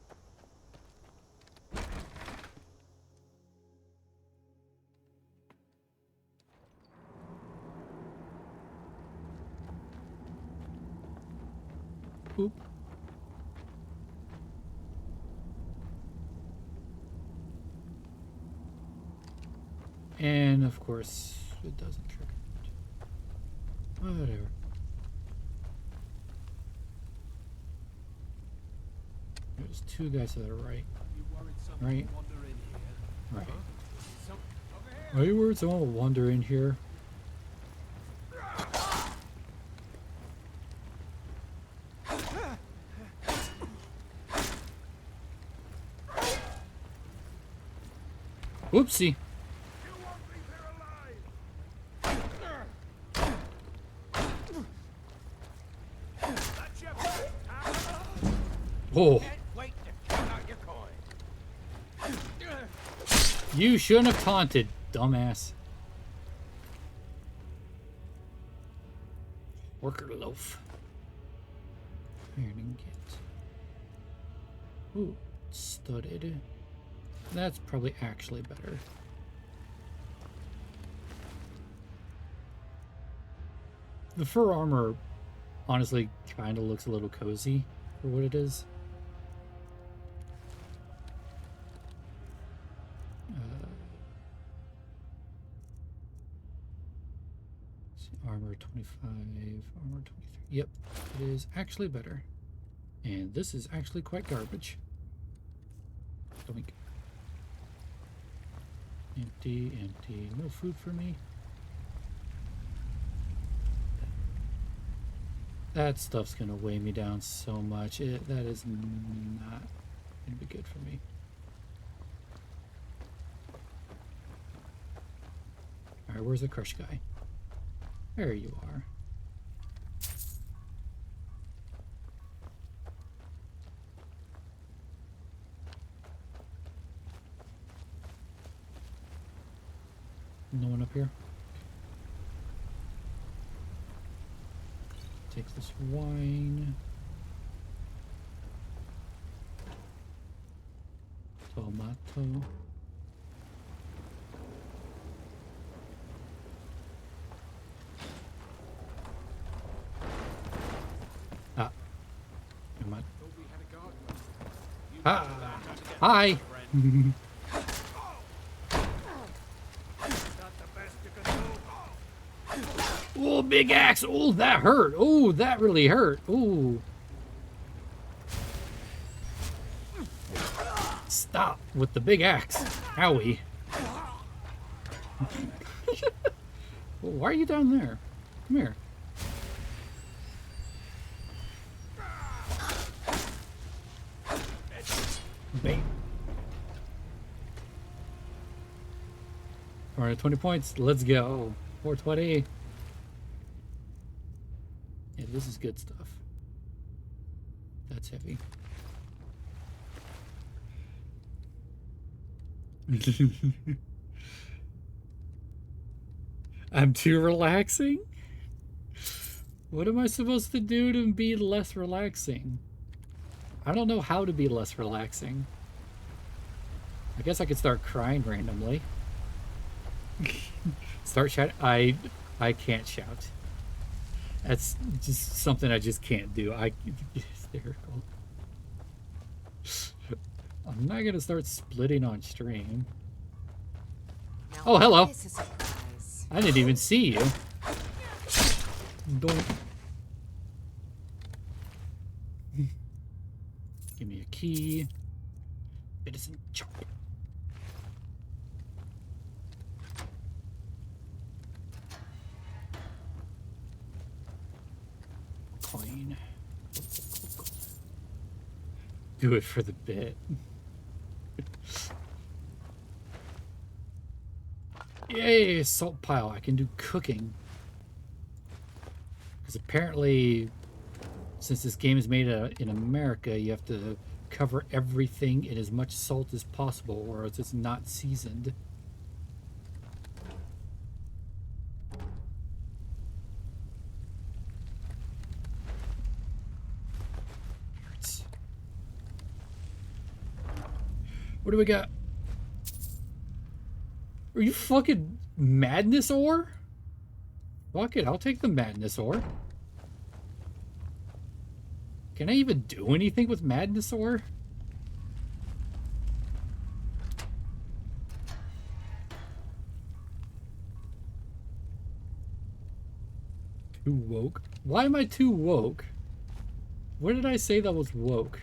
Oop. And of course, it doesn't trigger. Whatever. There's two guys to the right. Right? Right. Are you worried someone will wander in here? Whoopsie. Oh. You shouldn't have taunted, dumbass. Worker loaf. Iron ingot. Ooh, studded. That's probably actually better. The fur armor honestly kind of looks a little cozy for what it is. Armor 25, armor 23. Yep, it is actually better. And this is actually quite garbage. Doink. Empty, empty. No food for me. That stuff's gonna weigh me down so much. That is not gonna be good for me. Alright, where's the crush guy? There you are. No one up here? Take this wine. Tomato. Ah. Hi. Oh, big axe. Oh, that hurt. Oh, that really hurt. Oh. Stop with the big axe. Owie. Well, why are you down there? Come here. Bam. All right, 20 points. Let's go. 420. Yeah, this is good stuff. That's heavy. I'm too relaxing? What am I supposed to do to be less relaxing? I don't know how to be less relaxing. I guess I could start crying randomly. Start shouting. I can't shout. That's just something I just can't do. I hysterical. I'm not gonna start splitting on stream. Oh, hello. I didn't even see you. Don't. Give me a key. Citizen chop. Coin. Do it for the bit. Yay, salt pile. I can do cooking. Because apparently, since this game is made in America, you have to cover everything in as much salt as possible, or else it's not seasoned. What do we got? Are you fucking madness ore? Fuck it, I'll take the madness ore. Can I even do anything with madness ore? Too woke? Why am I too woke? What did I say that was woke?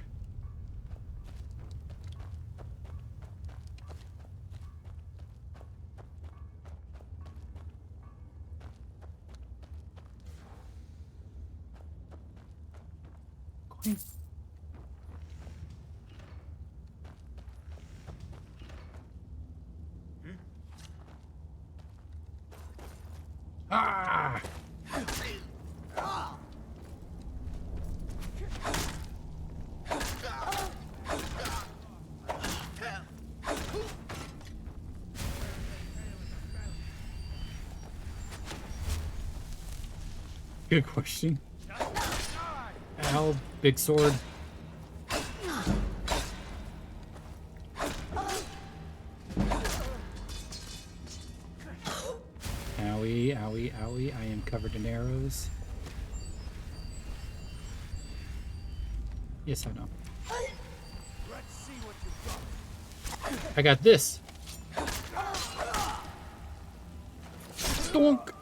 Ah! Good question. Ow, big sword. Owie, owie, owie. I am covered in arrows. Yes, I know. Let's see what you've got. I got this. Stonk.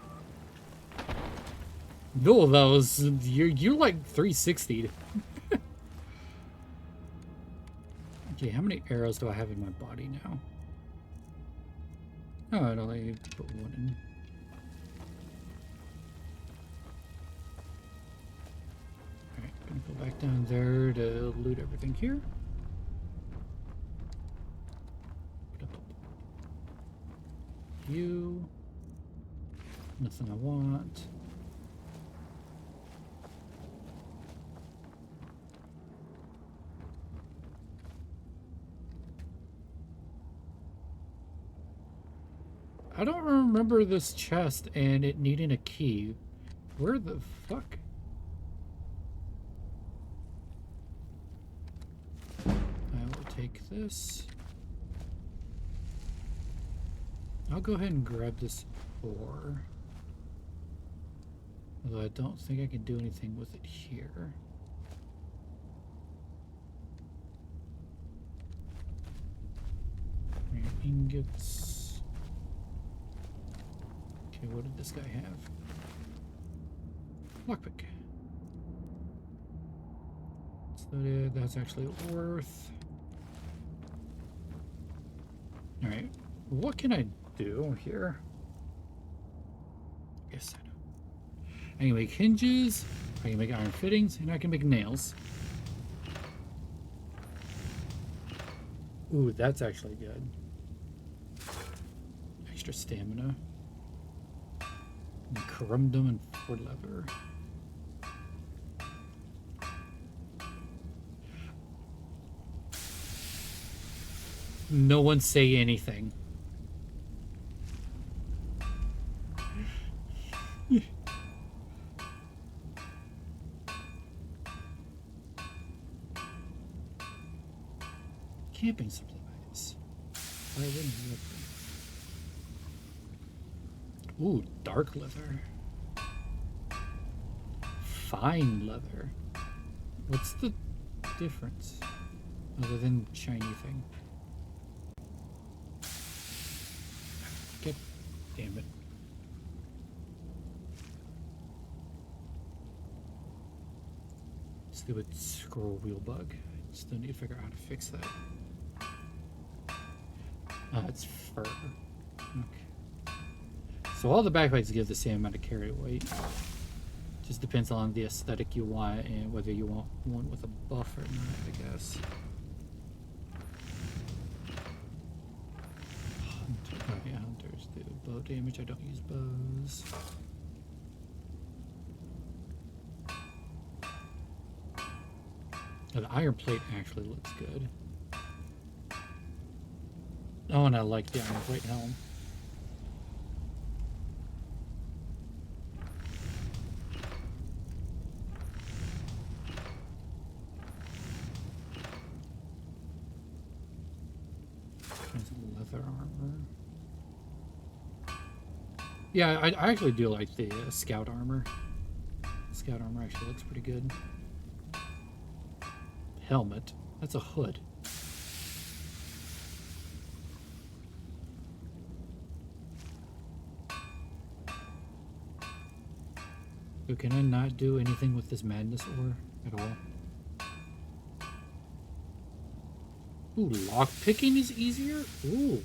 No, that was you're like 360'd. Okay, how many arrows do I have in my body now? Oh, I'd only put one in. Alright, gonna go back down there to loot everything here. You. Nothing I want. I don't remember this chest and it needing a key. Where the fuck? I will take this. I'll go ahead and grab this ore. Although I don't think I can do anything with it here. Ingots. Okay, what did this guy have? Lockpick. So that's actually worth. Alright, what can I do here? Yes, I know. I can make hinges, I can make iron fittings, and I can make nails. Ooh, that's actually good. Extra stamina. And corundum and for leather. No one say anything. Camping supplies. Why wouldn't you look them? Ooh, dark leather. Fine leather. What's the difference? Other than shiny thing. God damn it. Stupid scroll wheel bug. Still need to figure out how to fix that. It's fur. Okay. So all the backpacks give the same amount of carry weight. Just depends on the aesthetic you want and whether you want one with a buff or not, I guess. Hunter. Oh yeah, hunters do bow damage. I don't use bows. Oh, the iron plate actually looks good. Oh, and I like the iron plate helm. There's leather armor. Yeah, I actually do like the scout armor. Scout armor actually looks pretty good. Helmet. That's a hood. So can I not do anything with this madness ore at all? Ooh, lock picking is easier? Ooh.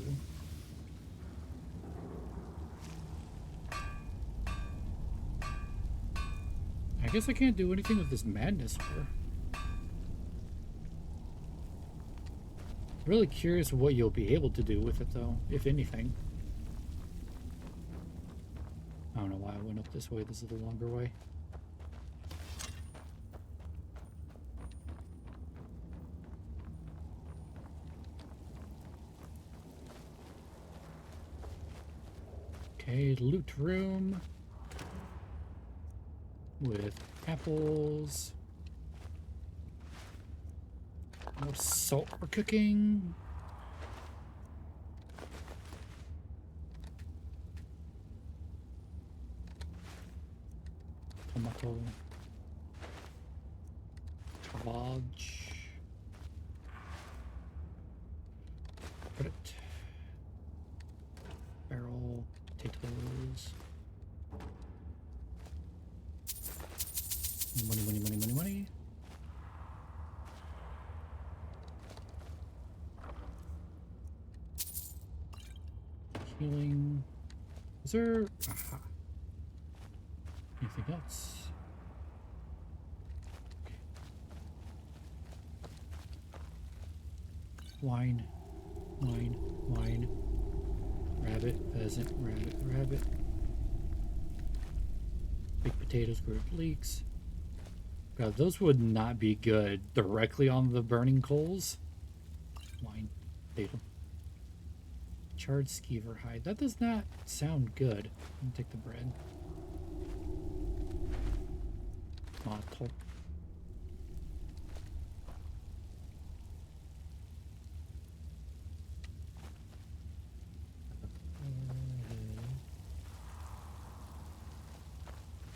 I guess I can't do anything with this madness ore. Really curious what you'll be able to do with it though, if anything. I don't know why I went up this way. This is the longer way. Okay, loot room with apples. More salt for cooking. Tomato. Cabbage. Put it. Barrel. Potatoes. Money, money, money, money, money. Healing. Is there... Aha. Anything else? Okay. Wine. Wine. Wine. Rabbit. Pheasant. Rabbit. Rabbit. Baked potatoes. Grilled leeks. God, those would not be good directly on the burning coals. Wine. Potato. Charred skeever hide. That does not sound good. I'm gonna take the bread. Tomato.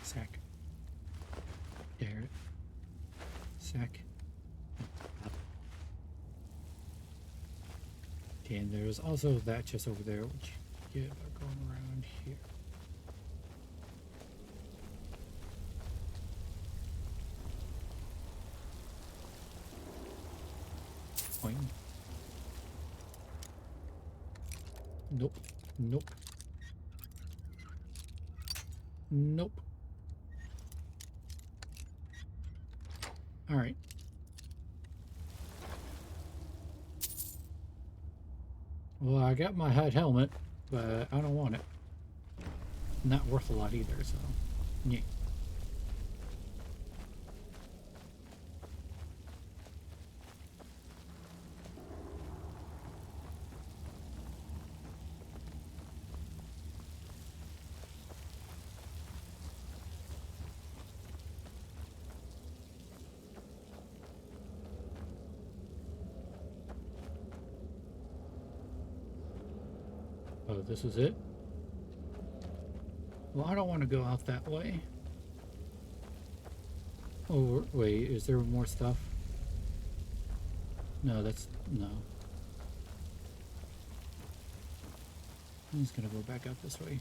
Sack. Carrot. Sack. Okay, and there's also that chest over there, which you get by going around here. Point. Nope. Nope. Nope. All right. Well, I got my hide helmet, but I don't want it. Not worth a lot either, so yeah. Oh, this is it? Well, I don't want to go out that way. Oh, wait, is there more stuff? No, that's... no. I'm just gonna go back out this way.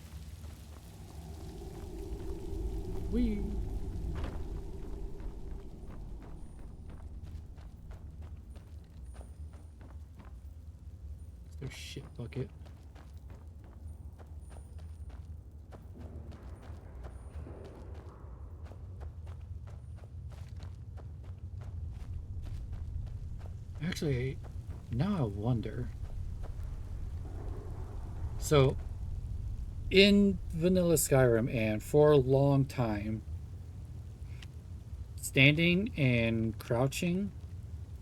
Whee! It's their shit bucket. Actually, now I wonder. So, in vanilla Skyrim and for a long time, standing and crouching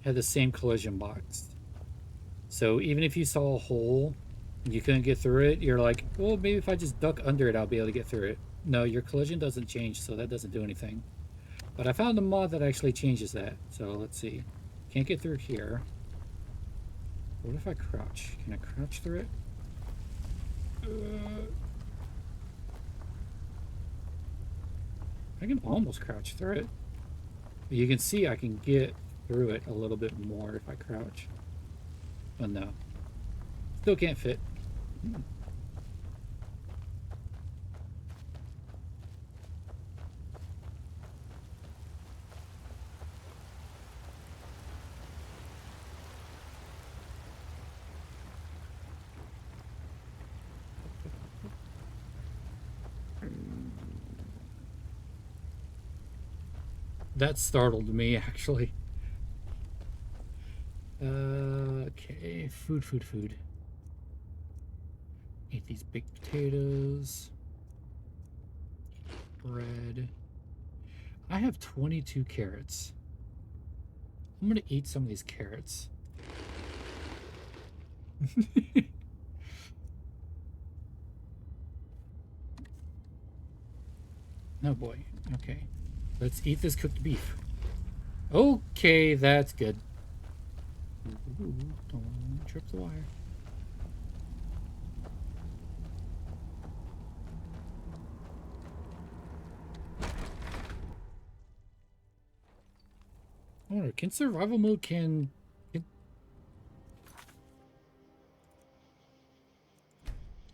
had the same collision box. So even if you saw a hole and you couldn't get through it, you're like, well, maybe if I just duck under it, I'll be able to get through it. No, your collision doesn't change, so that doesn't do anything. But I found a mod that actually changes that. So let's see. Can't get through here. What if I crouch? Can I crouch through it? I can almost crouch through it. But you can see I can get through it a little bit more if I crouch. Oh no. Still can't fit. That startled me, actually. Okay, food. Eat these baked potatoes. Bread. I have 22 carrots. I'm gonna eat some of these carrots. Oh boy. Okay. Let's eat this cooked beef. Okay, that's good. Ooh, don't trip the wire. I wonder, can survival mode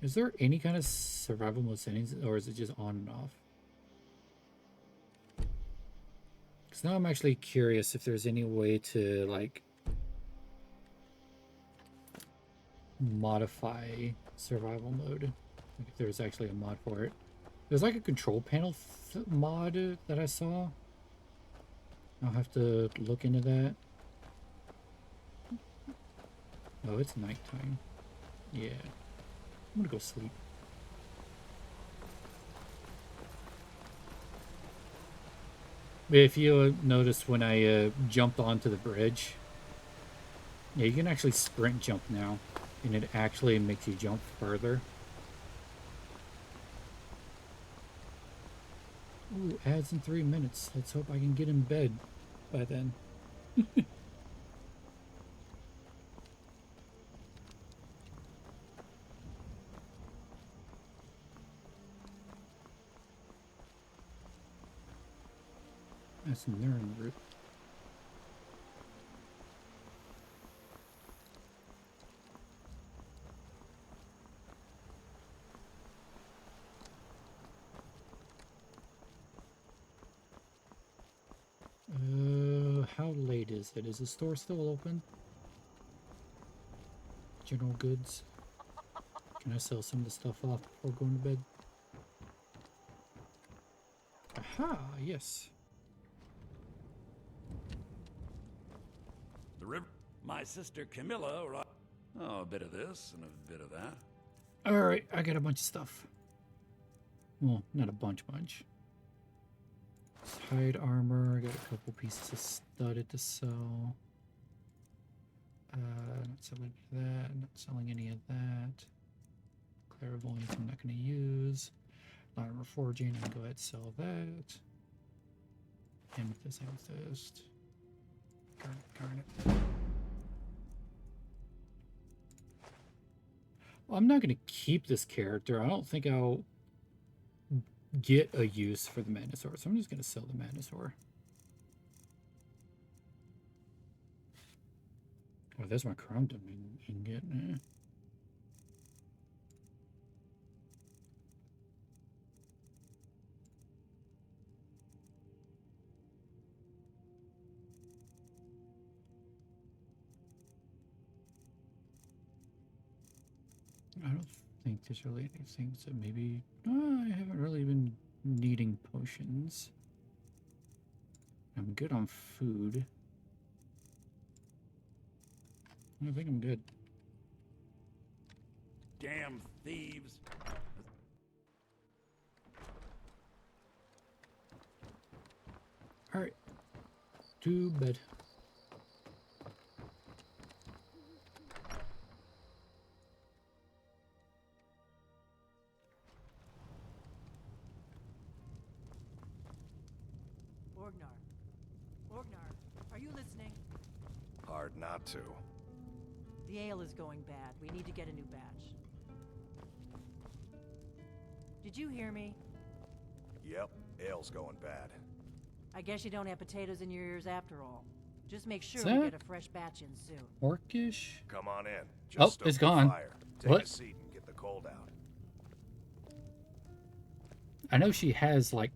is there any kind of survival mode settings, or is it just on and off? Because now I'm actually curious if there's any way to, like, modify survival mode. Like if there's actually a mod for it. There's like a control panel mod that I saw. I'll have to look into that. Oh, it's nighttime. Yeah. I'm gonna go sleep. But if you noticed when I jumped onto the bridge, yeah, you can actually sprint jump now, and it actually makes you jump further. Ooh, ads in 3 minutes. Let's hope I can get in bed by then. That's Nern root. How late is it? Is the store still open? General goods. Can I sell some of the stuff off before going to bed? Aha, yes. The river. My sister Camilla. Oh, a bit of this and a bit of that. Alright, I got a bunch of stuff. Well, not a bunch. Hide armor, I got a couple pieces of studded to sell. Not selling that, not selling any of that. Clairvoyance I'm not going to use. Armor forging, I'm going to go ahead and sell that. Amethyst. Garnet. Well, I'm not going to keep this character. I don't think I'll get a use for the Manosaur, so I'm just going to sell the Manosaur. Oh, there's my Corundum ingot. I don't think there's really anything, so maybe... I haven't really been needing potions. I'm good on food. I think I'm good. Damn thieves. Alright. To bed. Orgnar, are you listening? Hard not to. The ale is going bad. We need to get a new batch. Did you hear me? Yep, ale's going bad. I guess you don't have potatoes in your ears after all. Just make sure Is we that get a fresh batch in soon. Orcish? Come on in. Oh, Just it's stoke the gone. fire. Take What? a seat and get the cold out. I know she has, like,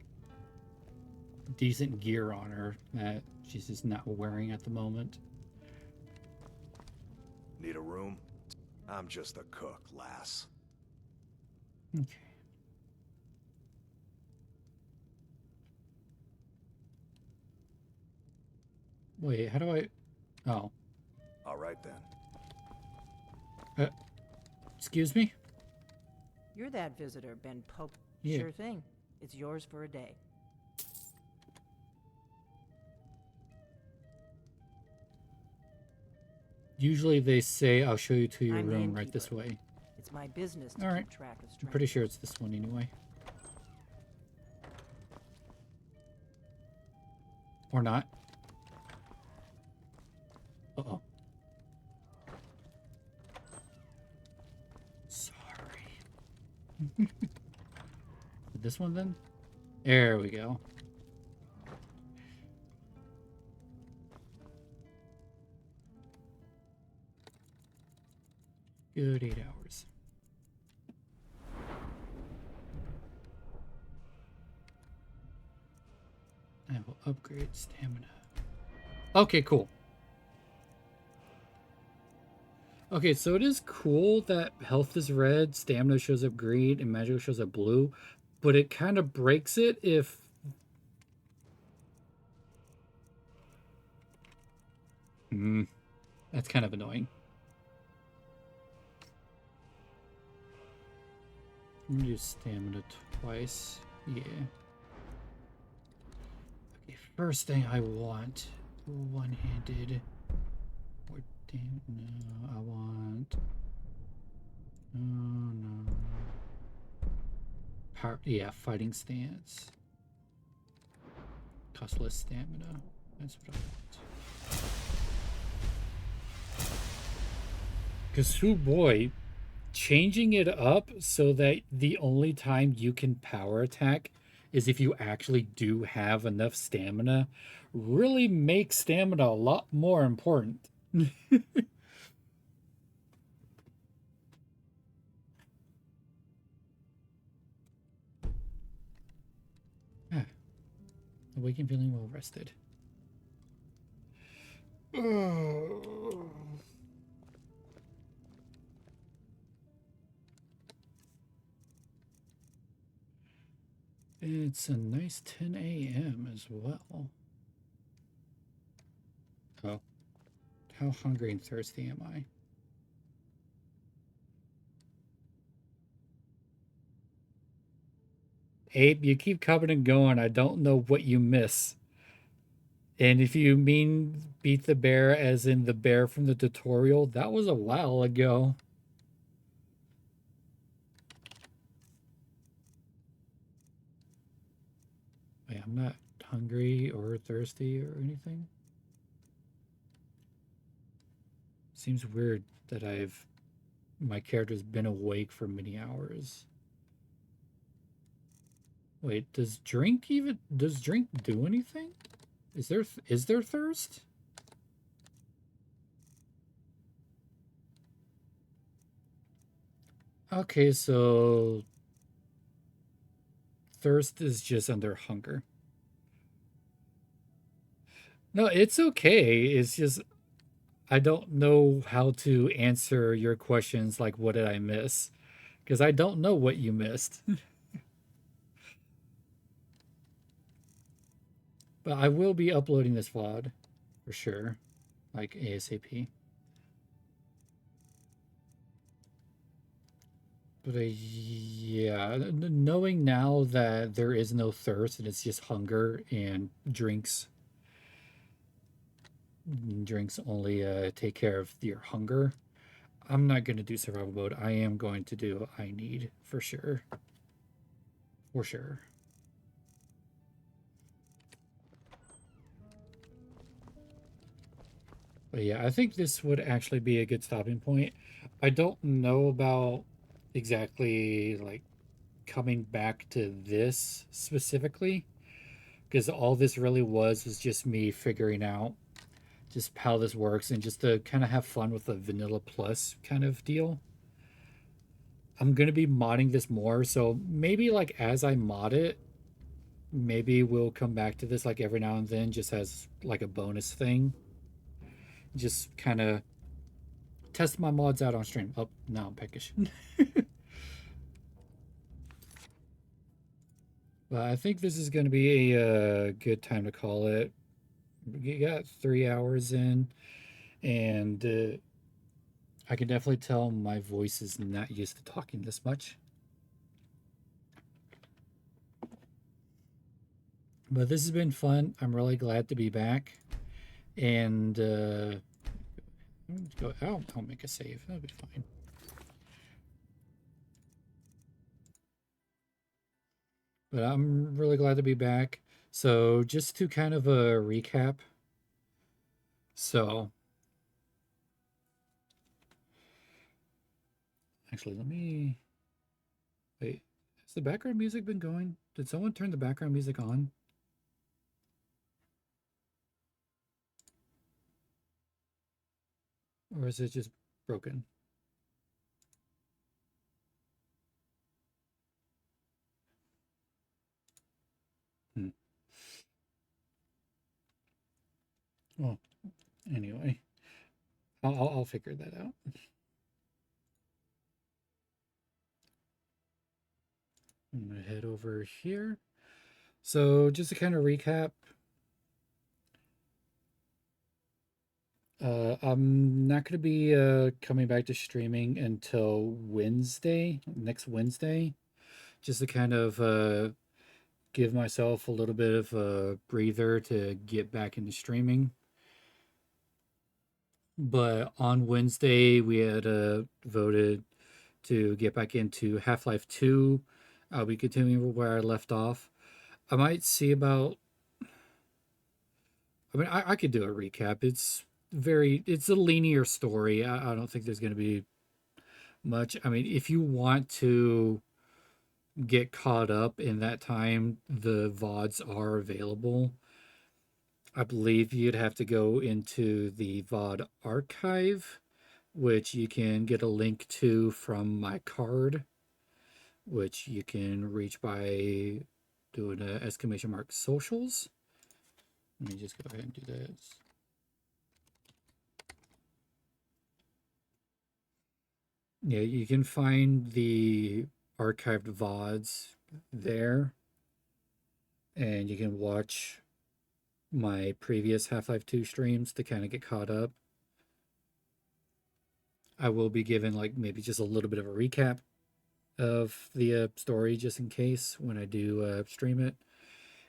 decent gear on her that she's just not wearing at the moment. Need a room? I'm just a cook, lass. Okay. Wait, how do I... Oh. All right, then. Excuse me? You're that visitor, Ben Pope. Yeah. Sure thing. It's yours for a day. Usually they say, I'll show you to your I'm the room right this innkeeper. way. It's my business to Alright. keep track of I'm strangers. pretty sure it's this one anyway. Or not. Uh-oh. Sorry. This one then? There we go. Good 8 hours. I will upgrade stamina. Okay, cool. Okay, so it is cool that health is red, stamina shows up green, and magic shows up blue, but it kind of breaks it if... that's kind of annoying. I'm gonna use stamina twice. Yeah. Okay, first thing I want, one-handed. Or damn, no, I want. Oh no. Power, yeah, fighting stance. Cost less stamina. That's what I want. Because, oh boy, changing it up so that the only time you can power attack is if you actually do have enough stamina really makes stamina a lot more important. Awake and feeling well rested. It's a nice 10 a.m. as well. Oh. How hungry and thirsty am I? Abe, you keep coming and going. I don't know what you miss. And if you mean beat the bear as in the bear from the tutorial, that was a while ago. Wait, I'm not hungry or thirsty or anything. Seems weird that I've My character's been awake for many hours. Wait, does drink do anything? Is there thirst? Okay, so thirst is just under hunger. No, it's okay. It's just I don't know how to answer your questions like what did I miss? Because I don't know what you missed. But I will be uploading this VOD for sure, like ASAP. But yeah, knowing now that there is no thirst and it's just hunger and drinks only take care of your hunger. I'm not going to do survival mode. I am going to do I need for sure. For sure. But yeah, I think this would actually be a good stopping point. I don't know about exactly like coming back to this specifically because all this really was just me figuring out just how this works and just to kind of have fun with the vanilla plus kind of deal. I'm going to be modding this more, so maybe like as I mod it, maybe we'll come back to this like every now and then just as like a bonus thing. Just kind of test my mods out on stream. Oh, now I'm peckish. But I think this is going to be a good time to call it. We got 3 hours in, and I can definitely tell my voice is not used to talking this much. But this has been fun. I'm really glad to be back. And I'll make a save. That'll be fine. But I'm really glad to be back. So just to kind of recap. So actually, let me wait. Has the background music been going? Did someone turn the background music on? Or is it just broken? Hmm. Well, anyway, I'll figure that out. I'm gonna head over here. So just to kind of recap, I'm not going to be coming back to streaming until next Wednesday, just to kind of give myself a little bit of a breather to get back into streaming. But on Wednesday, we had voted to get back into Half-Life 2. I'll be continuing where I left off. I might see about. I mean, I could do a recap. It's a linear story. I don't think there's going to be much. I mean, if you want to get caught up in that time, the VODs are available. I believe you'd have to go into the VOD archive, which you can get a link to from my card, which you can reach by doing a exclamation mark socials. Let me just go ahead and do this. Yeah, you can find the archived VODs there, and you can watch my previous Half-Life 2 streams to kind of get caught up. I will be giving like maybe just a little bit of a recap of the story just in case when I do stream it.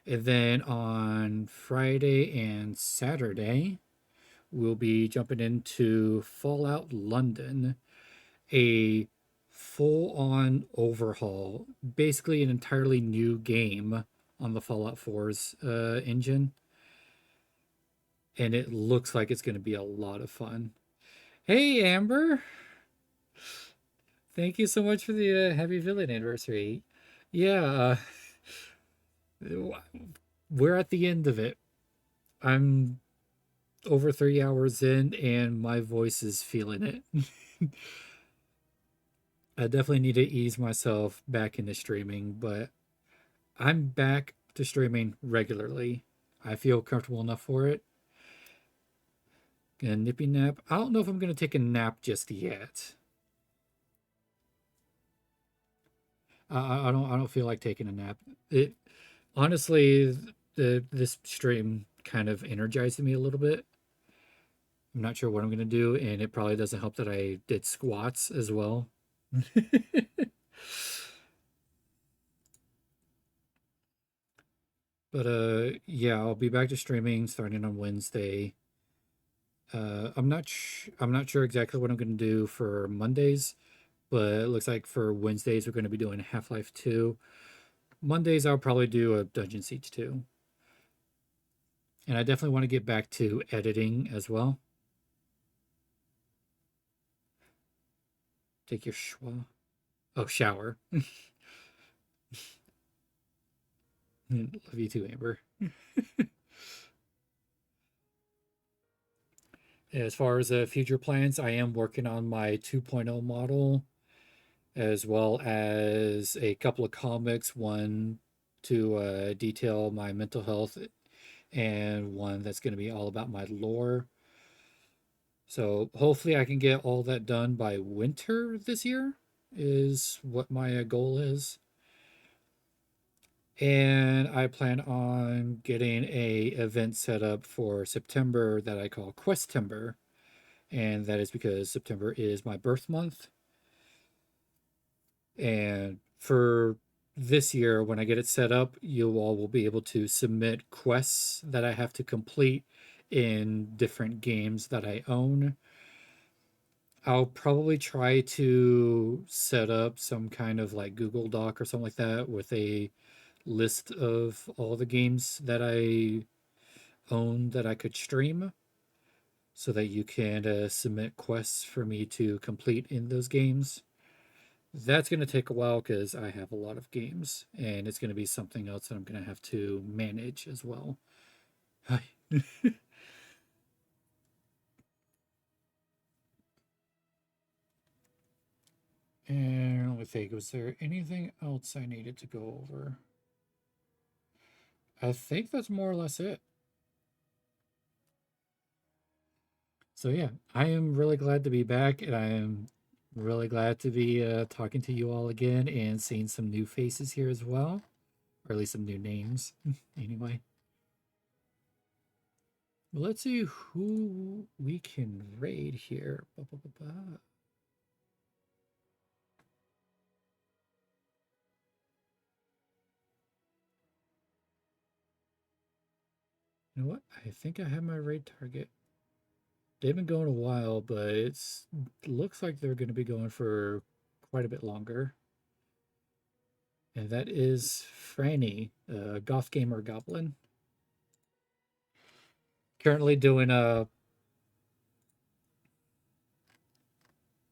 And then on Friday and Saturday, we'll be jumping into Fallout London, a full-on overhaul, basically an entirely new game on the Fallout 4's engine. And it looks like it's going to be a lot of fun. Hey, Amber. Thank you so much for the happy villain anniversary. Yeah, we're at the end of it. I'm over 3 hours in, and my voice is feeling it. I definitely need to ease myself back into streaming, but I'm back to streaming regularly. I feel comfortable enough for it. A nippy nap. I don't know if I'm gonna take a nap just yet. I don't feel like taking a nap. It honestly, this stream kind of energized me a little bit. I'm not sure what I'm gonna do, and it probably doesn't help that I did squats as well. But yeah, I'll be back to streaming starting on Wednesday. I'm not sure exactly what I'm gonna do for Mondays, but it looks like for Wednesdays we're gonna be doing Half-Life 2. Mondays I'll probably do a Dungeon Siege 2. And I definitely want to get back to editing as well. Take your schwa. Oh, shower. Love you too, Amber. As far as future plans, I am working on my 2.0 model, as well as a couple of comics, one to detail my mental health, and one that's going to be all about my lore. So hopefully I can get all that done by winter this year, is what my goal is. And I plan on getting a event set up for September that I call Questember, and that is because September is my birth month. And for this year, when I get it set up, you all will be able to submit quests that I have to complete in different games that I own. I'll probably try to set up some kind of like Google Doc or something like that with a list of all the games that I own that I could stream so that you can submit quests for me to complete in those games. That's going to take a while because I have a lot of games and it's going to be something else that I'm going to have to manage as well. Hi. And let me think, was there anything else I needed to go over? I think that's more or less it. So yeah, I am really glad to be back, and I am really glad to be talking to you all again and seeing some new faces here as well, or at least some new names. Anyway, well, let's see who we can raid here. Ba, ba, ba, ba. You know what? I think I have my raid target. They've been going a while, but it's looks like they're going to be going for quite a bit longer. And that is Franny, Goth Gamer Goblin. Currently doing a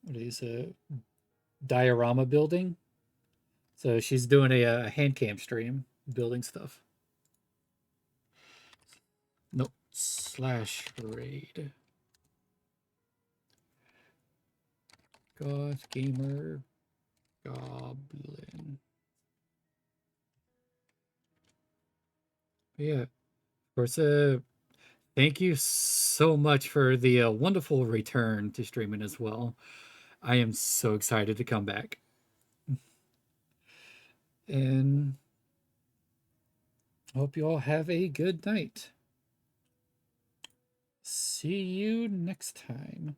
what is a diorama building. So she's doing a hand cam stream building stuff. Nope. Slash raid. Goth Gamer Goblin. But yeah. Of course, thank you so much for the wonderful return to streaming as well. I am so excited to come back. And hope you all have a good night. See you next time.